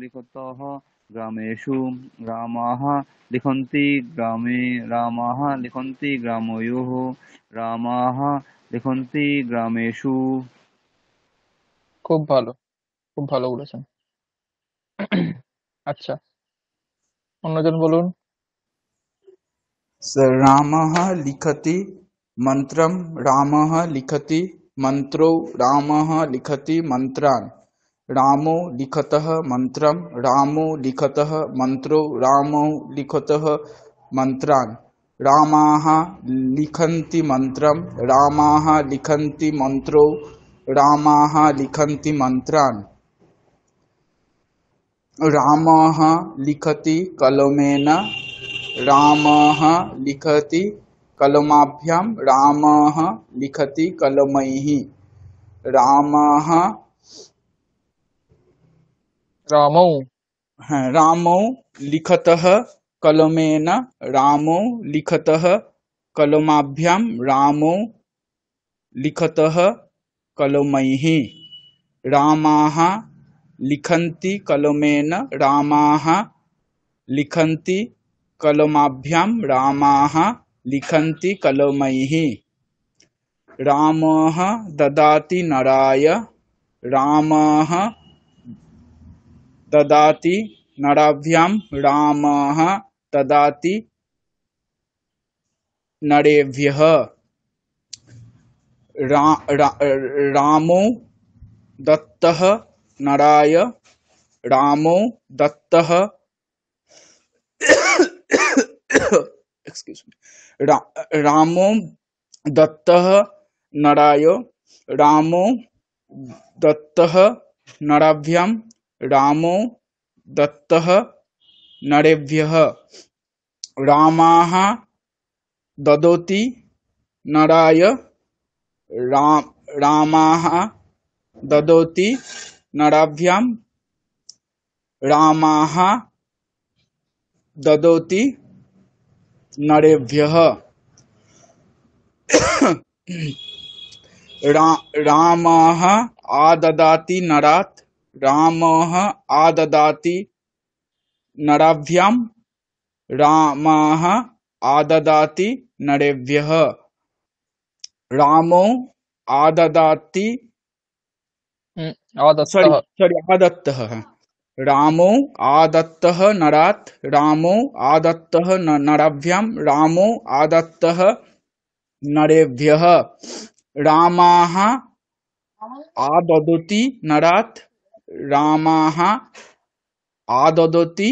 লিখতः গ্রামেষু, রামাः লিখন্তি গ্রামে, রামাः লিখন্তি গ্রাময়োः, রামাः লিখন্তি গ্রামেষু। খুব ভালো, খুব ভালো বলেছেন। আচ্ছা, অন্যজন বলুন। रामः लिखति मंत्रम, रामः लिखति मंत्रो, रामः लिखति मंत्रान्, रामो लिखतः मंत्रम, रामो लिखतः मंत्रो, रामो लिखतः मंत्रान्, रामाः लिखन्ति मंत्रम, रामाः लिखन्ति मंत्रो, रामाः लिखन्ति मंत्रान्, रामः लिखति कलमेन, रामः लिखति कलमाभ्यां, रामः लिखति कलमैः, रामः রামৌ। रामौ लिखतः कलमेन, रामौ लिखतः कलमाभ्यां, रामौ लिखतः कलमैः, रामाः लिखन्ति कलमेन, रामाः लिखन्ति कलमाभ्यां, रामाः लिखन्ति कलमैः, रामः ददाति नराय, रामः ददाति नराभ्यां, रामः ददाति नरेभ्यः, रामौ दत्तः नराय रामो दत्तः excuse me रामो दत्तः नराय रामो दत्तः नराभ्यां रामो दत्तः नरेभ्यः रामाः ददोति नराय रामाः ददोति नराभ्यां रामाः ददोति नरेभ्यः रामः आददाति नरात् रामः आददाति नराभ्यां रामः आददाति नरेभ्यः रामो आददाति सॉरी आदत्तः सॉरी आदत्तः है। रामो आदत्तः नरात् रामो आदत्तः नराभ्यां रामो आदत्तः नरेभ्यः रामाः आददति नरात् रामाः आददति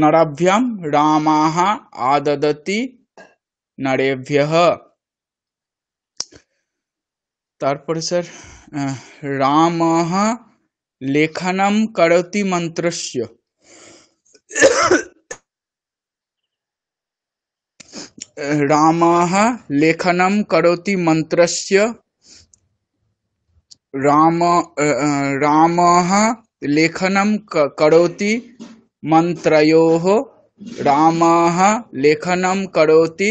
नराभ्यां रामाः आददति नरेभ्यः तारपरे सर रामः लेखनं करोति मन्त्रस्य रामः लेखनं करोति मन्त्रस्य रामः लेखनं करोति मन्त्रयोः रामः लेखनं करोति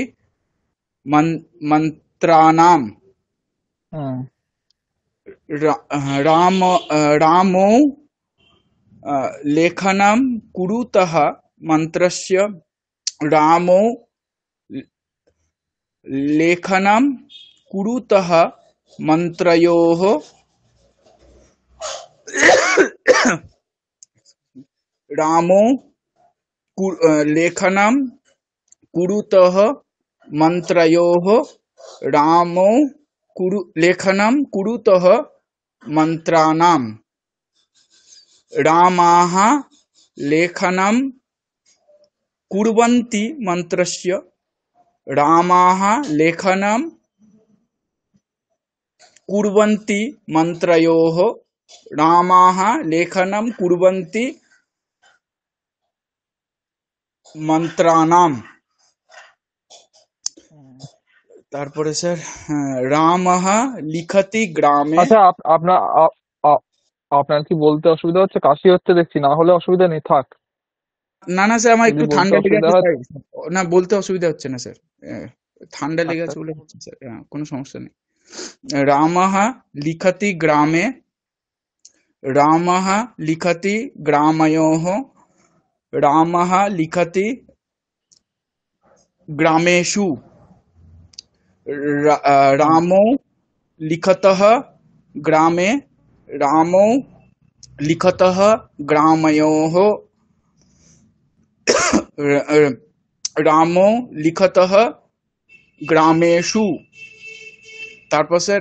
मन्त्राणां रामो लेखनं कुरुतः मन्त्रस्य रामो लेखनं कुरुतः मन्त्रयोः रामो लेखनं कुरुतः मन्त्रयोः रामो लेखनं कुरुतः मन्त्राणां रामाः लेखनं कुर्वन्ति मन्त्रस्य रामाः लेखनं कुर्वन्ति मन्त्रयोः रामाः लेखनं कुर्वन्ति मंत्राणाम তারপরে স্যার রামः লিখতি গ্রামে আচ্ছা আপনার কি বলতে অসুবিধা হচ্ছে? কাশি হচ্ছে দেখছি, না হলে অসুবিধা নেই, থাক। না না স্যার আমার যদি একটু বলতে ঠান্ডা লেগে অসুবিধা আছে হয়, তাই না বলতে অসুবিধা হচ্ছে না স্যার ঠান্ডা লেগে আচ্ছা আছে বলে হচ্ছে স্যার কোনো সমস্যা নেই রামः লিখতি গ্রামে রামः লিখতি গ্রামयोः रामः लिखति ग्रामेषु रामो लिखतः ग्रामे रामो लिखतः ग्रामयोः रामो लिखतः ग्रामेषु तारपर से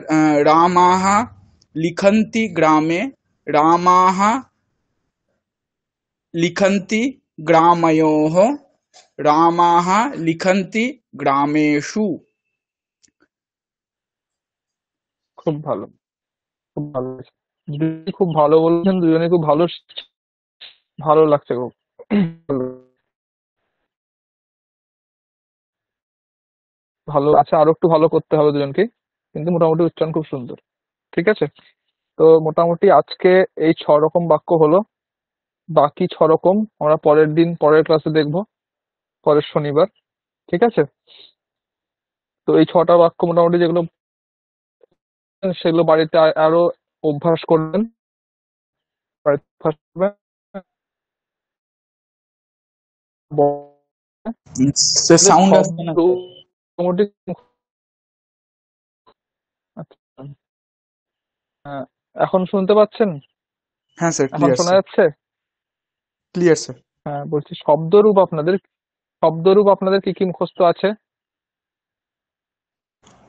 रामाः लिखन्ति ग्रामे रामाः लिखन्ति ग्रामयोः रामाः लिखन्ति ग्रामेषु খুব ভালো, খুব ভালো। দুজনেই খুব ভালো বলছেন, দুজনে খুব ভালো ভালো লাগছে খুব ভালো। আচ্ছা, আরো একটু ভালো করতে হবে দুজনকে, কিন্তু মোটামুটি উচ্চারণ খুব সুন্দর। ঠিক আছে, তো মোটামুটি আজকে এই 6 রকম বাক্য হলো। বাকি 6 রকম আমরা পরের দিন পরের ক্লাসে দেখবো, পরের শনিবার। ঠিক আছে, তো এই 6টা বাক্য মোটামুটি যেগুলো সেগুলো বাড়িতে আরো অভ্যাস করবেন, বাড়িতে অভ্যাস করবেন। সাউন্ড আসছে না মোটামুটি আচ্ছা, হ্যাঁ, এখন শুনতে পাচ্ছেন? হ্যাঁ স্যার এখন শোনা যাচ্ছে? ক্লিয়ার স্যার হ্যাঁ, বলছি শব্দরূপ আপনাদের কি কি মুখস্থ আছে?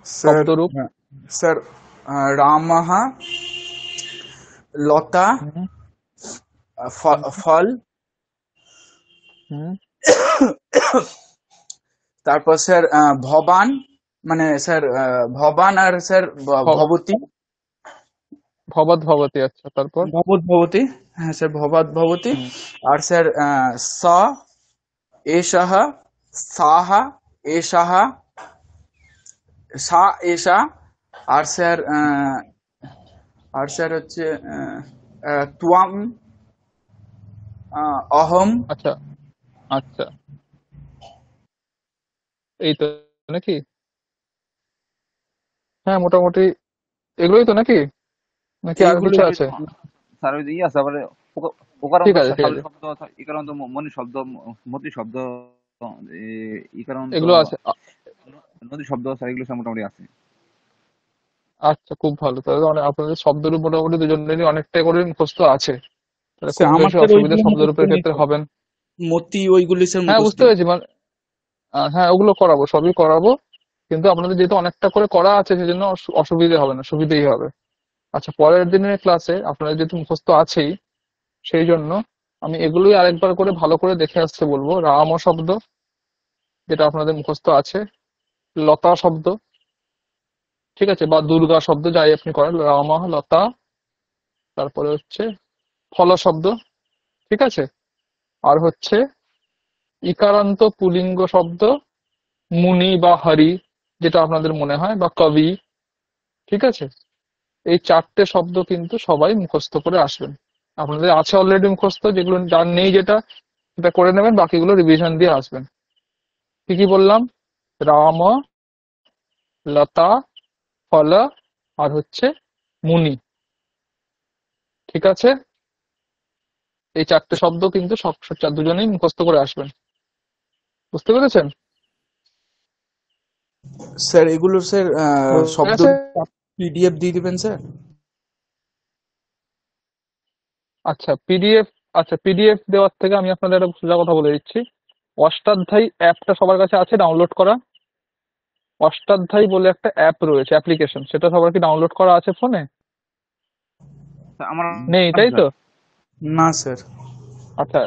স্যার শব্দরূপ স্যার রামः লতা হুম হুম ফল, হুম তারপর স্যার ভবান, মানে স্যার ভবান, আর স্যার ভব- ভবতী, ভবৎ ভবতী। আচ্ছা, তারপর? ভবতী, হ্যাঁ স্যার ভবতী। হুম আর স্যার স, এষः, সাহ, এষাহ, সা, এষা। আর স্যার হচ্ছে ত্বম, অহম। আচ্ছা আচ্ছা, এই তো নাকি? হ্যাঁ, মোটামুটি এগুলোই তো নাকি, নাকি আর এইগুলো কিছু স্যার ওই আছে? তো স্যার ওই যে আছে আবার ঠিক ওকারান্ত আছে ঠিক শাল্য আছে, শব্দ, ইকারান্ত মনি শব্দ, মতি শব্দ, ইকারান্ত এগুলো আছে। নদী শব্দ, স্যার এগুলো স্যার মোটামুটি আছে। আচ্ছা, খুব ভালো। তাহলে আপনাদের শব্দরূপ মোটামুটি দুজনেরই অনেকটাই করে মুখস্থ আছে। তাহলে স্যার খুব আমার বেশি স্যার অসুবিধা ওইগুলো মুখস্থ শব্দরূপের নেই ক্ষেত্রে স্যার, হবেন। মতি ওইগুলি স্যার হ্যাঁ, মুখস্থ বুঝতে নেই। পেরেছি। মানে হ্যাঁ, ওগুলো করাবো, সবই করাবো। কিন্তু আপনাদের যেহেতু অনেকটা করে করা আছে, সেজন্য অসুবিধে হবে না, সুবিধেই হবে। আচ্ছা, পরের দিনের ক্লাসে আপনাদের যেহেতু মুখস্থ আছেই, সেই জন্য আমি এগুলোই আরেকবার করে ভালো করে দেখে আসতে বলবো। রাম শব্দ, যেটা আপনাদের মুখস্থ আছে। লতা শব্দ, ঠিক আছে, বা দুর্গা শব্দ, যাই আপনি করেন। রাম, লতা। তারপরে হচ্ছে ফল শব্দ, ঠিক আছে। আর হচ্ছে ইকারান্ত পুলিঙ্গ শব্দ, মুনি বা হরি, যেটা আপনাদের মনে হয়, বা কবি, ঠিক আছে। এই চারটে শব্দ কিন্তু সবাই মুখস্থ করে আসবেন। আপনাদের আছে অলরেডি মুখস্থ, যেগুলো যার নেই যেটা, সেটা করে নেবেন, বাকিগুলো রিভিশন দিয়ে আসবেন। কি কি বললাম? রাম, লতা, ফল, আর হচ্ছে মুনি, ঠিক আছে। এই চারটে শব্দ কিন্তু সব দুজনেই মুখস্থ করে আসবেন। বুঝতে পেরেছেন? স্যার এগুলো স্যার বোঝা শব্দ গেছে? পিডিএফ দিয়ে দিবেন স্যার। আচ্ছা, পিডিএফ। আচ্ছা, পিডিএফ দেওয়ার থেকে আমি আপনাদের একটা সোজা কথা বলে দিচ্ছি। অষ্টাধ্যায়ী অ্যাপটা সবার কাছে আছে ডাউনলোড করা? অষ্টাধ্যায়ী বলে একটা অ্যাপ রয়েছে, অ্যাপ্লিকেশন, সেটা সবার কি ডাউনলোড করা আছে ফোনে? স্যার আমার নেই, আছে তাই স্যার। তো? না স্যার। আচ্ছা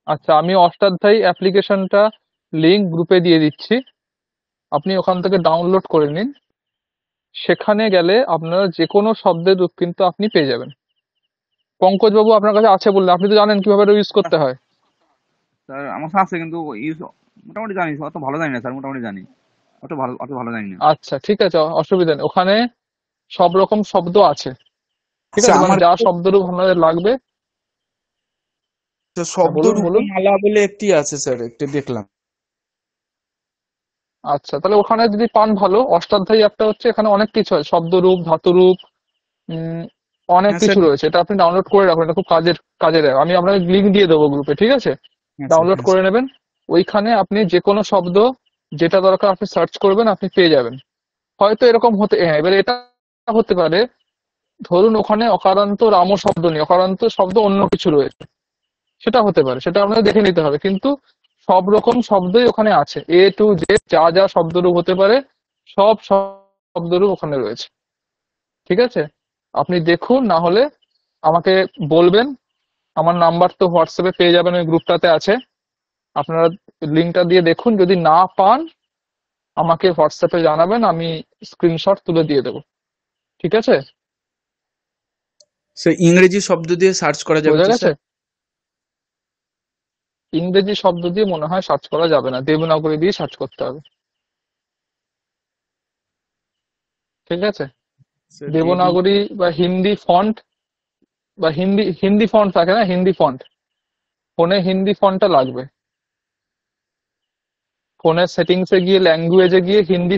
আচ্ছা, আমি অষ্টাধ্যায়ী অ্যাপ্লিকেশনটা লিংক গ্রুপে দিয়ে দিচ্ছি। আপনি ওখান থেকে ডাউনলোড করে নিন। সেখানে গেলে আপনারা যে কোনো শব্দের রূপ কিন্তু আপনি পেয়ে যাবেন। পঙ্কজ বাবু আপনার কাছে আছে বললে, আপনি তো জানেন কিভাবে ইউজ করতে হয়। স্যার আমার কাছে আছে কিন্তু ইউজ মোটামুটি জানি, অত ভালো জানি না স্যার, মোটামুটি জানি, অত ভালো জানি না। আচ্ছা, ঠিক আছে, অসুবিধা নেই। ওখানে সব রকম শব্দ আছে, ঠিক স্যার আছে, মানে আমার যা শব্দরূপ আপনাদের লাগবে। হ্যাঁ, শব্দ বলুন বলুন। রূপমালা বলে একটি আছে স্যার, একটি দেখলাম। আচ্ছা, তাহলে ওখানে যদি পান ভালো। অষ্টাধ্যায়ী একটা হচ্ছে, এখানে অনেক কিছু আছে, শব্দরূপ, ধাতুরূপ, উম, অনেক হ্যাঁ স্যার। কিছু রয়েছে। এটা আপনি ডাউনলোড করে রাখুন, এটা খুব কাজের app। আমি আপনাকে লিঙ্ক দিয়ে দেবো গ্রুপে, ঠিক আছে। হ্যাঁ স্যার। ডাউনলোড হ্যাঁ করে স্যার। নেবেন। ওইখানে আপনি যে কোনো শব্দ যেটা দরকার আপনি সার্চ করবেন, আপনি পেয়ে যাবেন। হয়তো এরকম হতে, হ্যাঁ, এবারে এটা হতে পারে, ধরুন ওখানে অকারান্ত রাম শব্দ নেই, অকারান্ত শব্দ অন্য কিছু রয়েছে, সেটা হতে পারে, সেটা আপনাদের দেখে নিতে হবে। কিন্তু সব রকম শব্দই ওখানে আছে, A to Z, যা যা শব্দরূপ হতে পারে, সব শব্দরূপ ওখানে রয়েছে, ঠিক আছে। আপনি দেখুন, না হলে আমাকে বলবেন। আমার নাম্বার তো হোয়াটসঅ্যাপে পেয়ে যাবেন, ওই গ্রুপটাতে আছে। আপনারা লিঙ্কটা দিয়ে দেখুন, যদি না পান আমাকে হোয়াটসঅ্যাপে জানাবেন, আমি স্ক্রিনশট তুলে দিয়ে দেবো, ঠিক আছে। স্যার ইংরেজি শব্দ দিয়ে সার্চ করা যাবে বোঝা তো গেছে? স্যার? ইংরেজি শব্দ দিয়ে মনে হয় সার্চ করা যাবে না, দেবনাগরী দিয়ে সার্চ করতে হবে, ঠিক আছে। স্যার দিয়ে দিন। দেবনাগরী বা হিন্দি ফন্ট, বা হিন্দি হিন্দি ফন্ট থাকে না, হিন্দি ফন্ট, ফোনে হিন্দি ফন্টটা লাগবে। ফোনের সেটিংসে গিয়ে, ল্যাঙ্গুয়েজে গিয়ে হিন্দি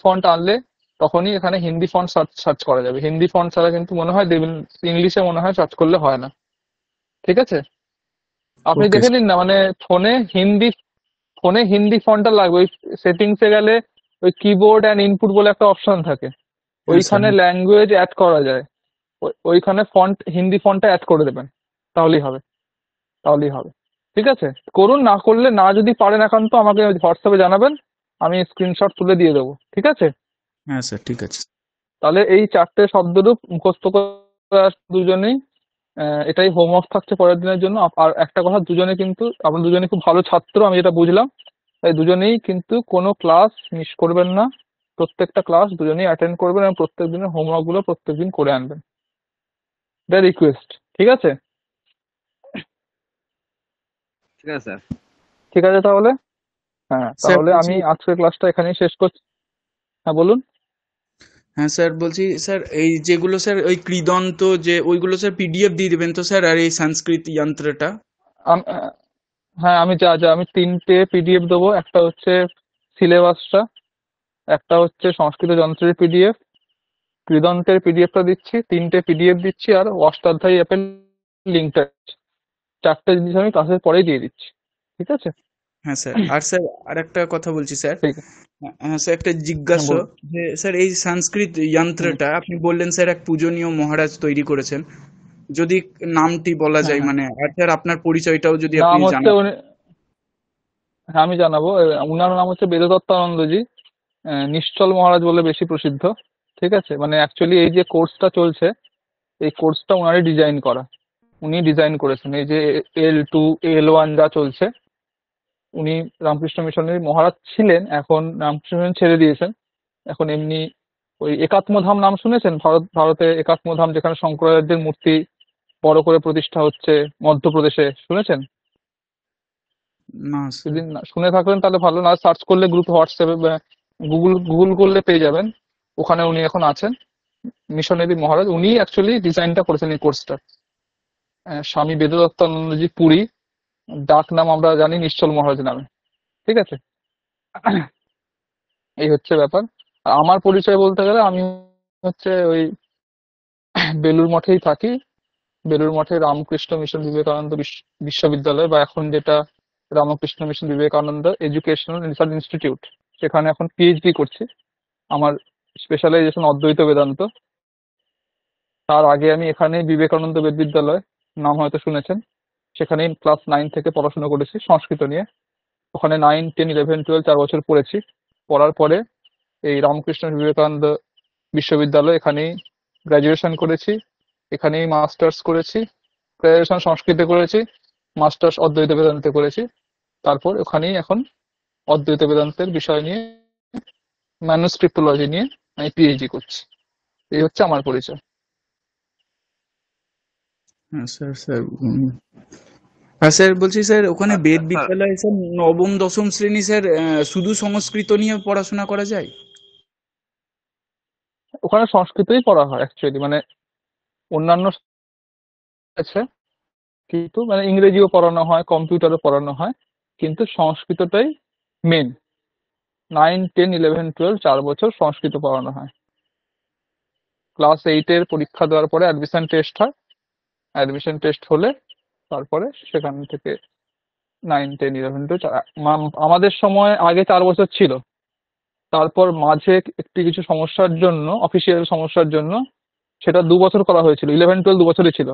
ফন্ট আনলে তখনই এখানে হিন্দি ফন্ট সার্চ করা যাবে। হিন্দি ফন্ট ছাড়া কিন্তু মনে হয় ইংলিশে মনে হয় সার্চ করলে হয় না, ঠিক আছে। আপনি ওকে দেখে নিন না, মানে ফোনে হিন্দি ফন্টটা লাগবে। ওই সেটিংসে গেলে ওই কিবোর্ড অ্যান্ড ইনপুট বলে একটা অপশন থাকে, হ্যাঁ স্যার। ওইখানে ল্যাঙ্গুয়েজ অ্যাড করা যায়। ওইখানে ফন্ট, হিন্দি ফন্টটা অ্যাড করে দেবেন, তাহলেই হবে, তাহলেই হবে, ঠিক আছে। করুন, না করলে, না যদি পারেন একান্ত, আমাকে হোয়াটসঅ্যাপে জানাবেন, আমি স্ক্রিনশট তুলে দিয়ে দেবো, ঠিক আছে। হ্যাঁ স্যার, ঠিক আছে। তাহলে এই 4টে শব্দরূপ মুখস্থ করে দুজনেই। এটাই হোমওয়ার্ক থাকছে পরের দিনের জন্য। আর একটা কথা, দুজনে কিন্তু আপনারা দুজনে খুব ভালো ছাত্র, আমি যেটা বুঝলাম। তাই দুজনেই কিন্তু কোনো ক্লাস মিস করবেন না। প্রত্যেকটা ক্লাস দুজনেই অ্যাটেন্ড করবেন এবং প্রত্যেক দিনের হোমওয়ার্ক গুলো প্রত্যেকদিন করে আনবেন। এটা রিকোয়েস্ট, ঠিক আছে? ঠিক আছে স্যার। ঠিক আছে তাহলে। হ্যাঁ, স্যার তাহলে বলছি, আমি আজকের ক্লাসটা এখানেই শেষ করছি। হ্যাঁ, বলুন। হ্যাঁ স্যার বলছি স্যার, এই যেগুলো স্যার ওই কৃদন্ত যে ওইগুলো স্যার পিডিএফ দিয়ে দেবেন তো স্যার, আর এই সংস্কৃত যন্ত্রটা? আম- আহ, হ্যাঁ, আমি যা যা আমি 3টে পিডিএফ দেবো। একটা হচ্ছে সিলেবাসটা, একটা হচ্ছে সংস্কৃত যন্ত্রের পিডিএফ, কৃদন্তের পিডিএফটা দিচ্ছি, 3টে পিডিএফ দিচ্ছি, আর অষ্টাধ্যায়ী অ্যাপের লিঙ্কটা। 4টে জিনিস আমি ক্লাসের পরেই দিয়ে দিচ্ছি, ঠিক আছে? হ্যাঁ স্যার, আর স্যার আর একটা কথা বলছি স্যার। ঠিক আছে। হ্যাঁ স্যার, একটা হ্যাঁ, জিজ্ঞাসা, বলুন। যে স্যার এই সংস্কৃত হুম। যন্ত্রটা আপনি বললেন স্যার এক পূজনীয় মহারাজ তৈরি করেছেন, যদি নামটি বলা হ্যাঁ, যায়, হ্যাঁ। মানে আর স্যার আপনার পরিচয়টাও যদি আপনি নাম হচ্ছে জানান। হ্যাঁ, আমি জানাবো। উনার নাম হচ্ছে বেদদত্তানন্দজি। নিশ্চল মহারাজ বলে বেশি প্রসিদ্ধ। ঠিক আছে, মানে অ্যাকচুয়ালি এই যে কোর্সটা চলছে, এই কোর্সটা উনারই ডিজাইন করা। উনি ডিজাইন করেছেন। এই যে L2 L1 যা চলছে, উনি রামকৃষ্ণ মিশনের মহারাজ ছিলেন, এখন রামকৃষ্ণ মিশন ছেড়ে দিয়েছেন। এখন এমনি ওই একাত্ম ধাম নাম শুনেছেন? ভারতে একাত্ম ধাম, যেখানে শঙ্করাচার্যের মূর্তি বড় করে প্রতিষ্ঠা হচ্ছে, মধ্যপ্রদেশে, শুনেছেন? না যদি স্যার। শুনে থাকলেন তাহলে ভালো, না সার্চ করলে গ্রুপ হোয়াটসঅ্যাপে, গুগল গুগল করলে পেয়ে যাবেন। ওখানে উনি এখন আছেন। মিশনারি মহারাজ উনি অ্যাকচুয়ালি ডিজাইনটা করেছেন এই কোর্সটা। স্বামী বেদদত্তানন্দজি পুরী, ডাক নাম আমরা জানি নিশ্চল মহারাজ নামে। ঠিক আছে, এই হচ্ছে ব্যাপার। আর আমার পরিচয় বলতে গেলে, আমি হচ্ছে ওই বেলুর মঠেই থাকি। বেলুর মঠে রামকৃষ্ণ মিশন বিবেকানন্দ বিশ্ববিদ্যালয়, বা এখন যেটা Ramakrishna mission Vivekananda educational research institute, সেখানে এখন পিএইচডি করছি। আমার স্পেশালাইজেশন অদ্বৈত বেদান্ত। তার আগে আমি এখানে বিবেকানন্দ বিদ্যালয়, নাম হয়তো শুনেছেন, সেখানেই ক্লাস 9 থেকে পড়াশোনা করেছি সংস্কৃত নিয়ে। ওখানে 9, 10, 11, 12 4 বছর পড়েছি। পড়ার পরে এই রামকৃষ্ণ বিবেকানন্দ বিশ্ববিদ্যালয়, এখানেই গ্রাজুয়েশন করেছি, এখানেই মাস্টার্স করেছি। গ্রাজুয়েশন সংস্কৃতে করেছি, মাস্টার্স অদ্বৈত বেদান্তে করেছি। তারপর ওখানেই এখন অদ্বৈত বেদান্তের বিষয় নিয়ে, ম্যানুস্ক্রিপ্টোলজি নিয়ে আমি পিএইচডি করছি। এই হচ্ছে আমার পরিচয়। হ্যাঁ স্যার, স্যার হ্যাঁ স্যার বলছি স্যার, ওখানে বেদ স্যার বিদ্যালয়ে স্যার নবম দশম শ্রেণী স্যার শুধু সংস্কৃত নিয়ে পড়াশোনা করা যায়? ওখানে সংস্কৃতই পড়া হয় অ্যাকচুয়ালি, মানে অন্যান্য আছে, কিন্তু মানে ইংরেজিও পড়ানো হয়, কম্পিউটারও পড়ানো হয়, কিন্তু সংস্কৃতটাই মেন। 9, 10, 11, 12 4 বছর সংস্কৃত পড়ানো হয়। ক্লাস 8-এর পরীক্ষা দেওয়ার পরে অ্যাডমিশন টেস্ট হয়। অ্যাডমিশন টেস্ট হলে তারপরে সেখান থেকে 9, 10, 11, 12 আমাদের সময় আগে 4 বছর ছিল। তারপর মাঝে একটি কিছু সমস্যার জন্য, অফিসিয়াল সমস্যার জন্য, সেটা 2 বছর করা হয়েছিল। 11, 12 2 বছরই ছিল।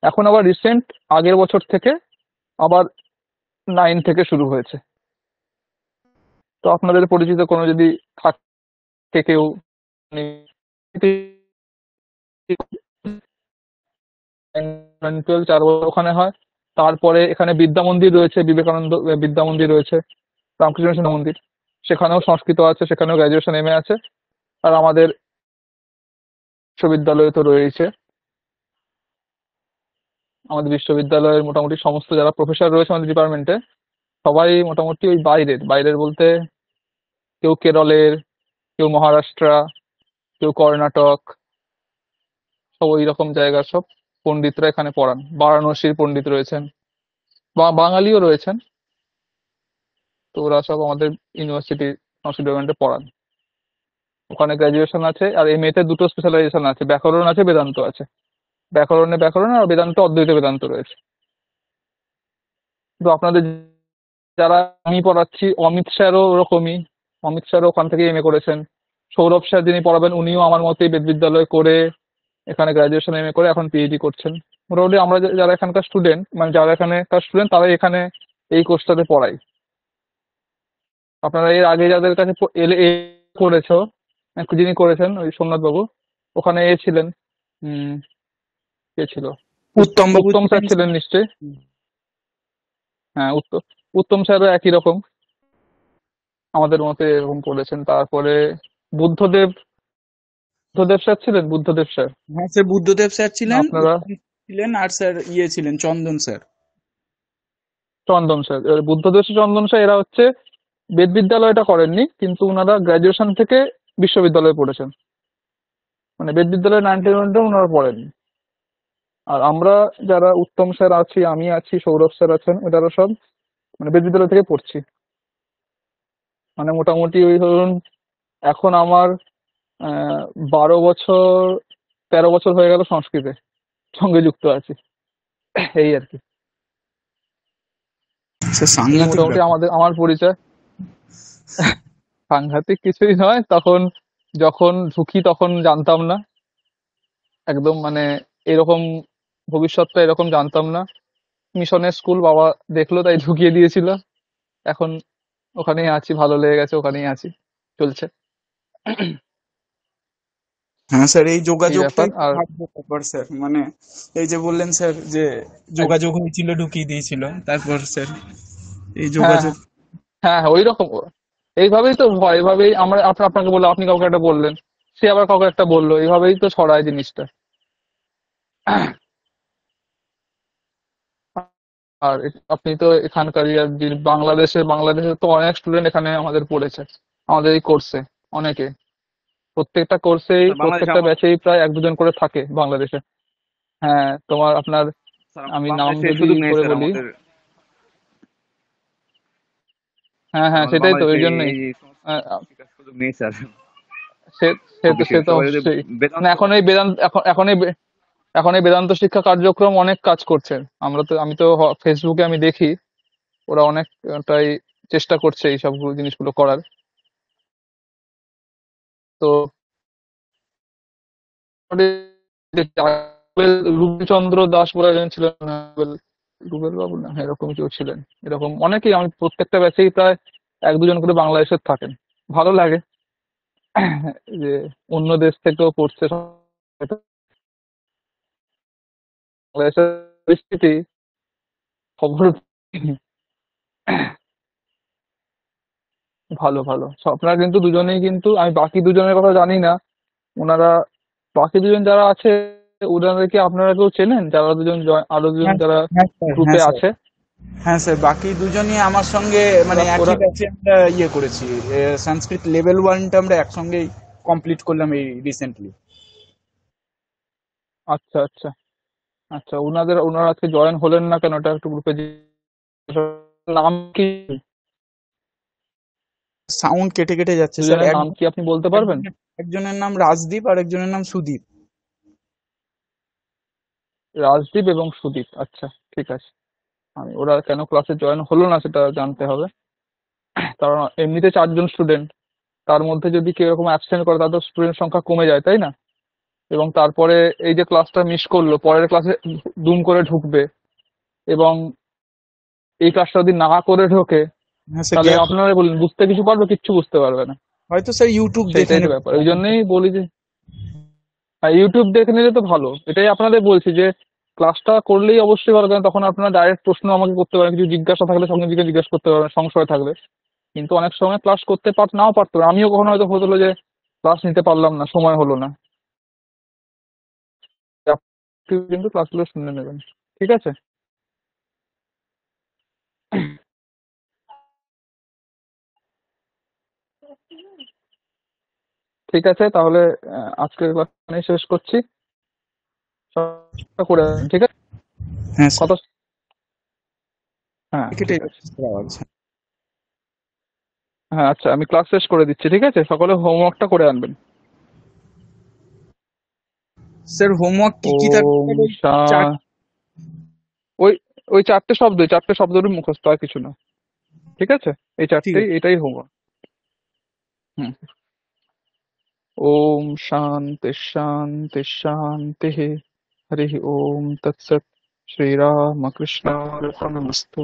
এখন আবার রিসেন্ট আগের বছর থেকে আবার 9 থেকে শুরু হয়েছে। তো আপনাদের পরিচিত কোনো যদি থাকে কেউ, 12 4 বছর ওখানে হয়। তারপরে এখানে বিদ্যা মন্দির রয়েছে, বিবেকানন্দ বিদ্যা মন্দির রয়েছে, রামকৃষ্ণ মিশন মন্দির, সেখানেও সংস্কৃত আছে, সেখানেও গ্রাজুয়েশন এমএ আছে। আর আমাদের বিশ্ববিদ্যালয়ে তো রয়েছে। আমাদের বিশ্ববিদ্যালয়ের মোটামুটি সমস্ত যারা প্রফেসর রয়েছে আমাদের ডিপার্টমেন্টে, সবাই মোটামুটি ওই বাইরের বাইরের বলতে, কেউ কেরলের, কেউ মহারাষ্ট্র, কেউ কর্ণাটক, সব ওই রকম জায়গার সব পণ্ডিতরা এখানে পড়ান। বারাণসীর পণ্ডিত রয়েছেন, বা বাঙালিও রয়েছেন। তো ওরা সব আমাদের ইউনিভার্সিটি সংস্কৃত ডিপার্টমেন্টে পড়ান। ওখানে গ্রাজুয়েশন আছে, আর এমএ তে দুটো স্পেশালাইজেশন আছে, ব্যাকরণ আছে, বেদান্ত আছে। ব্যাকরণে ব্যাকরণ, আর বেদান্ত অদ্বৈত বেদান্ত রয়েছে। তো আপনাদের যারা আমি পড়াচ্ছি, অমিত স্যারও ওরকমই। অমিত স্যারও ওখান থেকে এমএ করেছেন। সৌরভ স্যার যিনি পড়াবেন, উনিও আমার মতোই বেদ বিদ্যালয় করে এখানে গ্রাজুয়েশন এমএ করে এখন পিএইচডি করছেন। মোটামুটি আমরা যারা এখানকার স্টুডেন্ট, মানে যারা এখানকার স্টুডেন্ট, তারাই এখানে এই কোর্সটাতে পড়াই। আপনারা এর আগে যাদের কাছে এলে করেছো, যিনি করেছেন ওই সোমনাথ বাবু, ওখানে এ ছিলেন, উম কে ছিল, উত্তম বাবু উত্তম স্যার ছিলেন ছিলেন নিশ্চয়ই। হ্যাঁ, উত্তম স্যারও একই রকম আমাদের মতে এরকম করেছেন। তারপরে বুদ্ধদেব বুদ্ধদেব স্যার ছিলেন, বুদ্ধদেব স্যার। হ্যাঁ স্যার, বুদ্ধদেব স্যার ছিলেন, আপনারা উত্তম ছিলেন, আর স্যার ইয়ে ছিলেন চন্দন স্যার। চন্দন স্যার, এবার বুদ্ধদেব স্যার, চন্দন স্যার এরা হচ্ছে বেদ বিদ্যালয়টা করেননি, কিন্তু ওনারা গ্রাজুয়েশন থেকে বিশ্ববিদ্যালয়ে পড়েছেন, মানে বেদ বিদ্যালয়ে 91 ওনারা পড়েননি। আর আমরা যারা উত্তম স্যার আছি, আমি আছি, সৌরভ স্যার আছেন, এটারা সব মানে বেদ বিদ্যালয় থেকে পড়ছি। মানে মোটামুটি ওই ধরুন এখন আমার 12 বছর 13 বছর হয়ে গেল সংস্কৃতে সঙ্গে যুক্ত আছি, এই আর কি। স্যার এই সাংঘাতিক মোটামুটি ব্যাপার। আমার পরিচয়। সাংঘাতিক কিছুই নয়, তখন যখন ঢুকি তখন জানতাম না একদম, মানে এরকম ভবিষ্যৎটা এরকম জানতাম না। মিশনের স্কুল বাবা দেখলো তাই ঢুকিয়ে দিয়েছিল। এখন ওখানেই আছি, ভালো লেগে গেছে, ওখানেই আছি, চলছে হ্যাঁ স্যার, এই এই ব্যাপার। যোগাযোগটাই খুব আর ভাগ্যের ব্যাপার স্যার। মানে এই যে বললেন স্যার যে এক- যোগাযোগ হয়েছিল, ঢুকিয়ে দিয়েছিল, তারপর স্যার এই হ্যাঁ, যোগাযোগ। হ্যাঁ, হ্যাঁ, ওই রকম। এইভাবেই তো হয়, এইভাবেই আমরা আপনাকে বললাম, আপনি কাউকে একটা বললেন, সে আবার কাউকে একটা বললো, এইভাবেই তো ছড়ায় জিনিসটা। আর আপনি তো এখানকারই, আর বাংলাদেশে তো অনেক স্টুডেন্ট এখানে আমাদের পড়েছে, আমাদের এই কোর্সে অনেকে, প্রত্যেকটা কোর্সেই স্যার বাংলাদেশে প্রত্যেকটা আমার ব্যাচেই প্রায় এক দুজন করে থাকে বাংলাদেশে। হ্যাঁ, আপনার স্যার আমাদের আমি নাম বাংলাদেশে যদি শুধু ই মেয়ে করে স্যার বলি। আমাদের হ্যাঁ, স্যার হ্যাঁ, আমাদের সেটাই তো, বাংলাদেশে ওই জন্যই। এই আহ, আহ, শিক্ষা শুধু মেয়ে স্যার সে সে খুব তো বেশি। সে তো সবাই যদি অবশ্যই। মানে বেদান্ত এখন এই বেদান্ত শিক্ষা কার্যক্রম অনেক কাজ করছে। আমি তো ফেসবুকে আমি দেখি ওরা অনেকটাই চেষ্টা করছে এই সব জিনিসগুলো করার। তো রুবিচন্দ্র দাস বলে একজন ছিলেন, রুবেল বাবু না, হ্যাঁ, এরকম কেউ ছিলেন। এরকম অনেকেই, আমি প্রত্যেকটা ব্যাচেই প্রায় এক দুজন করে বাংলাদেশের থাকেন। ভালো লাগে যে অন্য দেশ থেকেও পড়ছে এটা। বাংলাদেশের পরিস্থিতি খবর ভালো, ভালো। আপনারা কিন্তু দুজনেই, কিন্তু আমি বাকি দুজনের কথা জানি না। ওনারা বাকি দুজন যারা আছে, ওনাদেরকে আপনারা কেউ চেনেন, যারা দুজন আরো দুজন হ্যাঁ যারা হ্যাঁ স্যার, গ্রুপে হ্যাঁ স্যার, আছে? হ্যাঁ স্যার, বাকি দুজনই আমার সঙ্গে মানে ওরা একই ওরা ব্যাচে আমরা ইয়ে করেছি। সংস্কৃত লেভেল 1টা আমরা একসঙ্গেই কমপ্লিট করলাম এই রিসেন্টলি। আচ্ছা, আচ্ছা, আচ্ছা। ওনারা আজকে জয়েন হলেন না কেন, এটা একটু গ্রুপে নাম কি? সাউন্ড কেটে কেটে যাচ্ছে স্যার। দুজনের নাম কি আপনি বলতে পারবেন? একজনের একজনের নাম রাজদীপ আর একজনের নাম সুদীপ। রাজদীপ এবং সুদীপ, আচ্ছা, ঠিক আছে। ওরা কেন ক্লাসে জয়েন হলো না সেটা জানতে হবে। কারণ এমনিতে 4 জন স্টুডেন্ট, তার মধ্যে যদি কেউ এরকম অ্যাবসেন্ট করে তাহলে স্টুডেন্ট সংখ্যা কমে যায়, তাই না? এবং তারপরে এই যে ক্লাসটা মিস করলো, পরের ক্লাসে দুম করে ঢুকবে, এবং এই ক্লাসটা যদি না করে ঢোকে, হ্যাঁ স্যার, তাহলে গ্যাপ আপনারা বলুন বুঝতে কিছু পারবে? কিচ্ছু বুঝতে পারবে না। হয়তো স্যার ইউটিউব দেখে সেইটাই তো নেবে। ব্যাপার, ওই জন্যই বলি যে ইউটিউব দেখে নিলে তো ভালো। এটাই আপনাদের বলছি যে ক্লাসটা করলেই অবশ্যই ভালো, কারণ তখন আপনারা ডাইরেক্ট প্রশ্ন আমাকে করতে পারেন, কিছু জিজ্ঞাসা থাকলে সঙ্গে দিকে জিজ্ঞাসা করতে পারবেন, সংশয় থাকলে। কিন্তু অনেক সময় ক্লাস করতে নাও পারতো না। আমিও কখনো হয়তো হতো যে ক্লাস নিতে পারলাম না, সময় হলো না। আপনি কিন্তু ক্লাসগুলো শুনে নেবেন, ঠিক আছে? ঠিক আছে, তাহলে আজকের ক্লাস এখানেই শেষ করছি। সবটা করে নেবেন, ঠিক আছে? হ্যাঁ স্যার, কথা, হ্যাঁ, কেটে ঠিক আছে। যাচ্ছে স্যার আওয়াজ। হ্যাঁ, আচ্ছা, আমি ক্লাস শেষ করে দিচ্ছি, ঠিক আছে? সকলে হোমওয়ার্কটা করে আনবেন। স্যার হোমওয়ার্ক কি কি থাকবে ওম স্যার? ওই শা চার। ওই ওই 4টে শব্দই মুখস্থ, আর কিছু না, ঠিক আছে? এই ঠিক চারটেই, আছে। এটাই হোমওয়ার্ক। হুম। ওম শান্তি শান্তি শান্তি। হরি ওম তৎসৎ। শ্রীরামকৃষ্ণার্পণমস্তু।